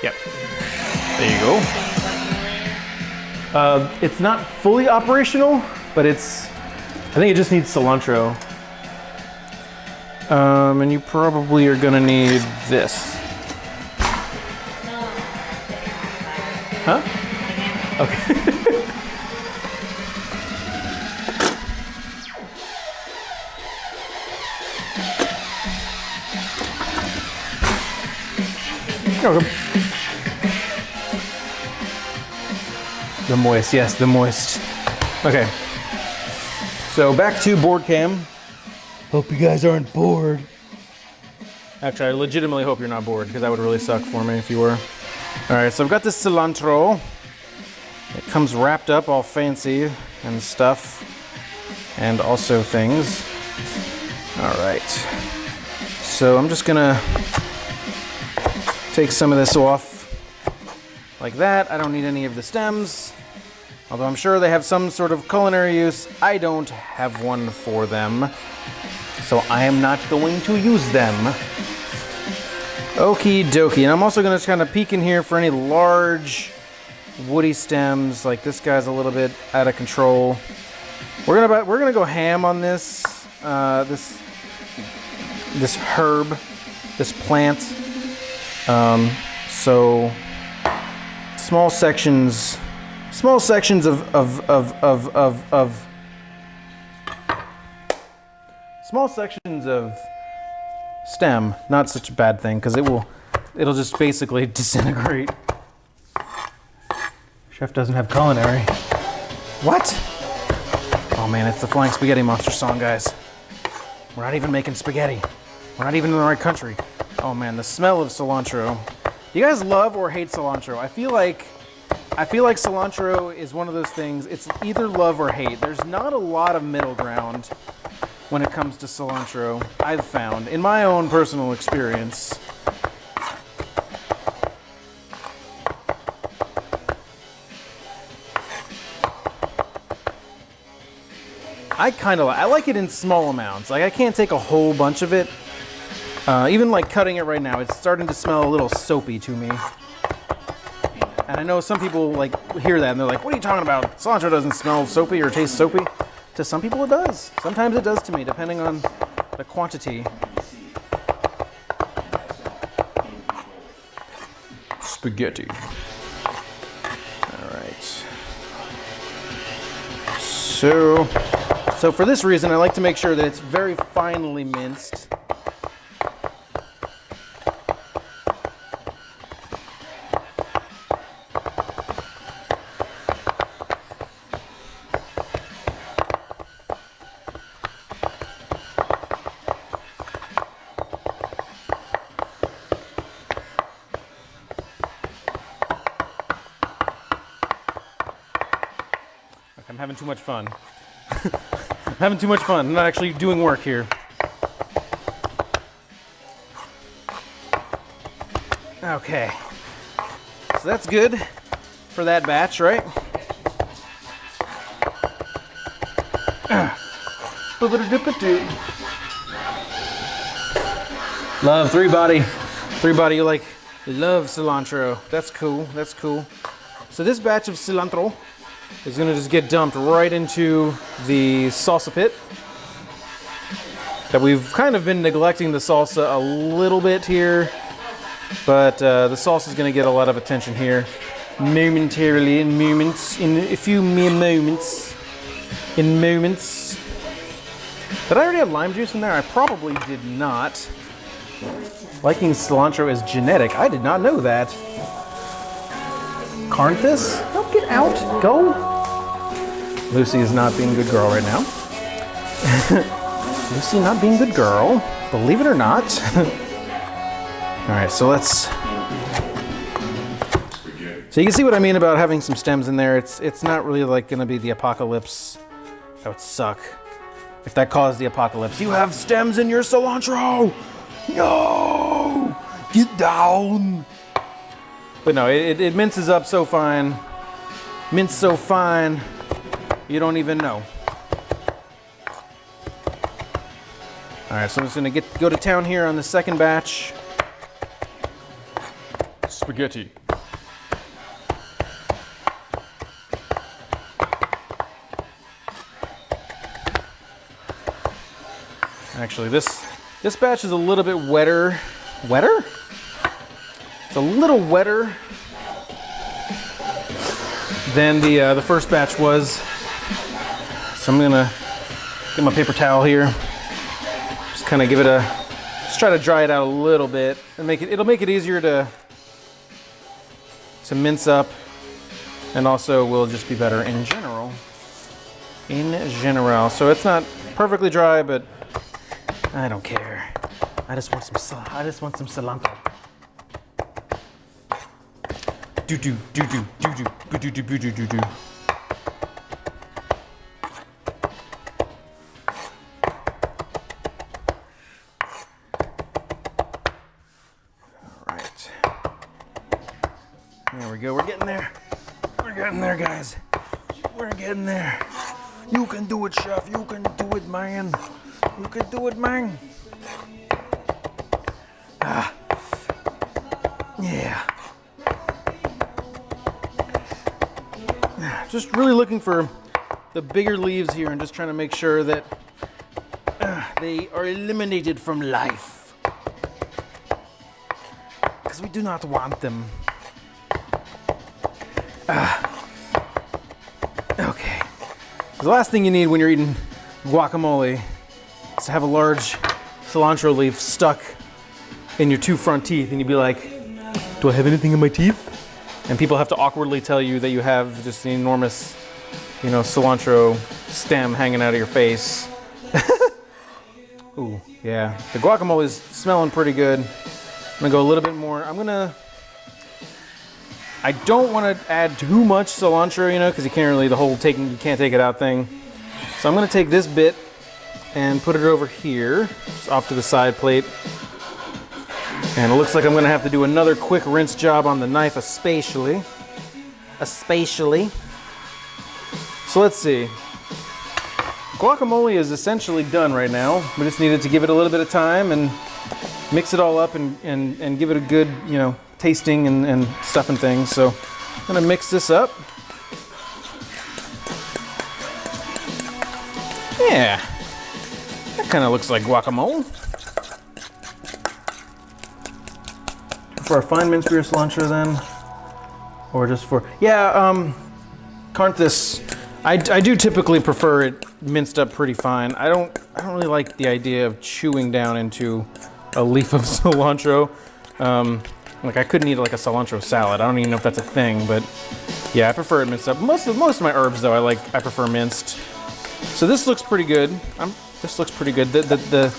Yep. There you go. It's not fully operational, but I think it just needs cilantro. And you probably are gonna need this. Huh? Okay. Okay. The moist, yes, the moist. Okay. So back to board cam. Hope you guys aren't bored. Actually, I legitimately hope you're not bored, because that would really suck for me if you were. All right, so I've got this cilantro. It comes wrapped up all fancy and stuff, and also things. All right. So I'm just gonna take some of this off like that. I don't need any of the stems. Although I'm sure they have some sort of culinary use, I don't have one for them. So I am not going to use them. Okie dokie. And I'm also going to kind of peek in here for any large woody stems. Like this guy's a little bit out of control. We're gonna go ham on this this herb, this plant. So small sections of stem, not such a bad thing, because it'll just basically disintegrate. Chef doesn't have culinary. What? Oh man, it's the Flying Spaghetti Monster song, guys. We're not even making spaghetti. We're not even in the right country. Oh man, the smell of cilantro. Do you guys love or hate cilantro? I feel like cilantro is one of those things, it's either love or hate. There's not a lot of middle ground when it comes to cilantro, I've found, in my own personal experience. I like it in small amounts. Like, I can't take a whole bunch of it. Even like cutting it right now, it's starting to smell a little soapy to me. And I know some people like hear that and they're like, what are you talking about? Cilantro doesn't smell soapy or taste soapy. To some people it does. Sometimes it does to me, depending on the quantity. Spaghetti. All right. So for this reason, I like to make sure that it's very finely minced. I'm having too much fun. I'm having too much fun. I'm not actually doing work here. Okay. So that's good for that batch, right? Love three body. You like love cilantro. That's cool. That's cool. So this batch of cilantro is gonna just get dumped right into the salsa pit. That we've kind of been neglecting the salsa a little bit here, but the salsa is gonna get a lot of attention here momentarily, in moments, in a few mere moments, in moments. Did I already have lime juice in there? I probably did not. Liking cilantro is genetic. I did not know that. Carnthus? Oh, get out. Go. Lucy is not being a good girl right now. Lucy not being a good girl. Believe it or not. All right, so let's... So you can see what I mean about having some stems in there. It's not really like gonna be the apocalypse. That would suck. If that caused the apocalypse. You have stems in your cilantro! No! Get down! But no, it minces up so fine. Minced so fine, you don't even know. All right, so I'm just gonna go to town here on the second batch. Spaghetti. Actually, this batch is a little bit wetter. Wetter? It's a little wetter than the first batch was. So I'm gonna get my paper towel here. Just kind of give it just try to dry it out a little bit and it'll make it easier to mince up, and also will just be better in general. So it's not perfectly dry, but I don't care. I just want some cilantro. Do do do do do do do do do do do do. All right. There we go. We're getting there. We're getting there, guys. We're getting there. You can do it, chef. You can do it, man. You can do it, man. Ah. Yeah. Just really looking for the bigger leaves here and just trying to make sure that they are eliminated from life. Because we do not want them. Okay. The last thing you need when you're eating guacamole is to have a large cilantro leaf stuck in your two front teeth, and you'd be like, do I have anything in my teeth? And people have to awkwardly tell you that you have just an enormous, cilantro stem hanging out of your face. Ooh, yeah. The guacamole is smelling pretty good. I'm gonna go a little bit more. I don't want to add too much cilantro, because you can't really, you can't take it out thing. So I'm gonna take this bit and put it over here, just off to the side plate. And it looks like I'm gonna have to do another quick rinse job on the knife, especially. So let's see. Guacamole is essentially done right now. We just needed to give it a little bit of time and mix it all up and give it a good, tasting and stuff and things. So I'm gonna mix this up. Yeah, that kind of looks like guacamole. For a fine minced beer cilantro then, or just for, Carnthus, I do typically prefer it minced up pretty fine. I don't really like the idea of chewing down into a leaf of cilantro. I couldn't eat like a cilantro salad. I don't even know if that's a thing, but yeah, I prefer it minced up. Most of my herbs though, I prefer minced. So this looks pretty good. This looks pretty good. The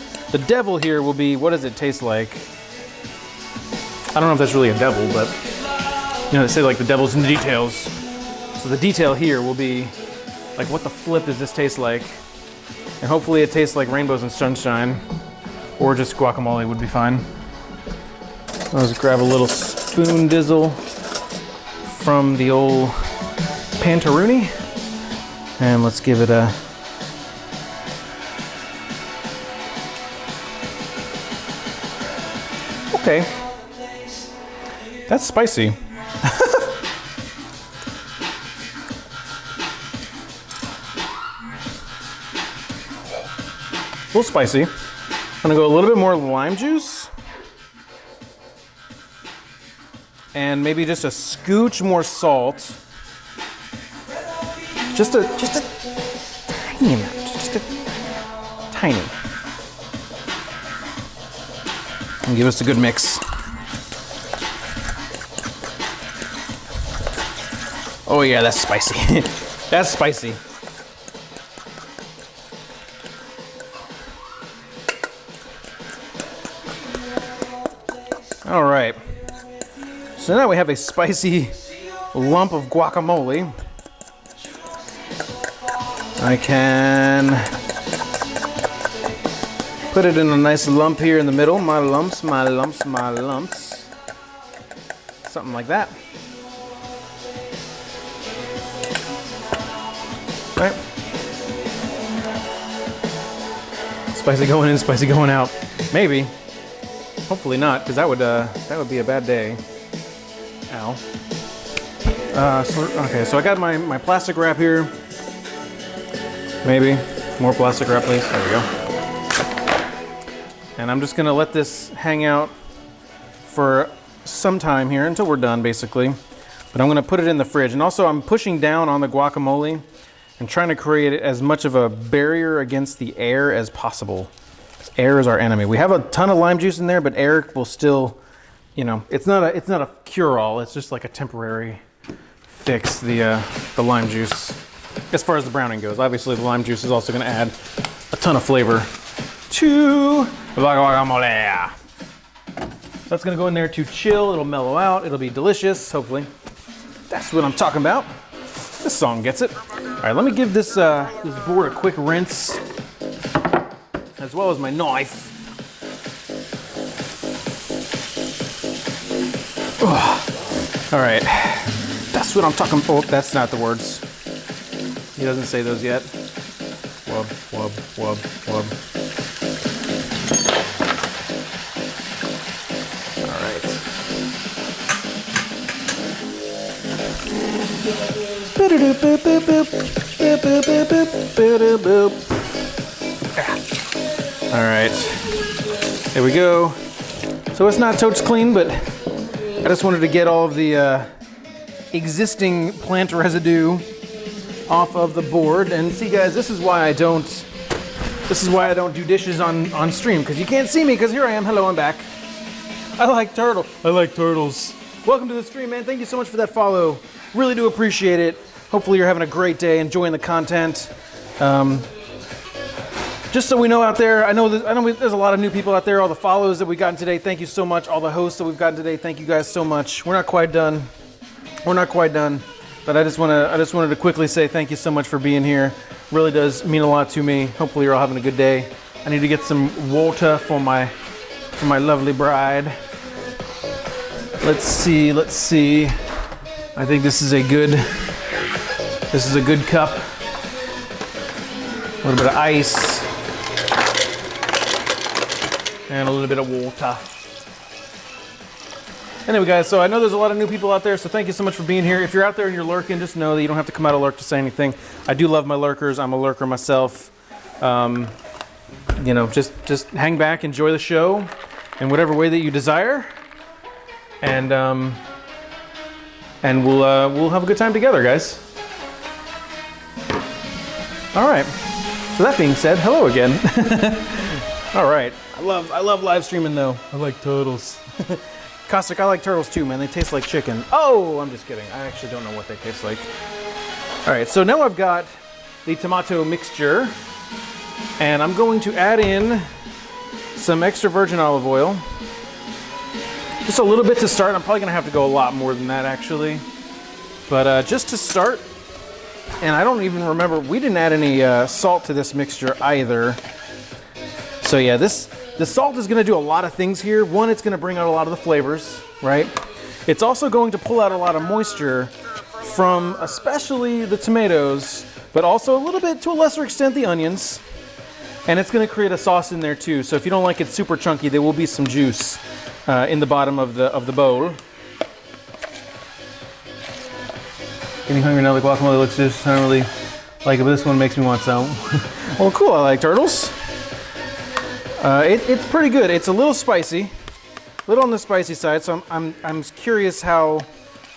devil here will be, what does it taste like? I don't know if that's really a devil, but they say like the devil's in the details. So the detail here will be like, what the flip does this taste like? And hopefully it tastes like rainbows and sunshine, or just guacamole would be fine. I'll just grab a little spoon dizzle from the old Pantaroonie, and let's give it a okay. That's spicy. A little spicy. I'm gonna go a little bit more lime juice. And maybe just a scooch more salt. Just a tiny amount. Just a tiny. And give us a good mix. Oh yeah, that's spicy. That's spicy. All right. So now we have a spicy lump of guacamole. I can put it in a nice lump here in the middle. My lumps, my lumps, my lumps. Something like that. Right. Spicy going in, spicy going out. Maybe. Hopefully not, because that would be a bad day. Ow. Okay, so I got my plastic wrap here. Maybe. More plastic wrap, please. There we go. And I'm just gonna let this hang out for some time here until we're done, basically. But I'm gonna put it in the fridge. And also I'm pushing down on the guacamole and trying to create as much of a barrier against the air as possible. Air is our enemy. We have a ton of lime juice in there, but air will still, you know, it's not a cure-all. It's just like a temporary fix, the lime juice. As far as the browning goes, obviously the lime juice is also going to add a ton of flavor to the guacamole. So that's going to go in there to chill. It'll mellow out. It'll be delicious, hopefully. That's what I'm talking about. This song gets it. All right, let me give this board a quick rinse, as well as my knife. Ugh. All right, that's what I'm talking about. Oh, that's not the words. He doesn't say those yet. Wub, wub, wub, wub. All right. All right, there we go. So it's not totes clean, but I just wanted to get all of the existing plant residue off of the board. And see, guys, this is why I don't do dishes on stream, because you can't see me, because here I am. Hello, I'm back. I like turtles. Welcome to the stream, man. Thank you so much for that follow. Really do appreciate it. Hopefully you're having a great day, enjoying the content. Just so we know out there, I know there's a lot of new people out there. All the follows that we've gotten today, thank you so much. All the hosts that we've gotten today, thank you guys so much. We're not quite done. But I just wanted to quickly say thank you so much for being here. Really does mean a lot to me. Hopefully you're all having a good day. I need to get some water for my lovely bride. Let's see. I think this is a good cup. A little bit of ice. And a little bit of water. Anyway, guys, so I know there's a lot of new people out there, so thank you so much for being here. If you're out there and you're lurking, just know that you don't have to come out of lurk to say anything. I do love my lurkers. I'm a lurker myself. You know, just hang back, enjoy the show in whatever way that you desire, and we'll have a good time together, guys. All right. So that being said, hello again. All right. I love live streaming though. I like turtles. Caustic, I like turtles too, man. They taste like chicken. Oh, I'm just kidding. I actually don't know what they taste like. All right, so now I've got the tomato mixture, and I'm going to add in some extra virgin olive oil. Just a little bit to start. I'm probably gonna have to go a lot more than that actually. But just to start, and I don't even remember, we didn't add any salt to this mixture either. So yeah, the salt is going to do a lot of things here. One, it's going to bring out a lot of the flavors, right? It's also going to pull out a lot of moisture from especially the tomatoes, but also a little bit, to a lesser extent, the onions. And it's going to create a sauce in there too. So if you don't like it super chunky, there will be some juice in the bottom of the bowl. Getting hungry now. The guacamole looks just, I don't really like it, but this one makes me want some. Well, cool. I like turtles. It's pretty good. It's a little spicy, a little on the spicy side. So I'm curious how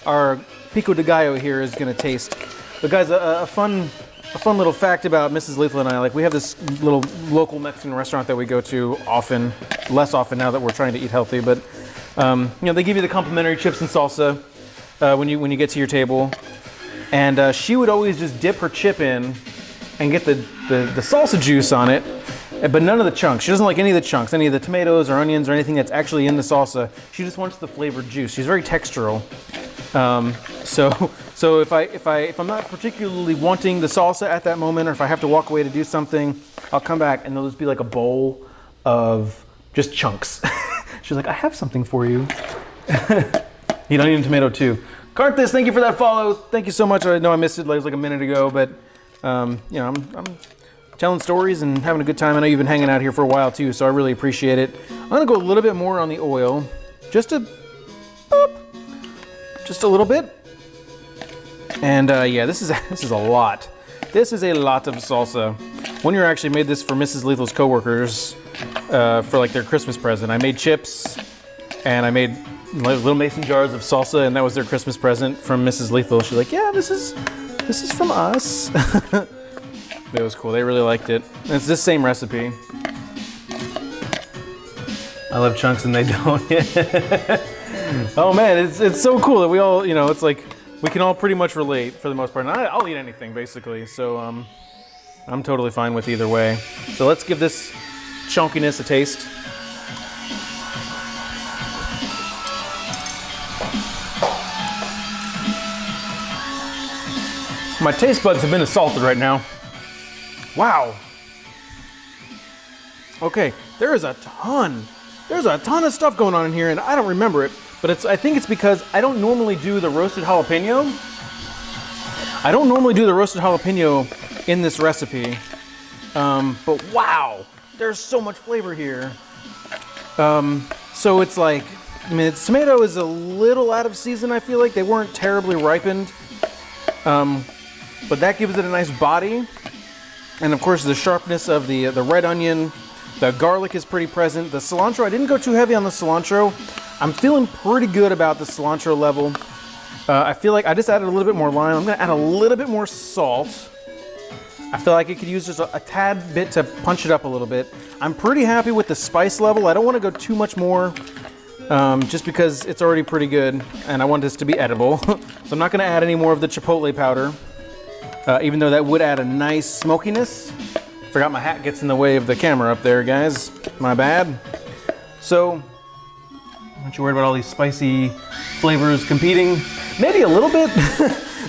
our pico de gallo here is going to taste. But guys, a fun a fun little fact about Mrs. Lethal and I, like we have this little local Mexican restaurant that we go to often, less often now that we're trying to eat healthy, but you know, they give you the complimentary chips and salsa when you get to your table. And she would always just dip her chip in and get the salsa juice on it, but none of the chunks. She doesn't like any of the chunks, any of the tomatoes or onions or anything that's actually in the salsa. She just wants the flavored juice. She's very textural. So if I'm not particularly wanting the salsa at that moment, or if I have to walk away to do something, I'll come back and there'll just be like a bowl of just chunks. She's like, I have something for you. Eat onion and tomato too. Carthus, thank you for that follow. Thank you so much. I know I missed it like a minute ago, but you know, I'm telling stories and having a good time. I know you've been hanging out here for a while too, so I really appreciate it. I'm gonna go a little bit more on the oil, just a little bit. And yeah, this is a lot. This is a lot of salsa. One year I actually made this for Mrs. Lethal's coworkers for like their Christmas present. I made chips and I made little mason jars of salsa, and that was their Christmas present from Mrs. Lethal. She's like, yeah, this is from us. It was cool. They really liked it. And it's this same recipe. I love chunks and they don't. Oh man, it's so cool that we all, you know, it's like we can all pretty much relate for the most part. And I'll eat anything basically, so I'm totally fine with either way. So let's give this chunkiness a taste. My taste buds have been assaulted right now. Wow. Okay, there's a ton of stuff going on in here, and I don't remember it, but I think it's because I don't normally do the roasted jalapeno. I don't normally do the roasted jalapeno in this recipe, but wow, there's so much flavor here. So it's like, I mean, its tomato is a little out of season, I feel like. They weren't terribly ripened, but that gives it a nice body. And of course, the sharpness of the red onion. The garlic is pretty present. The cilantro, I didn't go too heavy on the cilantro. I'm feeling pretty good about the cilantro level. I feel like I just added a little bit more lime. I'm gonna add a little bit more salt. I feel like it could use just a tad bit to punch it up a little bit. I'm pretty happy with the spice level. I don't wanna go too much more, just because it's already pretty good and I want this to be edible. So I'm not gonna add any more of the chipotle powder, even though that would add a nice smokiness. Forgot my hat gets in the way of the camera up there, guys. My bad. So, aren't you worried about all these spicy flavors competing? Maybe a little bit.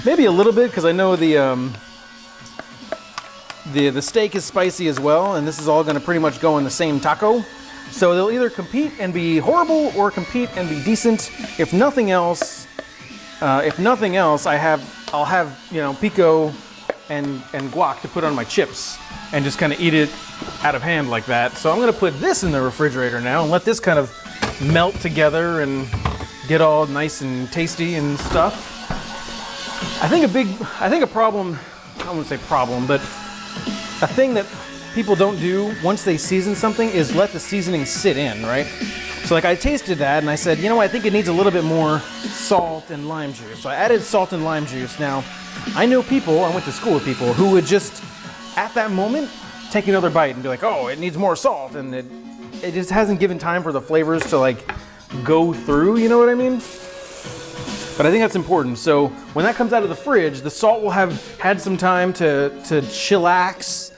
Maybe a little bit, because I know the steak is spicy as well, and this is all going to pretty much go in the same taco. So they'll either compete and be horrible or compete and be decent. If nothing else, I'll have, you know, pico and guac to put on my chips and just kind of eat it out of hand like that. So I'm gonna put this in the refrigerator now and let this kind of melt together and get all nice and tasty and stuff. I think a problem, I wouldn't say problem, but a thing that people don't do once they season something is let the seasoning sit in, right? So like I tasted that and I said, you know, I think it needs a little bit more salt and lime juice. So I added salt and lime juice. Now, I know people, I went to school with people who would just, at that moment, take another bite and be like, oh, it needs more salt. And it just hasn't given time for the flavors to like go through, you know what I mean? But I think that's important. So when that comes out of the fridge, the salt will have had some time to chillax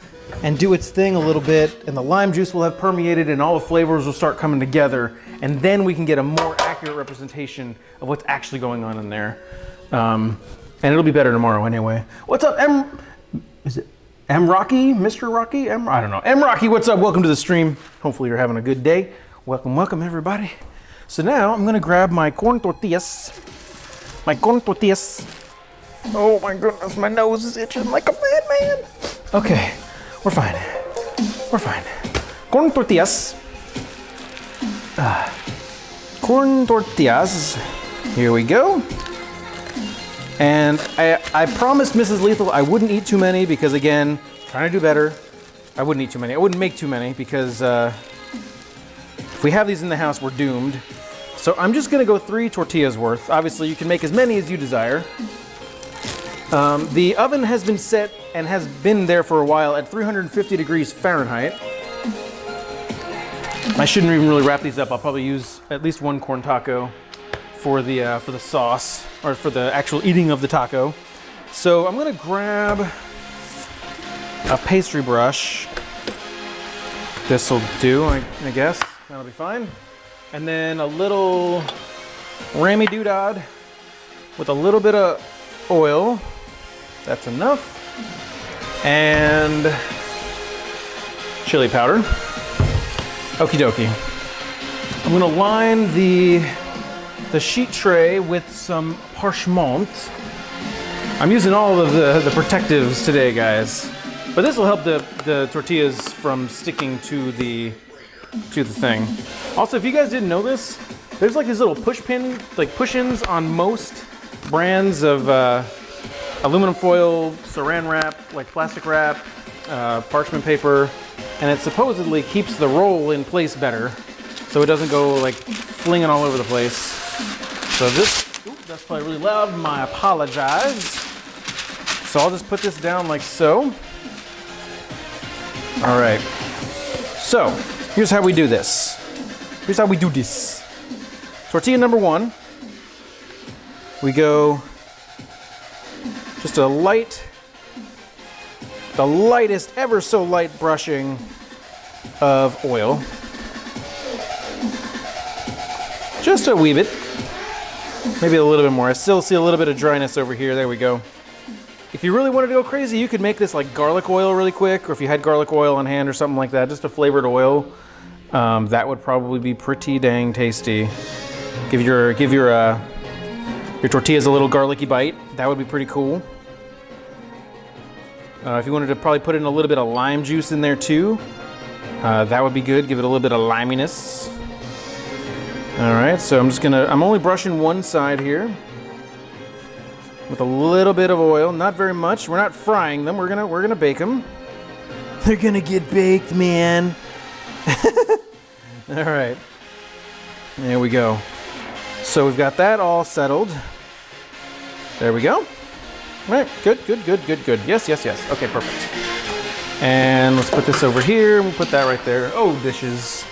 and do its thing a little bit, and the lime juice will have permeated and all the flavors will start coming together, and then we can get a more accurate representation of what's actually going on in there. And it'll be better tomorrow anyway. What's up, is it M Rocky? Mr. Rocky? I don't know. M Rocky, what's up? Welcome to the stream. Hopefully you're having a good day. Welcome everybody. So now I'm gonna grab my corn tortillas. Oh my goodness, my nose is itching like a madman. Okay, we're fine. Corn tortillas. Corn tortillas. Here we go. And I promised Mrs. Lethal I wouldn't eat too many because, again, trying to do better. I wouldn't eat too many. I wouldn't make too many because if we have these in the house, we're doomed. So I'm just gonna go 3 tortillas worth. Obviously, you can make as many as you desire. The oven has been set and has been there for a while at 350 degrees Fahrenheit. I shouldn't even really wrap these up. I'll probably use at least one corn taco for the sauce, or for the actual eating of the taco. So I'm gonna grab a pastry brush. This'll do, I guess. That'll be fine. And then a little Rammy Doodad with a little bit of oil. That's enough. And chili powder. Okie dokie. I'm gonna line the sheet tray with some parchment. I'm using all of the protectives today, guys. But this will help the tortillas from sticking to the thing. Also, if you guys didn't know this, there's like these little push-ins on most brands of aluminum foil, saran wrap, like plastic wrap, parchment paper, and it supposedly keeps the roll in place better, so it doesn't go like flinging all over the place. So this, that's probably really loud. I apologize. So I'll just put this down like so. All right. So here's how we do this. Here's how we do this. Tortilla number one. We go just the lightest, ever so light brushing of oil. Just a wee bit. Maybe a little bit more. I still see a little bit of dryness over here. There we go. If you really wanted to go crazy, you could make this like garlic oil really quick, or if you had garlic oil on hand or something like that, just a flavored oil. That would probably be pretty dang tasty. Give your tortillas a little garlicky bite. That would be pretty cool. If you wanted to probably put in a little bit of lime juice in there too, that would be good. Give it a little bit of liminess. All right, so I'm only brushing one side here with a little bit of oil, not very much. We're not frying them. We're gonna bake them. They're gonna get baked, man. All right, there we go. So we've got that all settled. There we go. All right, good. Yes. Okay, perfect. And let's put this over here. We'll put that right there. Oh, dishes.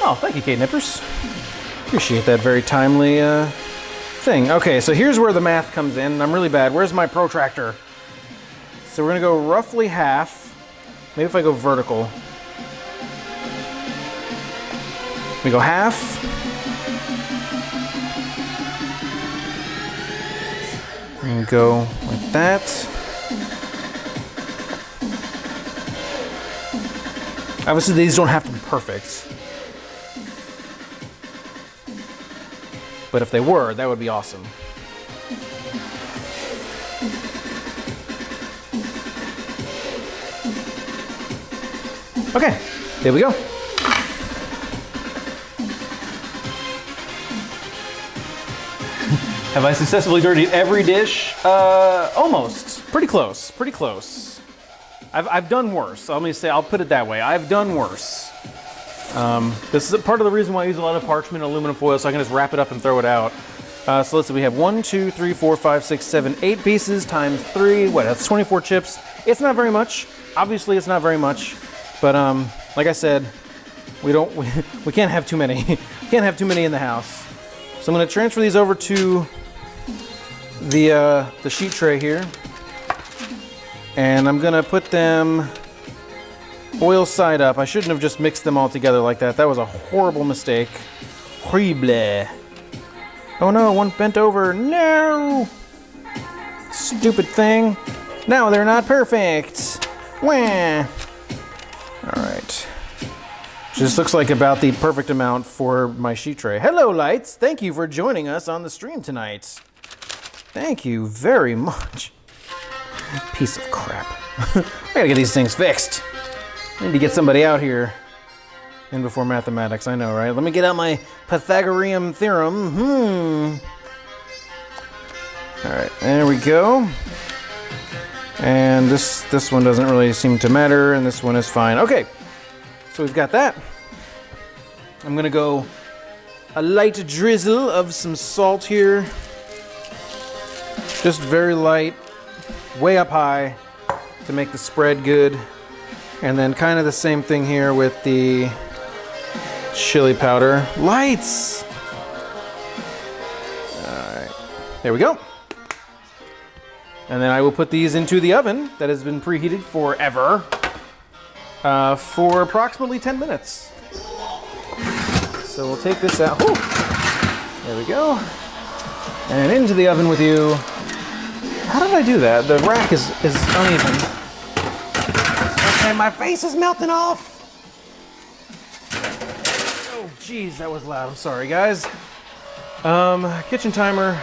Oh, thank you, Kate Nippers. Appreciate that very timely thing. Okay, so here's where the math comes in. I'm really bad. Where's my protractor? So we're gonna go roughly half. Maybe if I go vertical. We go half. And go like that. Obviously, these don't have to be perfect. But if they were, that would be awesome. Okay, there we go. Have I successfully dirtied every dish? Almost. Pretty close. I've done worse. Let me say, I'll put it that way. I've done worse. This is part of the reason why I use a lot of parchment and aluminum foil, so I can just wrap it up and throw it out. So let's see, we have 1, 2, 3, 4, 5, 6, 7, 8 pieces times 3. What, that's 24 chips. It's not very much. Obviously, it's not very much. But like I said, we can't have too many. We can't have too many in the house. So I'm going to transfer these over to the sheet tray here. And I'm going to put them oil side up. I shouldn't have just mixed them all together like that. That was a horrible mistake. Horrible. Oh no, one bent over. No! Stupid thing. Now they're not perfect. Wah. Alright. Just looks like about the perfect amount for my sheet tray. Hello, lights. Thank you for joining us on the stream tonight. Thank you very much. Piece of crap. I gotta get these things fixed. I need to get somebody out here in before mathematics. I know, right? Let me get out my Pythagorean theorem. All right, there we go. And this one doesn't really seem to matter, and this one is fine. Okay, so we've got that. I'm gonna go a light drizzle of some salt here Just very light, way up high to make the spread good. And then kind of the same thing here with the chili powder. Lights! Alright, there we go. And then I will put these into the oven that has been preheated forever for approximately 10 minutes. So we'll take this out. Whew. There we go. And into the oven with you. How did I do that? The rack is uneven. Okay, my face is melting off. Oh, geez, that was loud. I'm sorry, guys. Kitchen timer.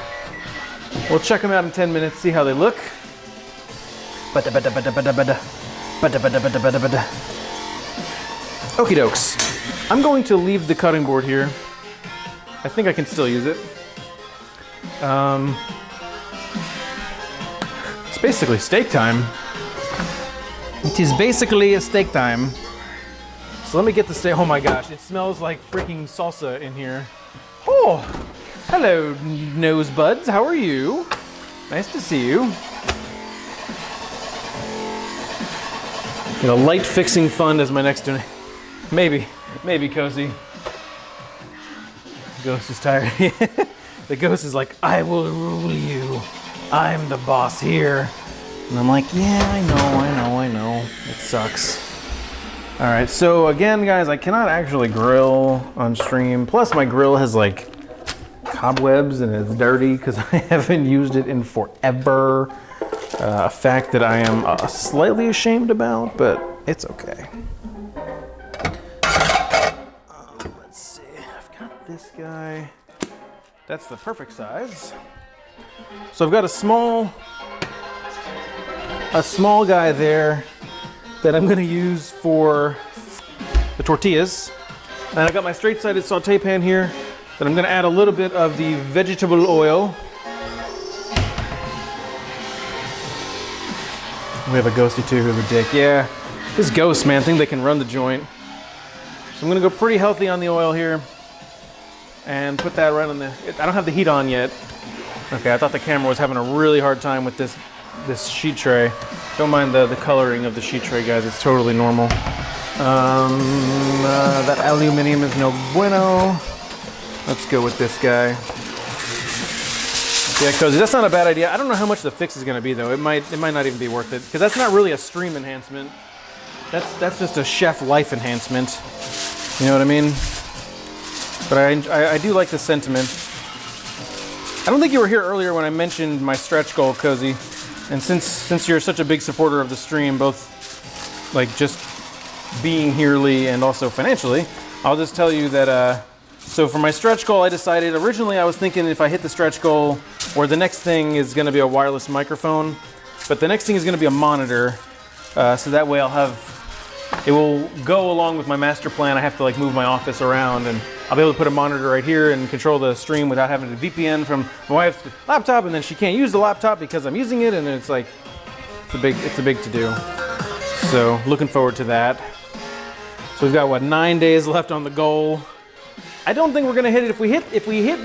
We'll check them out in 10 minutes, see how they look. Okie dokes. I'm going to leave the cutting board here. I think I can still use it. It's basically steak time. It is basically a steak time. So let me get the steak. Oh my gosh, it smells like freaking salsa in here. Oh, hello, nose buds. How are you? Nice to see you. Light fixing fun is my next donation. Maybe Cozy. Ghost is tired. The ghost is like, I will rule you. I'm the boss here. And I'm like, yeah, I know. It sucks. All right, so again, guys, I cannot actually grill on stream. Plus my grill has like cobwebs and it's dirty because I haven't used it in forever. A fact that I am slightly ashamed about, but it's okay. Let's see, I've got this guy. That's the perfect size. So I've got a small guy there that I'm gonna use for the tortillas. And I've got my straight-sided saute pan here that I'm gonna add a little bit of the vegetable oil. We have a ghosty too who's a dick. Yeah, this ghost, man, think they can run the joint. So I'm gonna go pretty healthy on the oil here and put that right on the, I don't have the heat on yet. Okay, I thought the camera was having a really hard time with this sheet tray. Don't mind the coloring of the sheet tray, guys. It's totally normal. That aluminum is no bueno. Let's go with this guy. Yeah, Cozy, that's not a bad idea. I don't know how much the fix is gonna be though. It might not even be worth it because that's not really a stream enhancement. That's just a chef life enhancement. You know what I mean? But I do like the sentiment. I don't think you were here earlier when I mentioned my stretch goal, Cozy. And since you're such a big supporter of the stream, both like just being herely and also financially, I'll just tell you that so for my stretch goal, I decided originally I was thinking if I hit the stretch goal, or the next thing is going to be a wireless microphone, but the next thing is going to be a monitor, so that way it will go along with my master plan. I have to like move my office around, and I'll be able to put a monitor right here and control the stream without having to VPN from my wife's laptop, and then she can't use the laptop because I'm using it, and it's like it's a big to do. So looking forward to that. So we've got 9 days left on the goal. I don't think we're gonna hit it. If we hit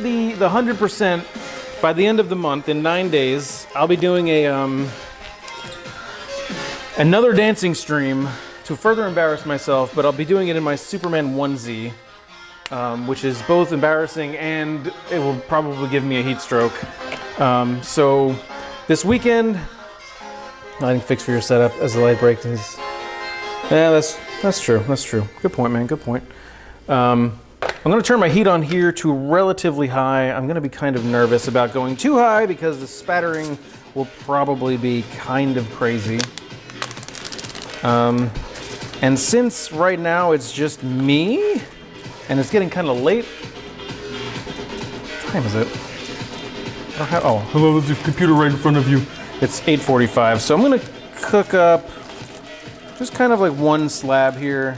the 100% by the end of the month in 9 days, I'll be doing another dancing stream to further embarrass myself, but I'll be doing it in my Superman onesie, which is both embarrassing and it will probably give me a heat stroke. So this weekend, I think fix for your setup as the light breaks is. Yeah, that's true. That's true. Good point, man. Good point. I'm going to turn my heat on here to relatively high. I'm going to be kind of nervous about going too high because the spattering will probably be kind of crazy. And since right now it's just me and it's getting kind of late. What time is it? Hello, there's a computer right in front of you. It's 8:45, so I'm going to cook up just kind of like one slab here.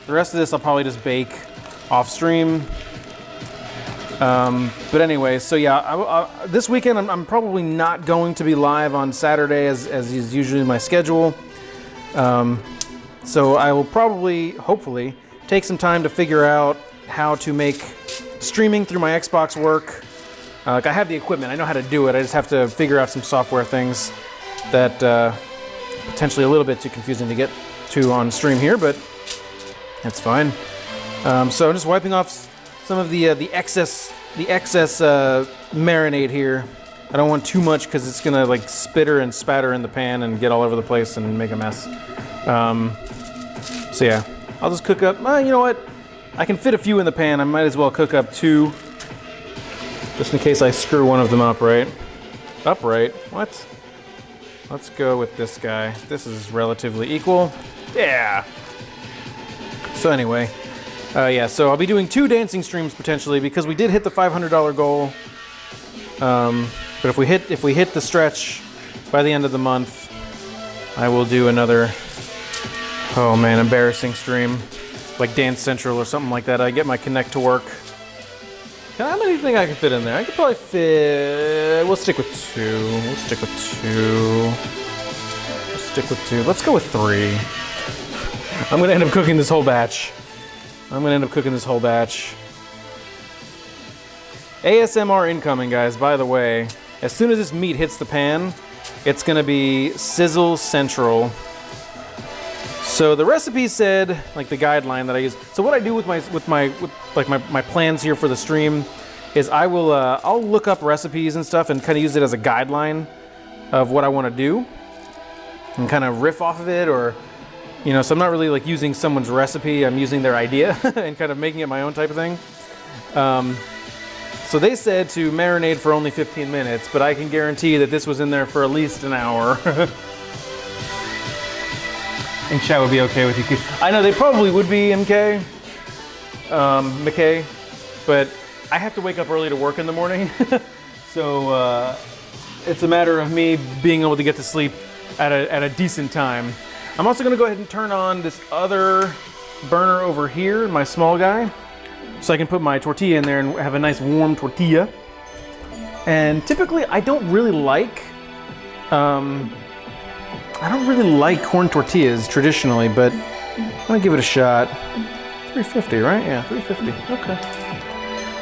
The rest of this I'll probably just bake off stream. But anyway, so yeah, this weekend I'm probably not going to be live on Saturday as is usually my schedule. So I will probably, hopefully, take some time to figure out how to make streaming through my Xbox work. Like I have the equipment, I know how to do it. I just have to figure out some software things that potentially a little bit too confusing to get to on stream here, but that's fine. So I'm just wiping off some of the excess marinade here. I don't want too much because it's gonna like spitter and spatter in the pan and get all over the place and make a mess. So yeah, I'll just cook up. You know what? I can fit a few in the pan. I might as well cook up 2, just in case I screw one of them up. Right? Upright? What? Let's go with this guy. This is relatively equal. Yeah. So anyway, yeah. So I'll be doing 2 dancing streams potentially because we did hit the $500 goal. But if we hit the stretch by the end of the month, I will do another, oh man, embarrassing stream, like Dance Central or something like that. I get my Connect to work. How many do you think I can fit in there? I could probably fit, we'll stick with 2. We'll stick with 2. We'll stick with 2. Let's go with 3. I'm gonna end up cooking this whole batch. ASMR incoming, guys, by the way. As soon as this meat hits the pan, it's gonna be sizzle central. So the recipe said, like the guideline that I use. So what I do with my plans here for the stream is I'll look up recipes and stuff and kind of use it as a guideline of what I want to do and kind of riff off of it, or so I'm not really like using someone's recipe. I'm using their idea and kind of making it my own type of thing. So they said to marinate for only 15 minutes, but I can guarantee that this was in there for at least an hour. I think chat would be okay with you. I know they probably would be, MK, but I have to wake up early to work in the morning. So it's a matter of me being able to get to sleep at a decent time. I'm also gonna go ahead and turn on this other burner over here, my small guy, so I can put my tortilla in there and have a nice warm tortilla. And typically I don't really like corn tortillas traditionally, but I'm gonna give it a shot. 350, right? Yeah, 350. Okay.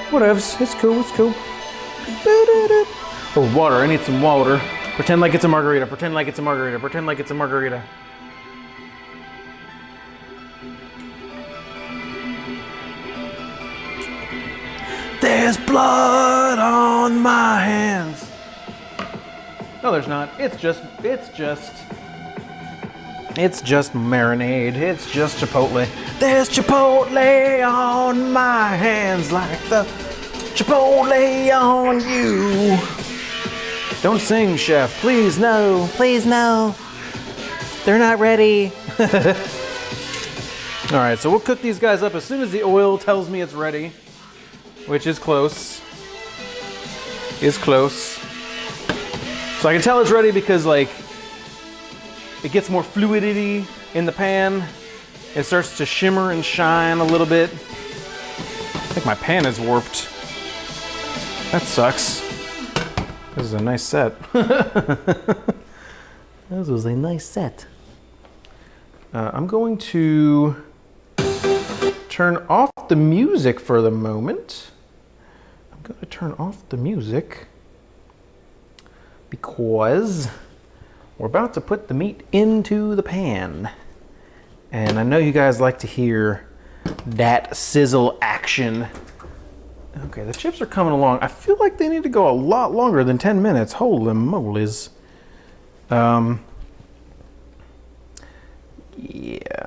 Whatevs. It's cool. Oh, water. I need some water. Pretend like it's a margarita. There's blood on my hands. No, there's not. It's just marinade. It's just chipotle. There's chipotle on my hands like the chipotle on you. Don't sing, chef. Please, no. They're not ready. All right, so we'll cook these guys up as soon as the oil tells me it's ready, which is close. So I can tell it's ready because like it gets more fluidity in the pan. It starts to shimmer and shine a little bit. I think my pan is warped. That sucks. This is a nice set. This was a nice set. I'm going to turn off the music for the moment. I'm going to turn off the music because we're about to put the meat into the pan. And I know you guys like to hear that sizzle action. Okay, the chips are coming along. I feel like they need to go a lot longer than 10 minutes. Holy molies. Yeah,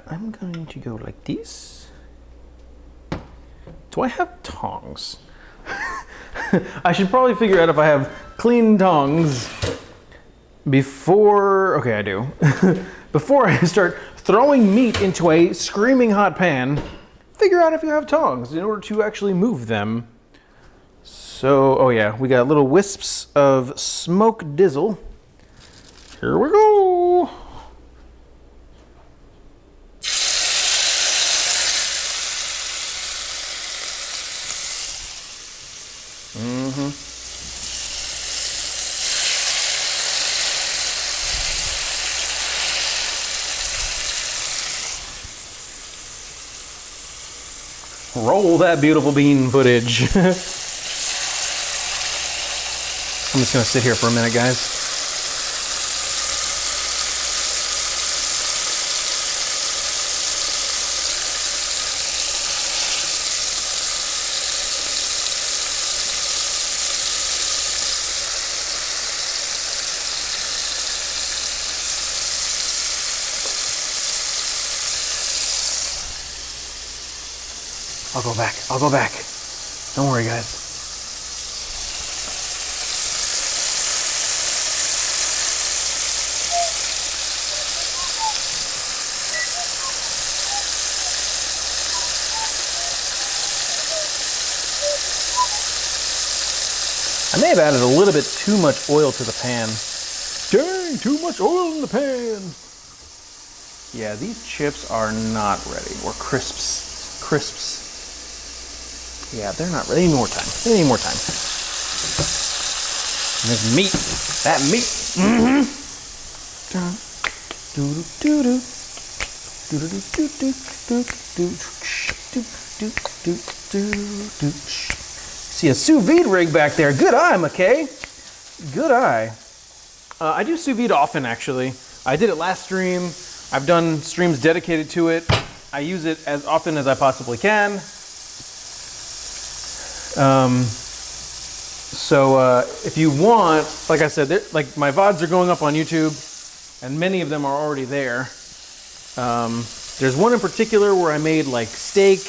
I'm going to go like this. Do I have tongs? I should probably figure out if I have clean tongs before, okay, I do. Before I start throwing meat into a screaming hot pan, figure out if you have tongs in order to actually move them. So, oh yeah, we got little wisps of smoke dizzle. Here we go. Roll that beautiful bean footage. I'm just gonna sit here for a minute, guys. I'll go back. I'll go back. Don't worry, guys. I may have added a little bit too much oil to the pan. Dang, too much oil in the pan. Yeah, these chips are not ready. Or crisps. Crisps. Yeah, they're not ready. They need more time. They need more time. And there's meat. That meat. Mm-hmm. See a sous vide rig back there. Good eye, McKay. Good eye. I do sous vide often, actually. I did it last stream. I've done streams dedicated to it. I use it as often as I possibly can. If you want, like I said, like my VODs are going up on YouTube, and many of them are already there. There's one in particular where I made like steak.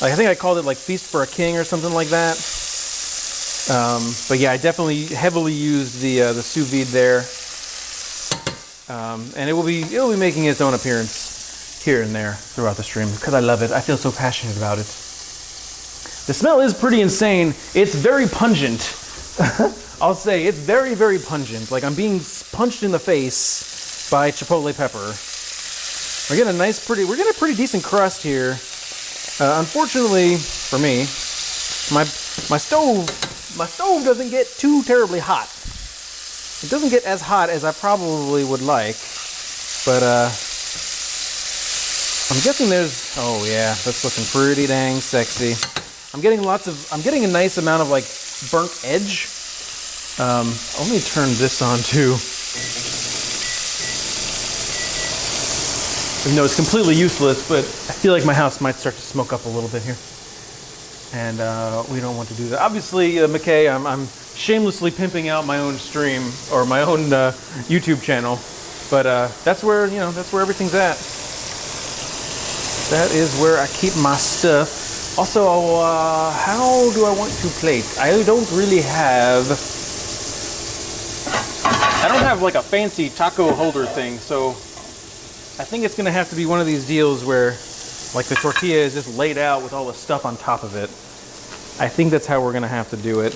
Like I think I called it like Feast for a King or something like that. But yeah, I definitely heavily used the sous vide there, and it will be making its own appearance here and there throughout the stream because I love it. I feel so passionate about it. The smell is pretty insane. It's very pungent. I'll say it's very, very pungent. Like I'm being punched in the face by chipotle pepper. We're getting a pretty decent crust here. Unfortunately for me, my stove doesn't get too terribly hot. It doesn't get as hot as I probably would like, but I'm guessing there's. Oh yeah, that's looking pretty dang sexy. I'm getting a nice amount of like burnt edge. Let me turn this on too. No, it's completely useless, but I feel like my house might start to smoke up a little bit here. And we don't want to do that. Obviously, McKay, I'm shamelessly pimping out my own stream or my own YouTube channel, but that's where everything's at. That is where I keep my stuff. Also, how do I want to plate? I don't have like a fancy taco holder thing, so I think it's gonna have to be one of these deals where like the tortilla is just laid out with all the stuff on top of it. I think that's how we're gonna have to do it.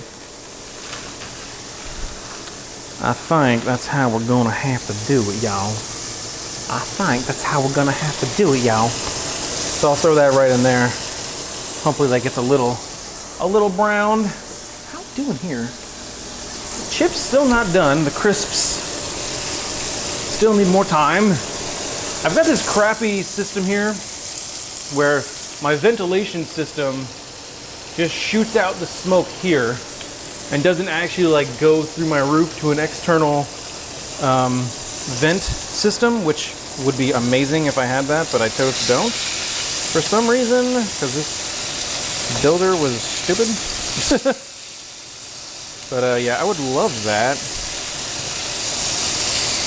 I think that's how we're gonna have to do it, y'all. So I'll throw that right in there. Hopefully that gets a little browned. How are we doing here? The chips still not done. The crisps still need more time. I've got this crappy system here where my ventilation system just shoots out the smoke here and doesn't actually like go through my roof to an external vent system, which would be amazing if I had that, but I chose to don't. For some reason, because this builder was stupid. But yeah, I would love that.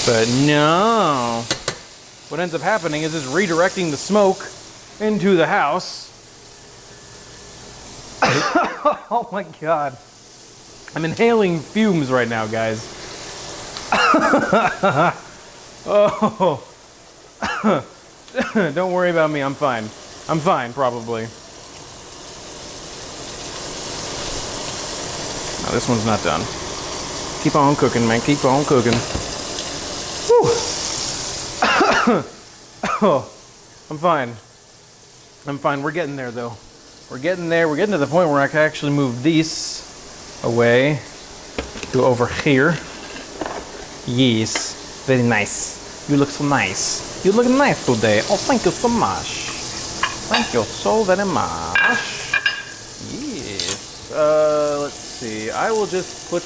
But no. What ends up happening is it's redirecting the smoke into the house. Oh my god. I'm inhaling fumes right now, guys. Oh. Don't worry about me, I'm fine. I'm fine, probably. No, this one's not done. Keep on cooking, man. Keep on cooking. Whew. Oh, I'm fine. I'm fine. We're getting there, though. We're getting there. We're getting to the point where I can actually move these away to over here. Yes. Very nice. You look so nice. You look nice today. Oh, thank you so much. Thank you so very much. Yes. Let's see. I will just put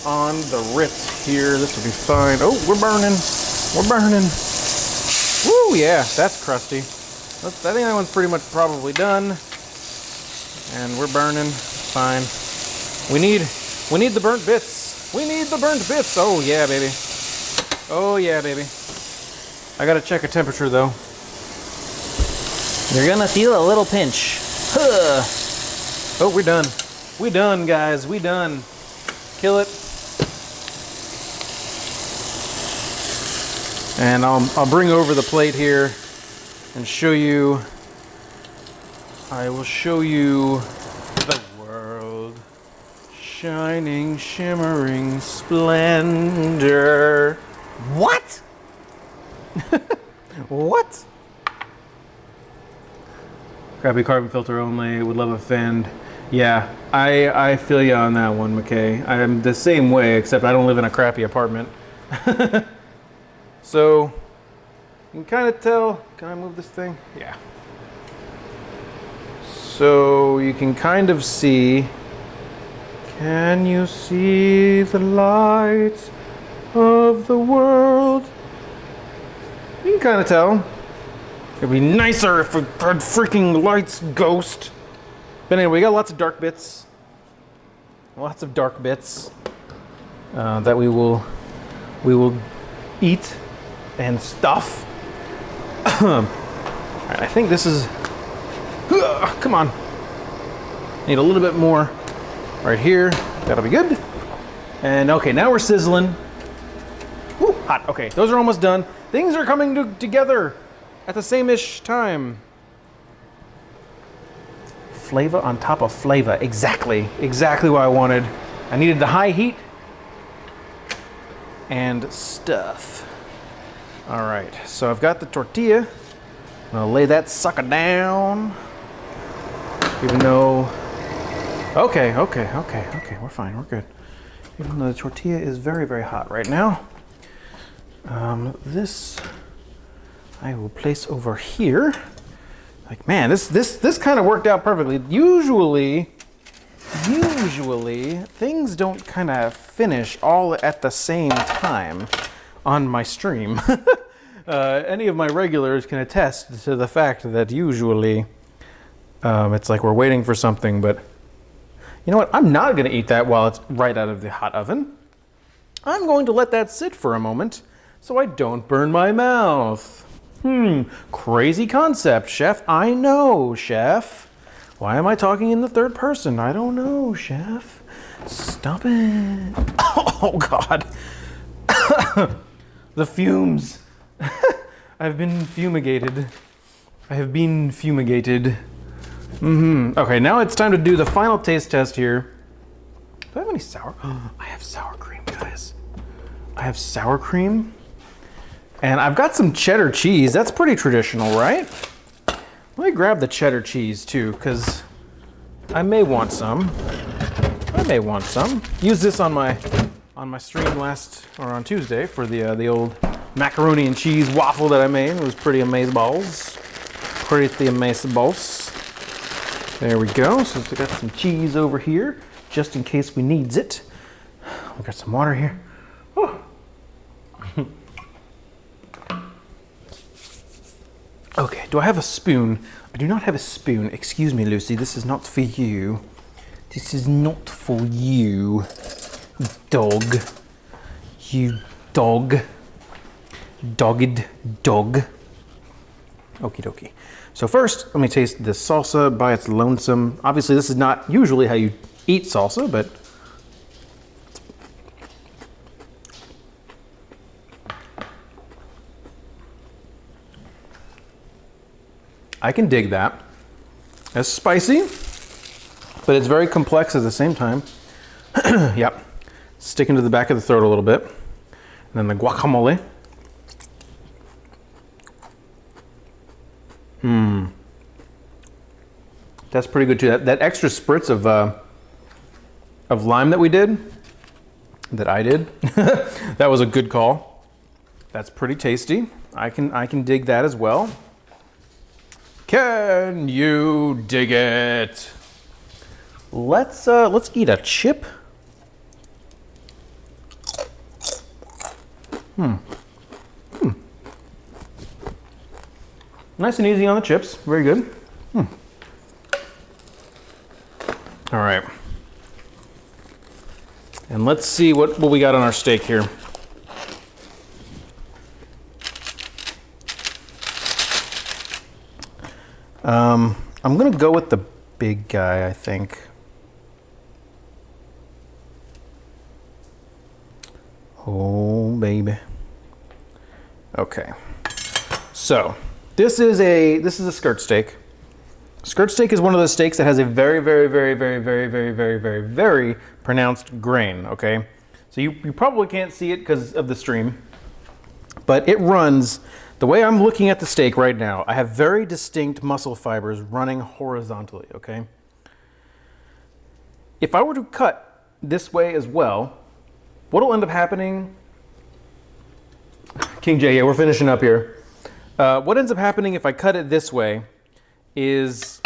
on the Ritz here. This will be fine. Oh, we're burning. We're burning. Woo, yeah, that's crusty. I think that one's pretty much probably done. And we're burning. Fine. We need the burnt bits. We need the burnt bits. Oh yeah, baby. Oh yeah, baby. I gotta check a temperature though. You're gonna feel a little pinch. Huh. Oh, we're done. We done, guys. We done. Kill it. And I'll bring over the plate here and show you. I will show you the world. Shining, shimmering splendor. What? What? Crappy carbon filter only, would love a fend. Yeah, I feel you on that one, McKay. I'm the same way, except I don't live in a crappy apartment. So, you can kind of tell, can I move this thing? Yeah. So, you can kind of see, can you see the light of the world? You can kind of tell. It'd be nicer if we had freaking lights, ghost. But anyway, we got lots of dark bits. Lots of dark bits that we will eat and stuff. Alright, I think this is... come on. Need a little bit more right here. That'll be good. And okay, now we're sizzling. Woo, hot. Okay, those are almost done. Things are coming together at the same-ish time. Flavor on top of flavor. Exactly what I wanted. I needed the high heat and stuff. All right, so I've got the tortilla. I'm gonna lay that sucker down. Even though, okay, we're fine, we're good. Even though the tortilla is very, very hot right now. This I will place over here. Like, man, this kind of worked out perfectly. Usually things don't kind of finish all at the same time on my stream. Any of my regulars can attest to the fact that usually it's like we're waiting for something, but you know what? I'm not going to eat that while it's right out of the hot oven. I'm going to let that sit for a moment so I don't burn my mouth. Crazy concept, chef. I know, chef. Why am I talking in the third person? I don't know, chef. Stop it. Oh, God. The fumes. I've been fumigated. I have been fumigated. Okay, now it's time to do the final taste test here. Do I have any sour? I have sour cream, guys. I have sour cream. And I've got some cheddar cheese. That's pretty traditional, right? Let me grab the cheddar cheese too, because I may want some. Use this on my stream on Tuesday for the old macaroni and cheese waffle that I made. It was pretty amazeballs. Pretty amazeballs. There we go. So we got some cheese over here, just in case we needs it. We got some water here. Oh. Okay, do I have a spoon? I do not have a spoon. Excuse me, Lucy, this is not for you. This is not for you, dog. You dog. Dogged dog. Okie dokie. So first, let me taste this salsa by its lonesome. Obviously, this is not usually how you eat salsa, but I can dig that. It's spicy, but it's very complex at the same time. Yep. Sticking to the back of the throat a little bit. And then the guacamole. That's pretty good too. That extra spritz of lime that I did, that was a good call. That's pretty tasty. I can dig that as well. Can you dig it? Let's eat a chip Nice and easy on the chips. Very good. All right. And let's see what we got on our steak here. I'm gonna go with the big guy, I think. Oh, baby. Okay. So, this is a skirt steak. Skirt steak is one of those steaks that has a very, very, very, very, very, very, very, very, very pronounced grain, okay? So you probably can't see it because of the stream, but it runs, the way I'm looking at the steak right now, I have very distinct muscle fibers running horizontally, okay? If I were to cut this way as well, what'll end up happening, King J, yeah, we're finishing up here. What ends up happening if I cut it this way is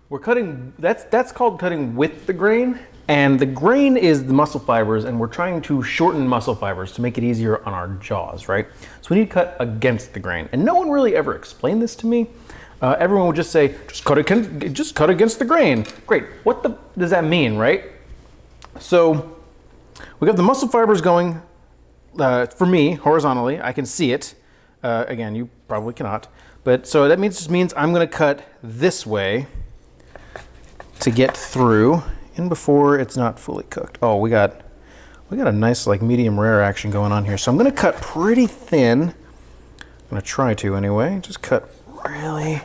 we're cutting, that's called cutting with the grain, and the grain is the muscle fibers, and we're trying to shorten muscle fibers to make it easier on our jaws, right? So we need to cut against the grain, and no one really ever explained this to me. Everyone would just say, just cut against the grain. Great, what does that mean, right? So we got the muscle fibers going, for me, horizontally. I can see it. Again, you probably cannot. But so that just means I'm gonna cut this way to get through in before it's not fully cooked. Oh, we got a nice like medium rare action going on here. So I'm gonna cut pretty thin. I'm gonna try to anyway. Just cut really,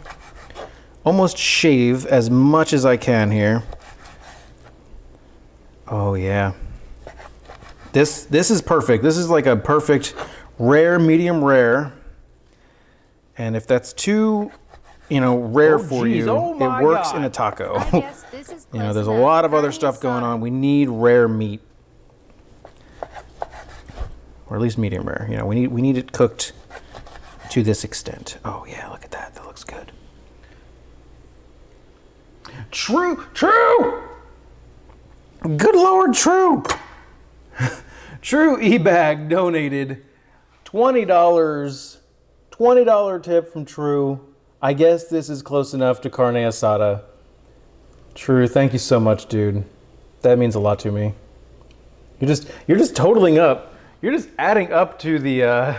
almost shave as much as I can here. Oh yeah. This is perfect. This is like a perfect rare, medium rare. And if that's too, rare for you, it works in a taco. There's a lot of other stuff going on. We need rare meat, or at least medium rare. We need it cooked to this extent. Oh yeah, look at that. That looks good. True. Good Lord, True. True eBag donated $20. $20 tip from True. I guess this is close enough to carne asada. True, thank you so much, dude. That means a lot to me. You're just totaling up. You're just adding up to the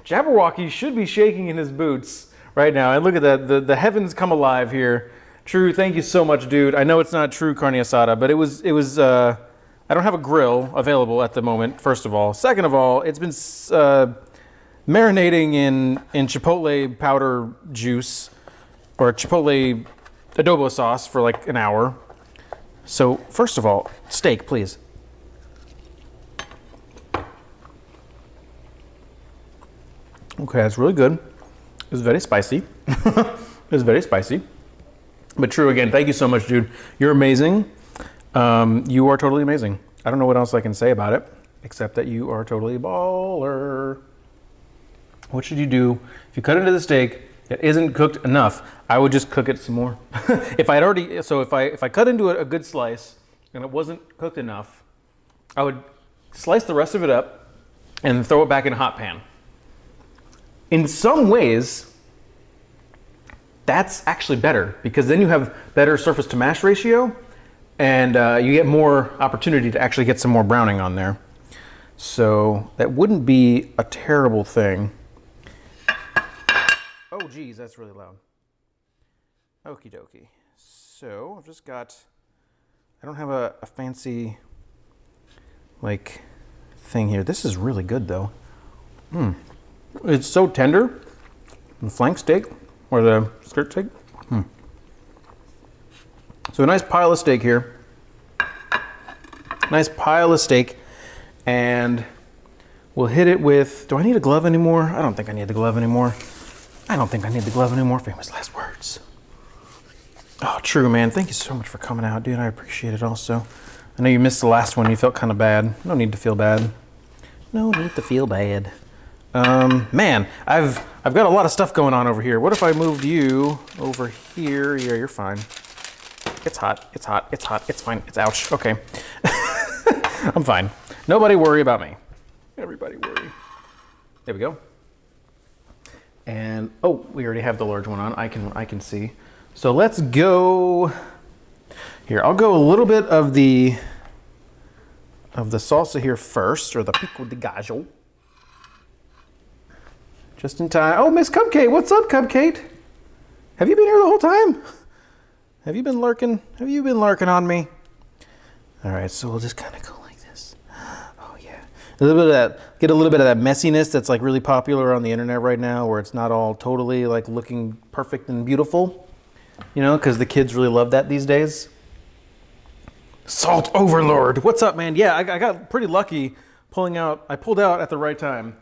Jabberwocky should be shaking in his boots right now. And look at that, the heavens come alive here. True, thank you so much, dude. I know it's not True carne asada, but it was I don't have a grill available at the moment, first of all. Second of all, it's been marinating in chipotle powder juice or chipotle adobo sauce for like an hour. So first of all, steak, please. Okay, that's really good. It's very spicy. It's very spicy. But True, again, thank you so much, dude. You're amazing. You are totally amazing. I don't know what else I can say about it, except that you are totally a baller. What should you do if you cut into the steak that isn't cooked enough? I would just cook it some more. If I cut into a good slice and it wasn't cooked enough, I would slice the rest of it up and throw it back in a hot pan. In some ways, that's actually better because then you have better surface to mash ratio and you get more opportunity to actually get some more browning on there. So that wouldn't be a terrible thing. Oh geez, that's really loud. Okie dokie. So I've just got, I don't have a fancy like thing here. This is really good though. It's so tender. The flank steak or the skirt steak. So a nice pile of steak here. Nice pile of steak. And we'll hit it with, do I need a glove anymore? I don't think I need the glove anymore. Famous last words. Oh, True, man. Thank you so much for coming out, dude. I appreciate it also. I know you missed the last one. You felt kind of bad. No need to feel bad. Man, I've got a lot of stuff going on over here. What if I moved you over here? Yeah, you're fine. It's hot. It's fine. It's ouch. Okay. I'm fine. Nobody worry about me. Everybody worry. There we go. And oh, we already have the large one on. I can see. So let's go. Here, I'll go a little bit of the salsa here first, or the pico de gallo. Just in time. Oh, Miss Cupcake, what's up, Cupcake? Have you been here the whole time? Have you been lurking? Have you been lurking on me? All right, so we'll just kind of go like this. Oh yeah, a little bit of that. Get a little bit of that messiness that's like really popular on the internet right now, where it's not all totally like looking perfect and beautiful. You know, because the kids really love that these days. Salt Overlord, what's up, man? Yeah, I got pretty lucky pulling out. I pulled out at the right time.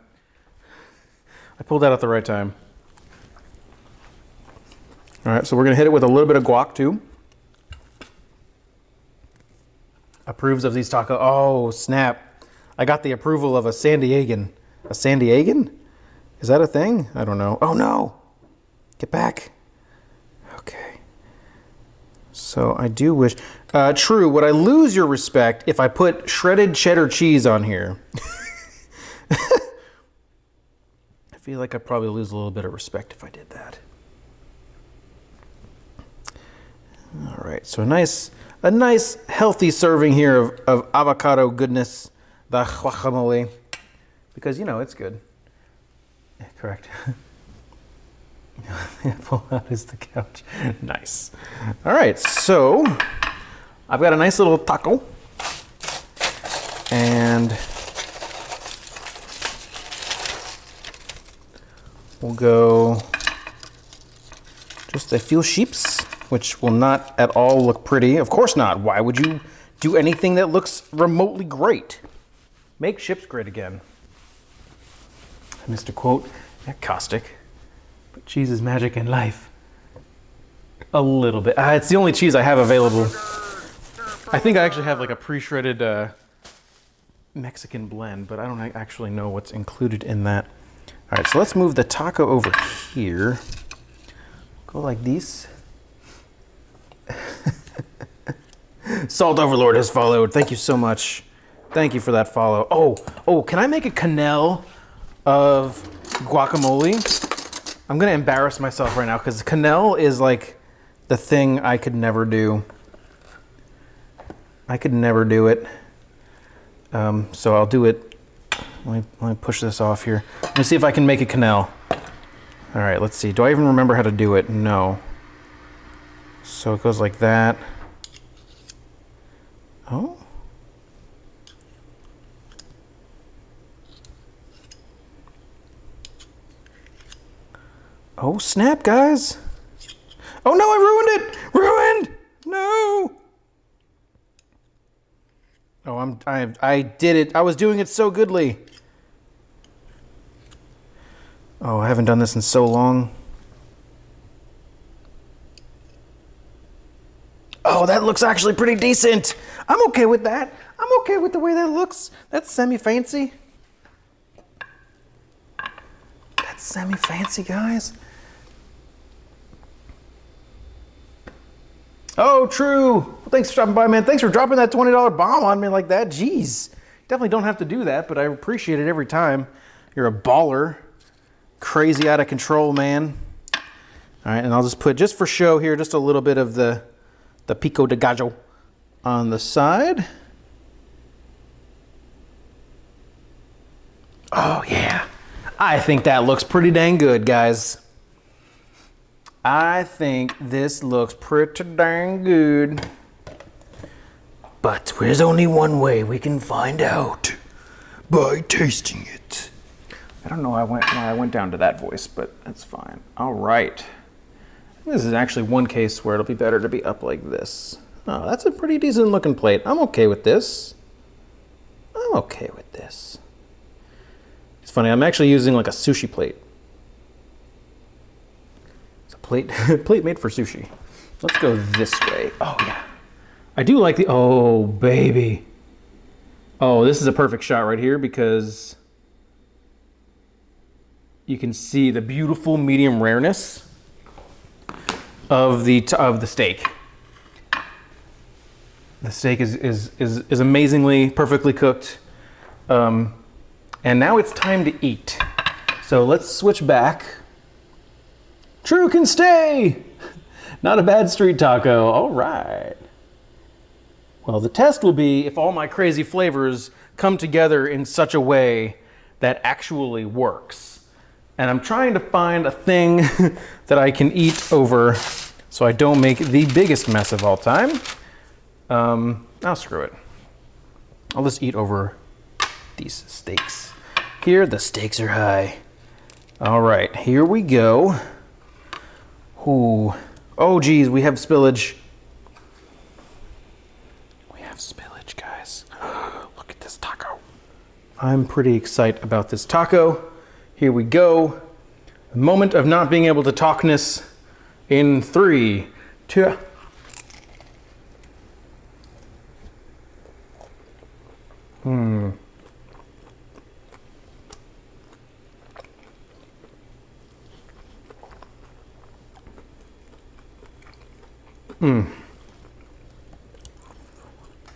All right, so we're gonna hit it with a little bit of guac too. Approves of these tacos. Oh, snap. I got the approval of a San Diegan. A San Diegan? Is that a thing? I don't know. Oh no, get back. Okay. So I do wish, true, would I lose your respect if I put shredded cheddar cheese on here? I feel like I'd probably lose a little bit of respect if I did that. All right, so a nice healthy serving here of avocado goodness, the guacamole, because you know it's good. Yeah, correct. Pull out is the couch. Nice. All right, so I've got a nice little taco, and we'll go just a few sheeps, which will not at all look pretty. Of course not. Why would you do anything that looks remotely great? Make ships great again. I missed a quote. That caustic. But cheese is magic in life. A little bit. It's the only cheese I have available. I think I actually have like a pre-shredded Mexican blend, but I don't actually know what's included in that. All right, so let's move the taco over here. Go like this. Salt Overlord has followed. Thank you so much. Thank you for that follow. Oh, can I make a quenelle of guacamole? I'm gonna embarrass myself right now because quenelle is like the thing I could never do. I could never do it. So I'll do it. Let me push this off here. Let me see if I can make a quenelle. All right, let's see. Do I even remember how to do it? No. So it goes like that. Oh. Oh, snap, guys. Oh no, I ruined it! Ruined! No! Oh, I did it. I was doing it so goodly. Oh, I haven't done this in so long. Oh, that looks actually pretty decent. I'm okay with that. I'm okay with the way that looks. That's semi-fancy. That's semi-fancy, guys. Oh, true. Well, thanks for stopping by, man. Thanks for dropping that $20 bomb on me like that. Jeez. Definitely don't have to do that, but I appreciate it every time. You're a baller. Crazy out of control, man. All right, and I'll just put, just for show here, just a little bit of the pico de gallo on the side. Oh, yeah. I think that looks pretty dang good, guys. I think this looks pretty dang good. But there's only one way we can find out. By tasting it. I don't know why I went down to that voice, but that's fine. All right. This is actually one case where it'll be better to be up like this. Oh, that's a pretty decent looking plate. I'm okay with this. I'm okay with this. It's funny, I'm actually using like a sushi plate. It's a plate made for sushi. Let's go this way. Oh yeah. I do like the, oh baby. Oh, this is a perfect shot right here because you can see the beautiful medium rareness of the steak. The steak is amazingly perfectly cooked. And now it's time to eat. So let's switch back. True can stay! Not a bad street taco, all right. Well, the test will be if all my crazy flavors come together in such a way that actually works. And I'm trying to find a thing that I can eat over so I don't make the biggest mess of all time. I'll screw it. I'll just eat over these steaks. Here, the stakes are high. All right, here we go. Ooh. Oh, geez, we have spillage. We have spillage, guys. Look at this taco. I'm pretty excited about this taco. Here we go. A moment of not being able to talkness in 3, 2.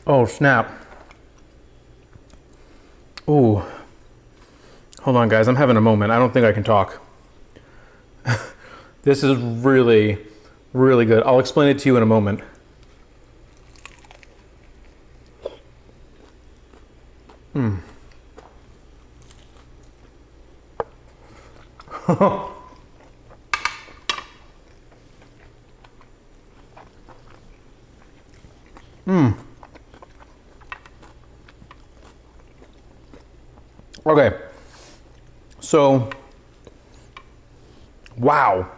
Oh, snap. Ooh. Hold on, guys. I'm having a moment. I don't think I can talk. This is really, really good. I'll explain it to you in a moment. Okay, so, wow.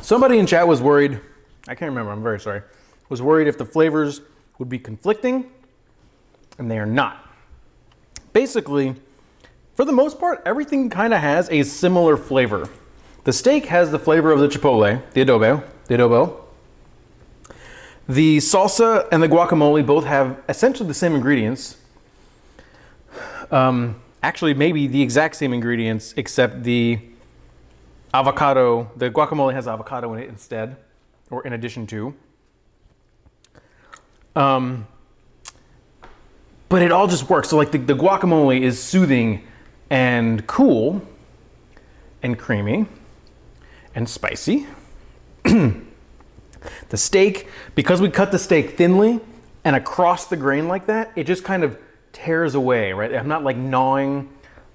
Somebody in chat was worried, I can't remember, I'm very sorry, was worried if the flavors would be conflicting, and they are not. Basically, for the most part, everything kind of has a similar flavor. The steak has the flavor of the chipotle, the adobo. The salsa and the guacamole both have essentially the same ingredients. Actually, maybe the exact same ingredients, except the avocado, the guacamole has avocado in it instead, or in addition to. But it all just works. So like the guacamole is soothing and cool and creamy and spicy. The steak, because we cut the steak thinly and across the grain like that, it just kind of tears away, right? I'm not like gnawing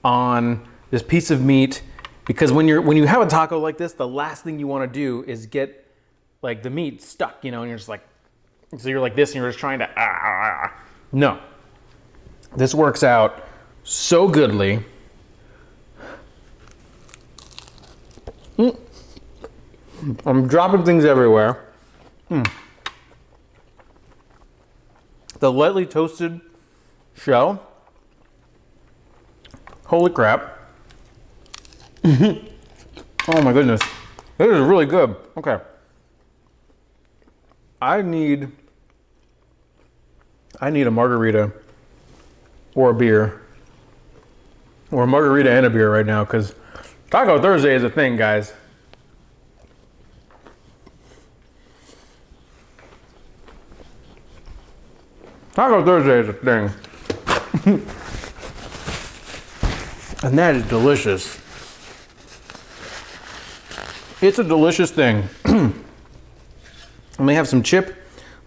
on this piece of meat, because when you have a taco like this, the last thing you want to do is get like the meat stuck, you know, and you're just like, so you're like this and you're just trying to, No. This works out so goodly. I'm dropping things everywhere. The lightly toasted shell. Holy crap. Oh my goodness. This is really good. Okay. I need a margarita or a beer. Or a margarita and a beer right now, because Taco Thursday is a thing, guys. Taco Thursday is a thing. And that is delicious. It's a delicious thing. And we have some chip.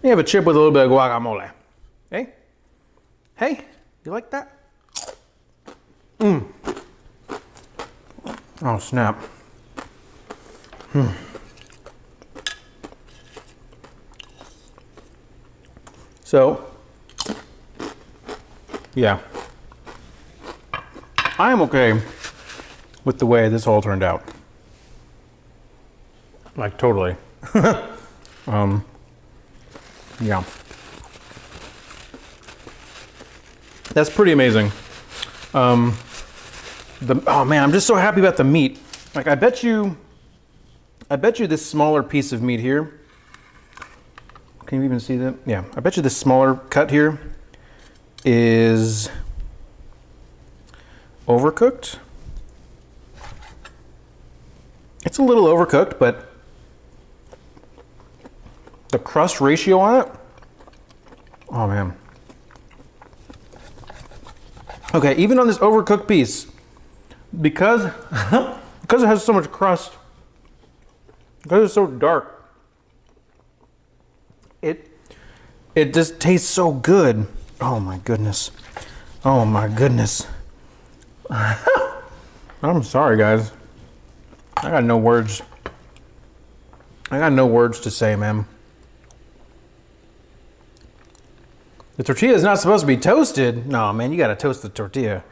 We have a chip with a little bit of guacamole. Hey? Hey? You like that? Oh, snap. So, yeah. I am okay with the way this all turned out. Like, totally. Yeah. That's pretty amazing. Oh man, I'm just so happy about the meat. Like, I bet you this smaller piece of meat here, can you even see that? Yeah, I bet you this smaller cut here is overcooked. It's a little overcooked, but the crust ratio on it, oh man. Okay, even on this overcooked piece, because because it has so much crust, because it's so dark, it just tastes so good. Oh my goodness. Oh my goodness. I'm sorry, guys. I got no words. I got no words to say, man. The tortilla is not supposed to be toasted. No, man, you gotta toast the tortilla.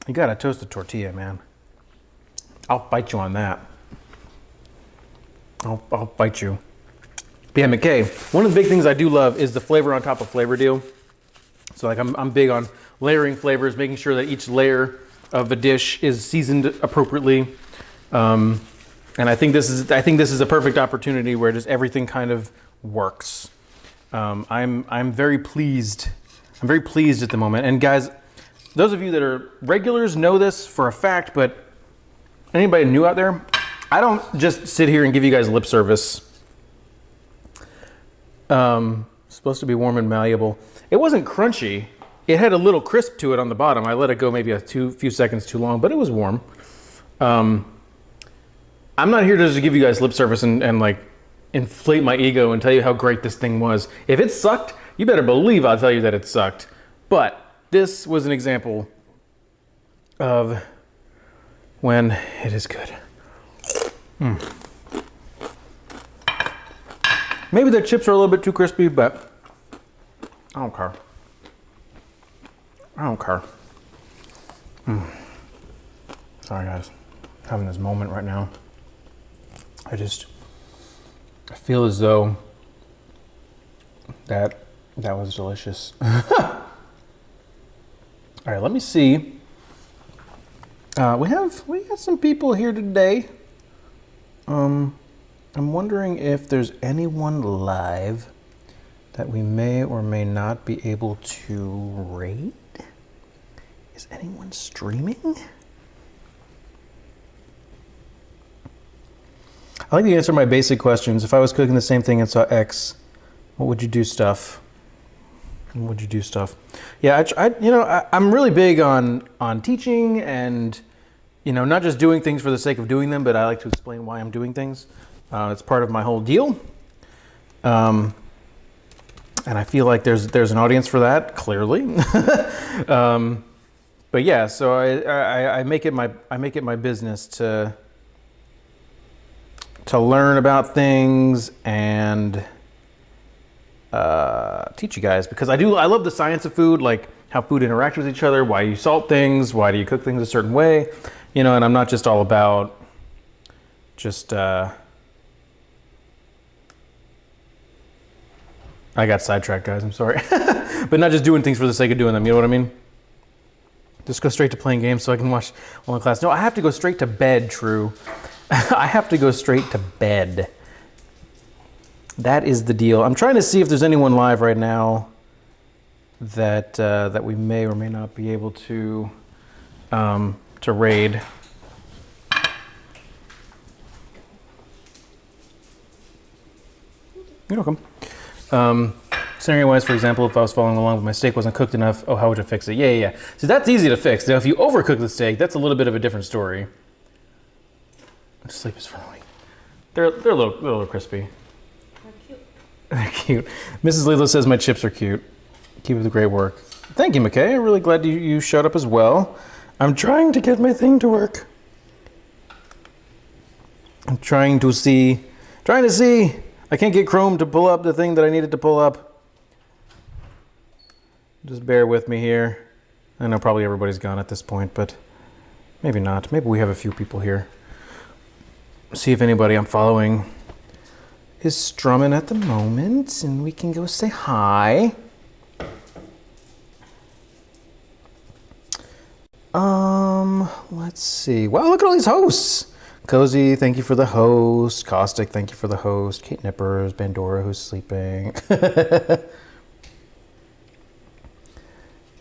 You gotta toast the tortilla, man. I'll fight you on that. I'll fight you. But yeah, McKay, one of the big things I do love is the flavor on top of flavor deal. So like I'm big on layering flavors, making sure that each layer of a dish is seasoned appropriately. And I think this is a perfect opportunity where just everything kind of works. I'm very pleased. I'm very pleased at the moment. And guys, those of you that are regulars know this for a fact, but anybody new out there, I don't just sit here and give you guys lip service. Supposed to be warm and malleable. It wasn't crunchy. It had a little crisp to it on the bottom. I let it go maybe a few seconds too long, but it was warm. I'm not here to just give you guys lip service and like inflate my ego and tell you how great this thing was. If it sucked, you better believe I'll tell you that it sucked. But this was an example of when it is good. Maybe the chips are a little bit too crispy, but I don't care. I don't care. Sorry guys, having this moment right now. I feel as though that was delicious. All right, let me see. We got some people here today. I'm wondering if there's anyone live that we may or may not be able to raid. Is anyone streaming? I like to answer my basic questions. If I was cooking the same thing and saw X, what would you do stuff? What would you do stuff? Yeah, I'm really big on teaching and, not just doing things for the sake of doing them, but I like to explain why I'm doing things. It's part of my whole deal. And I feel like there's an audience for that, clearly. But yeah, so I make it my business to learn about things and teach you guys, because I love the science of food, like how food interacts with each other, why you salt things, why do you cook things a certain way, and I'm not just all about just I got sidetracked, guys, I'm sorry. But not just doing things for the sake of doing them, you know what I mean? Just go straight to playing games so I can watch online class. No, I have to go straight to bed, True. I have to go straight to bed. That is the deal. I'm trying to see if there's anyone live right now that we may or may not be able to raid. You're welcome. Scenario-wise, for example, if I was following along but my steak wasn't cooked enough, how would you fix it? Yeah. So that's easy to fix. Now, if you overcook the steak, that's a little bit of a different story. Sleep is for the week. They're a little crispy. They're cute. They're cute. Mrs. Lila says my chips are cute. Keep up the great work. Thank you, McKay. I'm really glad you showed up as well. I'm trying to get my thing to work. I'm trying to see. I can't get Chrome to pull up the thing that I needed to pull up. Just bear with me here. I know probably everybody's gone at this point, but maybe not. Maybe we have a few people here. See if anybody I'm following is strumming at the moment, and we can go say hi. Let's see. Wow, look at all these hosts. Cozy, thank you for the host. Caustic, thank you for the host. Kate Nippers, Bandora, who's sleeping.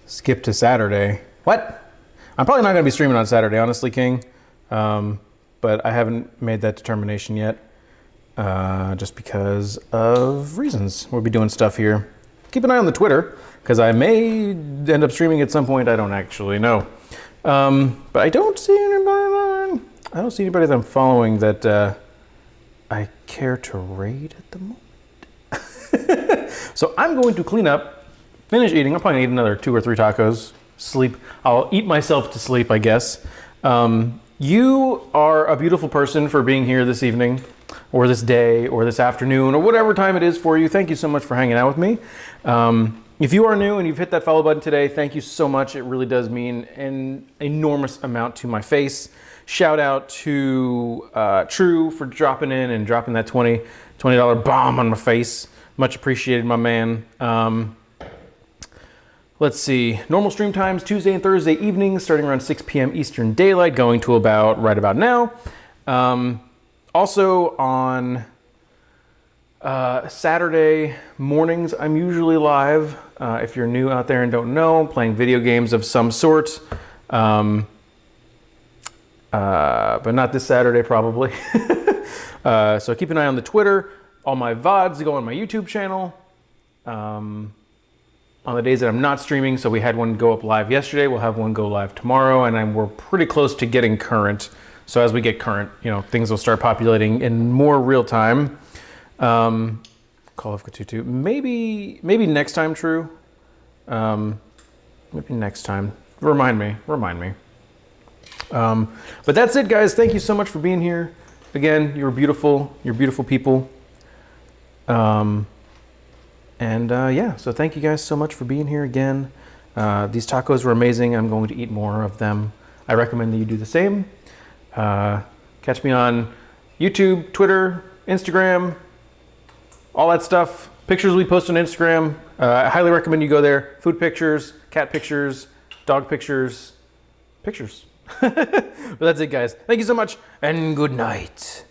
Skip to Saturday. What? I'm probably not going to be streaming on Saturday, honestly, King. But I haven't made that determination yet, just because of reasons. We'll be doing stuff here keep an eye on the Twitter, because I may end up streaming at some point. I don't actually know. But I don't see anybody that I'm following that I care to raid at the moment. So I'm going to clean up, finish eating. I'll probably eat another 2 or 3 tacos, sleep. I'll eat myself to sleep, I guess. You are a beautiful person for being here this evening, or this day, or this afternoon, or whatever time it is for you. Thank you so much for hanging out with me. If you are new and you've hit that follow button today, thank you so much. It really does mean an enormous amount to my face. Shout out to True for dropping in and dropping that $20 bomb on my face. Much appreciated, my man. Let's see, normal stream times, Tuesday and Thursday evenings, starting around 6 p.m. Eastern Daylight, going to right about now. Also on Saturday mornings, I'm usually live. If you're new out there and don't know, playing video games of some sort. But not this Saturday, probably. So keep an eye on the Twitter. All my VODs go on my YouTube channel. On the days that I'm not streaming, so we had one go up live yesterday, we'll have one go live tomorrow, and we're pretty close to getting current. So as we get current, things will start populating in more real time. Call of Cthulhu, maybe next time, True. Maybe next time. Remind me. But that's it, guys. Thank you so much for being here. Again, you're beautiful. You're beautiful people. Yeah, so thank you guys so much for being here again. These tacos were amazing. I'm going to eat more of them. I recommend that you do the same. Catch me on YouTube, Twitter, Instagram, all that stuff. Pictures we post on Instagram. I highly recommend you go there. Food pictures, cat pictures, dog pictures. But that's it, guys. Thank you so much, and good night.